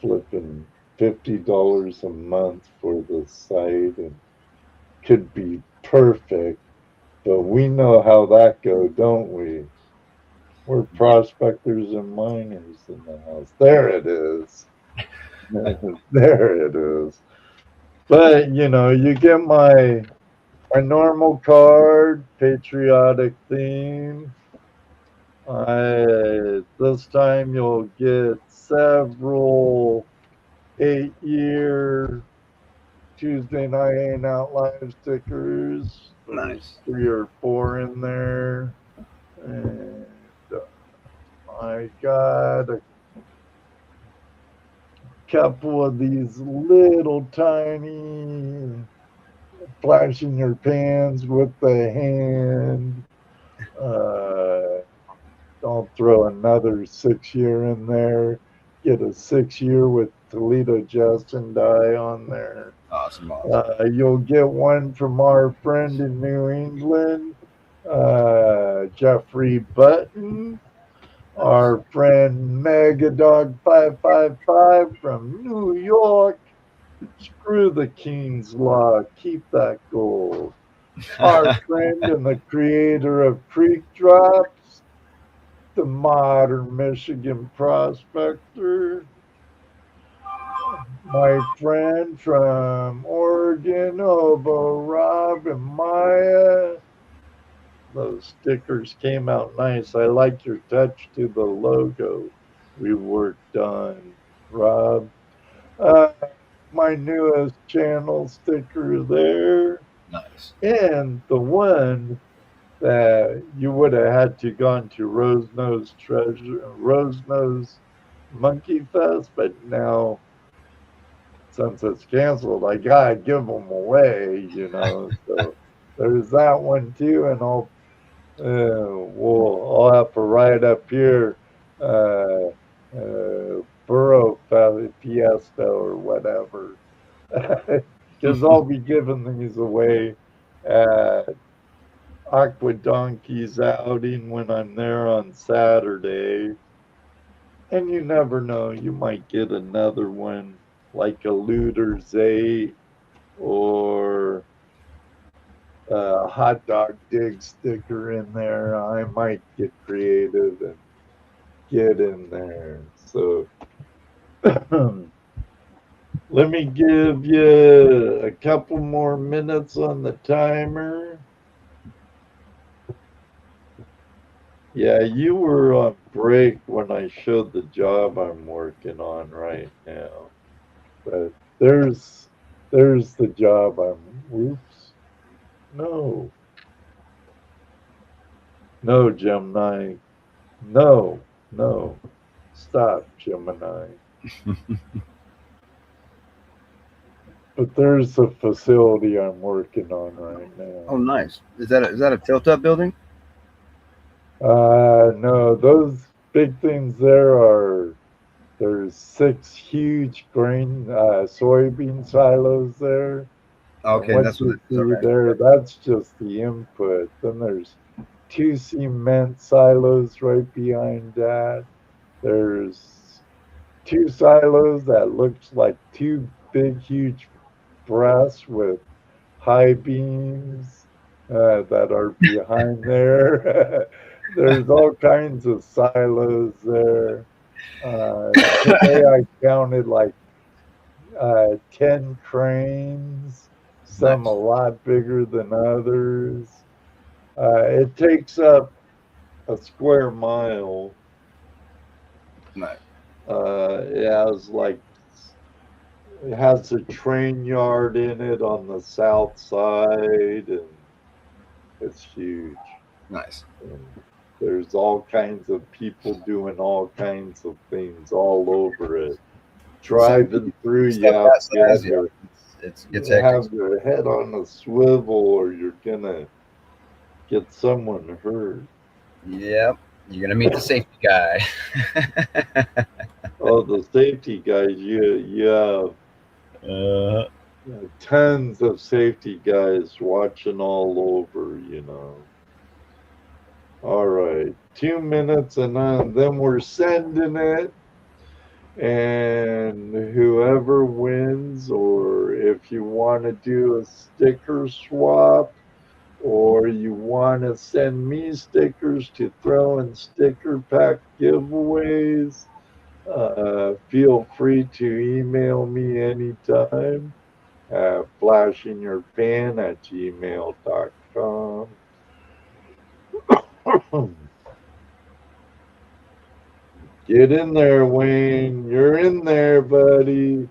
Speaker 1: Flipping $50 a month for the site and could be perfect, but we know how that goes, don't we? We're prospectors and miners in the house. There it is. There it is. But you get my normal card, patriotic theme. This time you'll get several 8-year Tuesday night ain't out live stickers. There's
Speaker 3: Nice.
Speaker 1: 3 or 4 in there. And I got a couple of these little tiny flashing your pans with the hand. Don't throw another 6-year in there. Get a 6-year with Toledo Justin die on there.
Speaker 3: Awesome.
Speaker 1: You'll get one from our friend in New England, Jeffrey Button. Our friend Megadog 555 from New York. Screw the King's Law. Keep that gold. Our friend and the creator of Creek Drops, the modern Michigan prospector. My friend from Oregon, Hobo Rob and Maya. Those stickers came out nice. I like your touch to the logo we worked on, Rob. My newest channel sticker there.
Speaker 3: Nice.
Speaker 1: And the one that you would have had to gone to Rose Nose Monkey Fest, but now since it's canceled, I gotta give them away, So there's that one too, and I'll have to write up here, Burrow Fiesta or whatever, because I'll be giving these away at Aqua Donkey's outing when I'm there on Saturday. And you never know, you might get another one like a Looters 8 or a hot dog dig sticker in there. I might get creative and get in there. So let me give you a couple more minutes on the timer. Yeah, you were on break when I showed the job I'm working on right now. But there's the job oops. No, Gemini. No. Stop, Gemini. But there's the facility I'm working on right now.
Speaker 3: Oh, nice. Is that a tilt-up building?
Speaker 1: No, those big things there's 6 huge grain soybean silos there.
Speaker 3: Okay, that's what
Speaker 1: okay. There. That's just the input. Then there's 2 cement silos right behind that. There's 2 silos that looks like 2 big, huge brass with high beams that are behind there. There's all kinds of silos there. Today I counted like 10 cranes, some a lot bigger than others. It takes up a square mile.
Speaker 3: Nice.
Speaker 1: It has a train yard in it on the south side, and it's huge.
Speaker 3: Nice.
Speaker 1: And there's all kinds of people doing all kinds of things all over it. Driving through, you have to have your head on a swivel, or you're gonna get someone hurt.
Speaker 3: Yep, you're gonna meet the safety guy.
Speaker 1: Oh, the safety guys! You have tons of safety guys watching all over. All right, 2 minutes, and then we're sending it. And whoever wins, or if you want to do a sticker swap, or you want to send me stickers to throw in sticker pack giveaways, feel free to email me anytime at flashinyourpan@gmail.com. Get in there, Wayne. You're in there, buddy.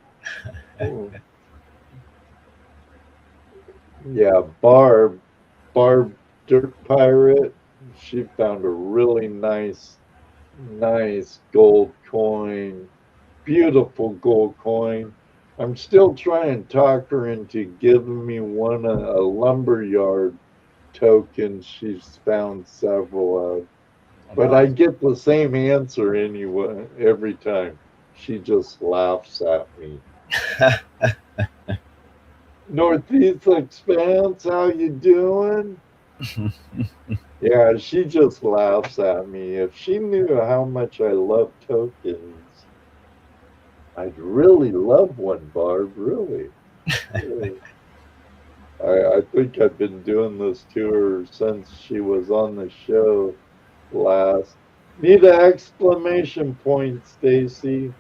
Speaker 1: Yeah, Barb Dirt Pirate. She found a really nice gold coin. Beautiful gold coin. I'm still trying to talk her into giving me a lumberyard token she's found several of. But I get the same answer anyway every time. She just laughs at me. Northeast Expanse, how you doing? Yeah, she just laughs at me. If she knew how much I love tokens, I'd really love one, Barb, really. Really. I think I've been doing this to her since she was on the show last. Need an exclamation point, Stacy.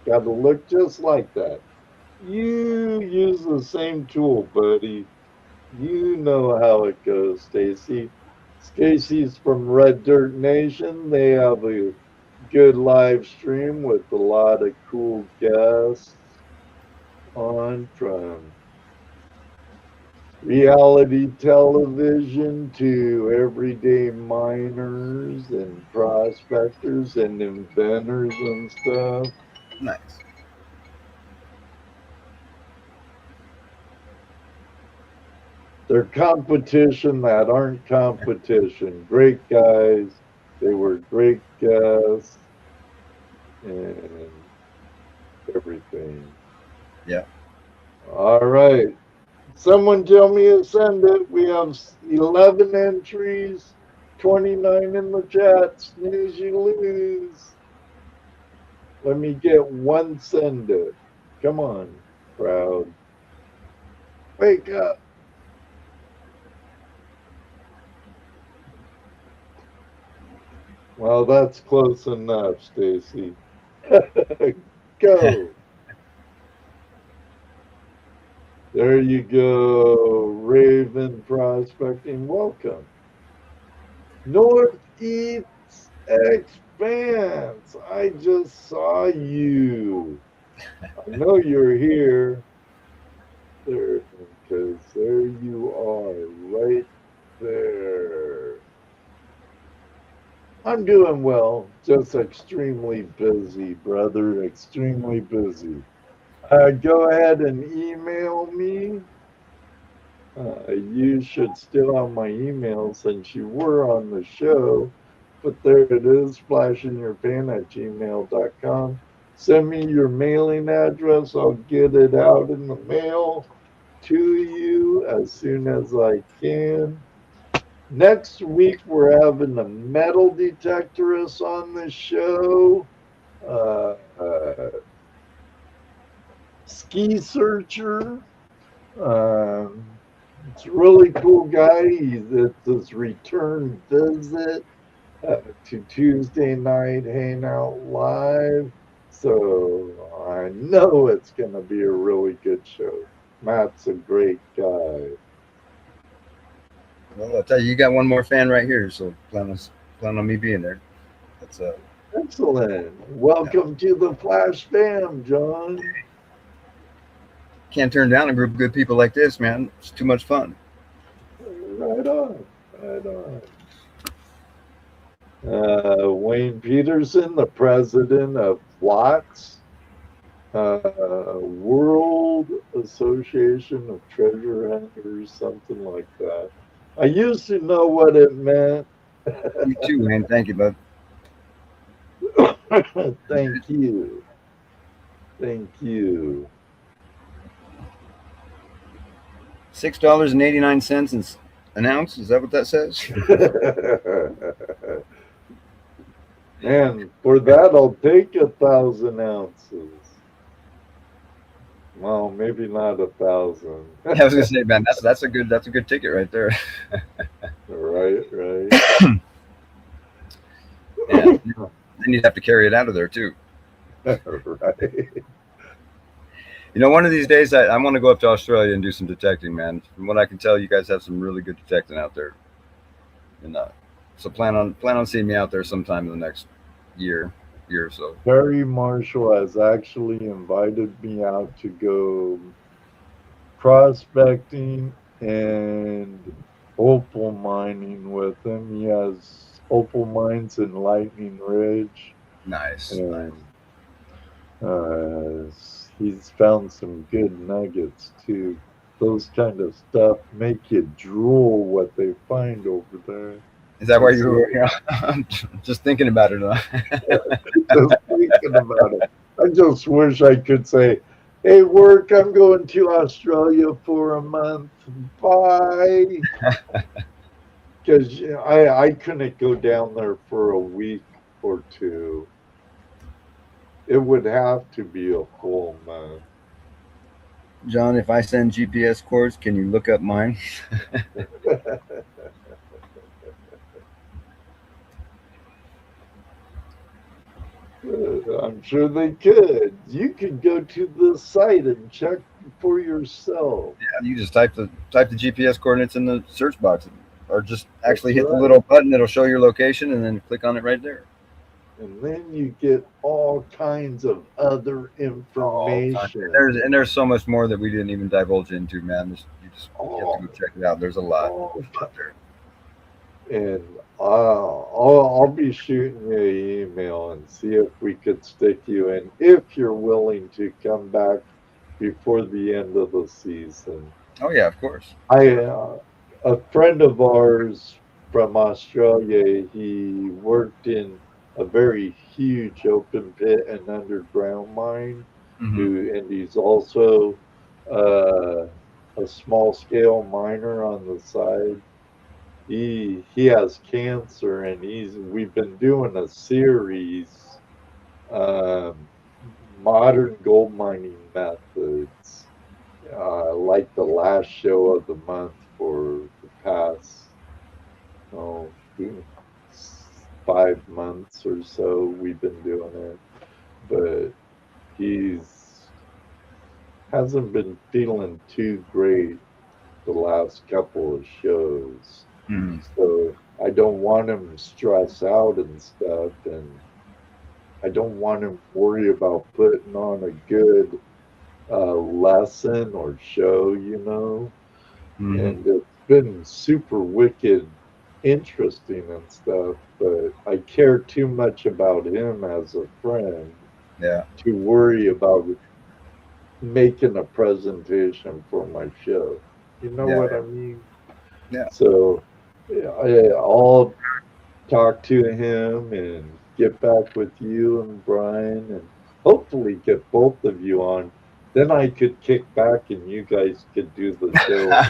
Speaker 1: Got to look just like that. You use the same tool, buddy. You know how it goes, Stacy. Stacy's from Red Dirt Nation. They have a good live stream with a lot of cool guests on from reality television to everyday miners and prospectors and inventors and stuff.
Speaker 3: Nice.
Speaker 1: They're competition that aren't competition. Great guys. They were great guests and everything.
Speaker 3: Yeah.
Speaker 1: All right. Someone tell me to send it. We have 11 entries, 29 in the chat. Snooze, you lose. Let me get one send it. Come on, crowd. Wake up. Well, that's close enough, Stacy. Go. There you go, Raven Prospecting. Welcome. Northeast Expanse. I just saw you. I know you're here. There, because there you are, right there. I'm doing well, just extremely busy, brother, extremely busy. Go ahead and email me. You should still have my email since you were on the show, but there it is, flashinyourpan@gmail.com. Send me your mailing address. I'll get it out in the mail to you as soon as I can. Next week, we're having a metal detectorist on the show. Ski searcher. It's a really cool guy. It's his return visit to Tuesday night Hangout Live. So I know it's going to be a really good show. Matt's a great guy.
Speaker 3: Well, I'll tell you, you got one more fan right here, so plan on me being there. That's
Speaker 1: excellent. Welcome to the FlashFam, John.
Speaker 3: Can't turn down a group of good people like this, man. It's too much fun.
Speaker 1: Right on, right on. Wayne Peterson, the president of WATS, World Association of Treasure Hunters, something like that. I used to know what it meant.
Speaker 3: You too, man. Thank you, bud.
Speaker 1: Thank you. Thank you.
Speaker 3: $6.89 an ounce. Is that what that says?
Speaker 1: Man, for that I'll take 1,000 ounces. Well, maybe not 1,000.
Speaker 3: I was gonna say, man, that's a good ticket right there.
Speaker 1: Right.
Speaker 3: Yeah. Then you'd have to carry it out of there too.
Speaker 1: Right.
Speaker 3: You know, one of these days I want to go up to Australia and do some detecting, man. From what I can tell, you guys have some really good detecting out there. And so plan on seeing me out there sometime in the next year or so.
Speaker 1: Terry Marshall has actually invited me out to go prospecting and opal mining with him. He has opal mines in Lightning Ridge.
Speaker 3: Nice.
Speaker 1: And, He's found some good nuggets too. Those kind of stuff make you drool what they find over there.
Speaker 3: Is that why
Speaker 1: It's
Speaker 3: you were? I'm just thinking about it.
Speaker 1: just thinking about it. I just wish I could say, "Hey, work, I'm going to Australia for a month. Bye." Because I couldn't go down there for a week or two. It would have to be a full month.
Speaker 3: John, if I send GPS codes, can you look up mine?
Speaker 1: I'm sure they could. You could go to the site and check for yourself.
Speaker 3: Yeah, you just type the GPS coordinates in the search box, or just actually
Speaker 1: That's
Speaker 3: hit the
Speaker 1: right.
Speaker 3: little button that'll show your location, and then click on it right there.
Speaker 1: And then you get all kinds of other
Speaker 3: Oh,
Speaker 1: information.
Speaker 3: there's so much more that we didn't even divulge into, man. You have to go check it out. There's a lot.
Speaker 1: all
Speaker 3: There's a lot there.
Speaker 1: And I'll be shooting you an email and see if we could stick you in if you're willing to come back before the end of the season.
Speaker 3: Oh yeah, of course.
Speaker 1: A friend of ours from Australia, he worked in a very huge open pit and underground mine,
Speaker 3: Hmm.
Speaker 1: and he's also uh, a small scale miner on the side. He has cancer, and we've been doing a series, um, modern gold mining methods, like the last show of the month for the past, oh, 5 months or so. We've been doing it, but he's hasn't been feeling too great the last couple of shows.
Speaker 3: Hmm.
Speaker 1: So I don't want him to stress out and stuff, and I don't want him to worry about putting on a good lesson or show,
Speaker 3: Hmm.
Speaker 1: And it's been super wicked interesting and stuff, but I care too much about him as a friend
Speaker 3: Yeah.
Speaker 1: to worry about making a presentation for my show. You know
Speaker 3: Yeah.
Speaker 1: what
Speaker 3: Yeah.
Speaker 1: I mean?
Speaker 3: Yeah.
Speaker 1: So yeah, I'll talk to him and get back with you and Brian and hopefully get both of you on. Then I could kick back and you guys could do the show.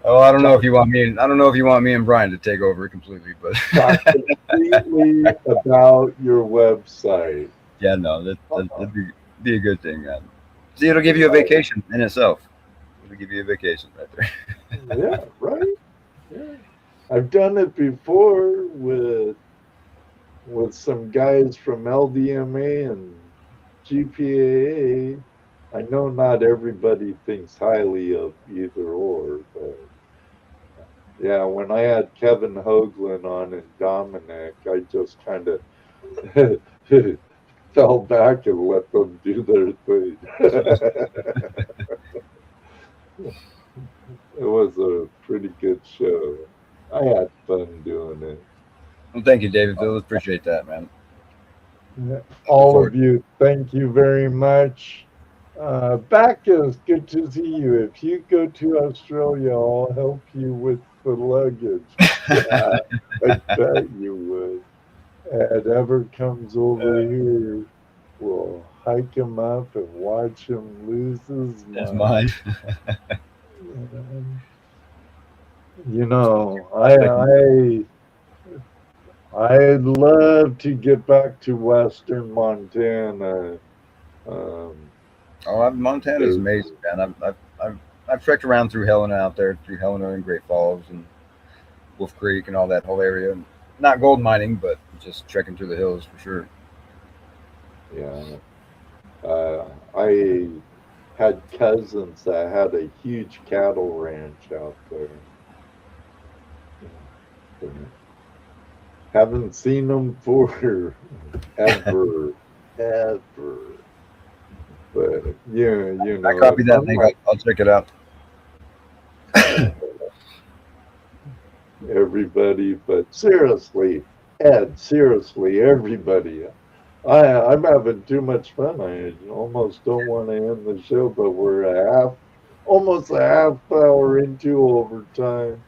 Speaker 3: Oh, I don't know if
Speaker 1: Talk,
Speaker 3: you want me. I don't know if you want me and Brian to take over completely, but
Speaker 1: talk completely about your website.
Speaker 3: yeah, no, that'd be a good thing, man. See, it'll give you a vacation in itself. It'll give you a vacation right there.
Speaker 1: Yeah, right. Yeah. I've done it before with some guys from LDMA and GPAA. I know not everybody thinks highly of either or, but yeah, when I had Kevin Hoagland on and Dominic, I just kind of fell back and let them do their thing. It was a pretty good show. I had fun doing it.
Speaker 3: Well, thank you, David. Phil, appreciate that, man.
Speaker 1: Yeah.
Speaker 3: Look
Speaker 1: All of
Speaker 3: forward.
Speaker 1: you, thank you very much. Bacchus, good to see you. If you go to Australia, I'll help you with the luggage. Yeah, I bet you would. And ever comes over here, we'll hike him up and watch him lose his
Speaker 3: That's
Speaker 1: mind.
Speaker 3: mine.
Speaker 1: And, you know,
Speaker 3: Prospecting.
Speaker 1: I'd love to get back to Western Montana. Um,
Speaker 3: Montana is
Speaker 1: 'Cause,
Speaker 3: amazing, man. I've trekked around through Helena out there, through Helena and Great Falls and Wolf Creek and all that whole area. Not gold mining, but just trekking through the hills for sure.
Speaker 1: yeah, I had cousins that had a huge cattle ranch out there. But haven't seen them for ever, ever. But yeah,
Speaker 3: I copied that link.
Speaker 1: unlike
Speaker 3: I'll check it out.
Speaker 1: everybody, but seriously, Ed, seriously, everybody, I'm having too much fun. I almost don't want to end the show, but we're almost a half hour into overtime,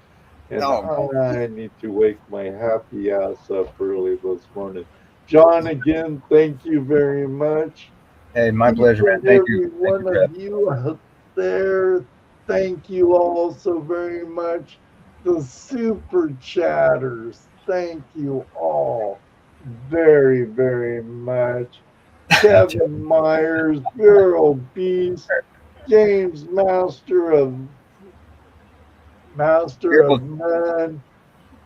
Speaker 1: and
Speaker 3: Oh,
Speaker 1: I need to wake my happy ass up early this morning. John, again, thank you very much.
Speaker 3: hey, my
Speaker 1: Each
Speaker 3: pleasure, man.
Speaker 1: and
Speaker 3: Thank you.
Speaker 1: every
Speaker 3: Thank you
Speaker 1: one
Speaker 3: for
Speaker 1: of
Speaker 3: having me.
Speaker 1: you out there, thank you all so very much. The super chatters, thank you all very, very much. Kevin Myers, Bureau Beast, James Master
Speaker 3: Beautiful.
Speaker 1: of None,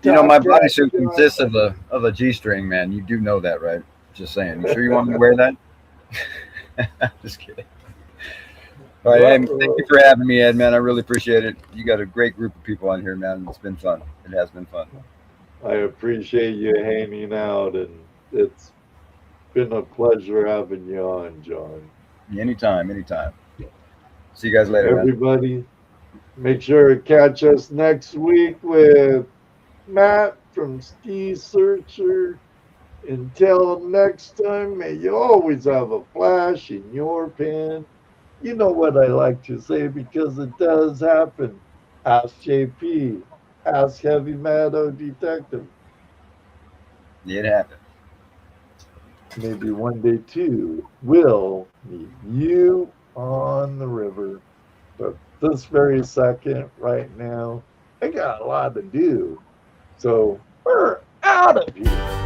Speaker 3: You know, my
Speaker 1: Top Cat
Speaker 3: bodysuit
Speaker 1: John.
Speaker 3: consists of a G-string, man. You do know that, right? Just saying. You sure you want me to wear that? Just kidding. All right, hey, thank you for having me, Ed, man. I really appreciate it. You got a great group of people on here, man. It's been fun. It has been fun.
Speaker 1: I appreciate you hanging out, and it's been a pleasure having you on, John.
Speaker 3: Anytime, anytime. See you guys later, man.
Speaker 1: Everybody, make sure to catch us next week with Matt from Ski Searcher. Until next time, may you always have a flash in your pan. You know what I like to say because it does happen. Ask JP, ask Heavy Meadow Detective.
Speaker 3: It happened.
Speaker 1: Maybe one day too, we'll meet you on the river. But this very second, right now, I got a lot to do. So we're out of here.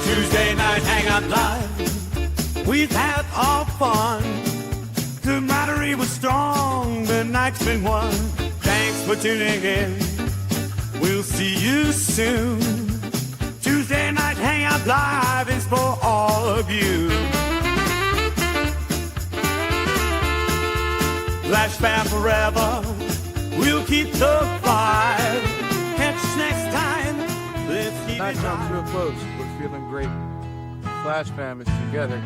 Speaker 4: Tuesday night hangout live. We've had our fun. Camaraderie was strong. The night's been won. Thanks for tuning in. We'll see you soon. Tuesday night hangout live is for all of you. FlashFam forever. We'll keep the vibe. Catch us next time. Let's keep
Speaker 2: Night
Speaker 4: it
Speaker 2: comes real
Speaker 4: live.
Speaker 2: close. We're feeling great. FlashFam is together.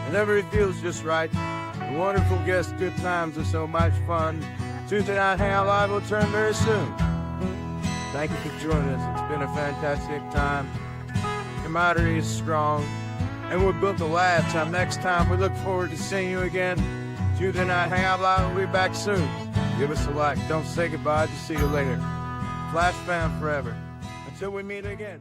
Speaker 2: Whenever it feels just right. The wonderful guests, good times are so much fun. Tuesday Night Hangout Live will return very soon. Thank you for joining us. It's been a fantastic time. Camaraderie is strong. And we're built to last. Till next time, we look forward to seeing you again. Tuesday Night Hangout Live will be back soon. Give us a like. Don't say goodbye. Just see you later. FlashFam forever. Until we meet again.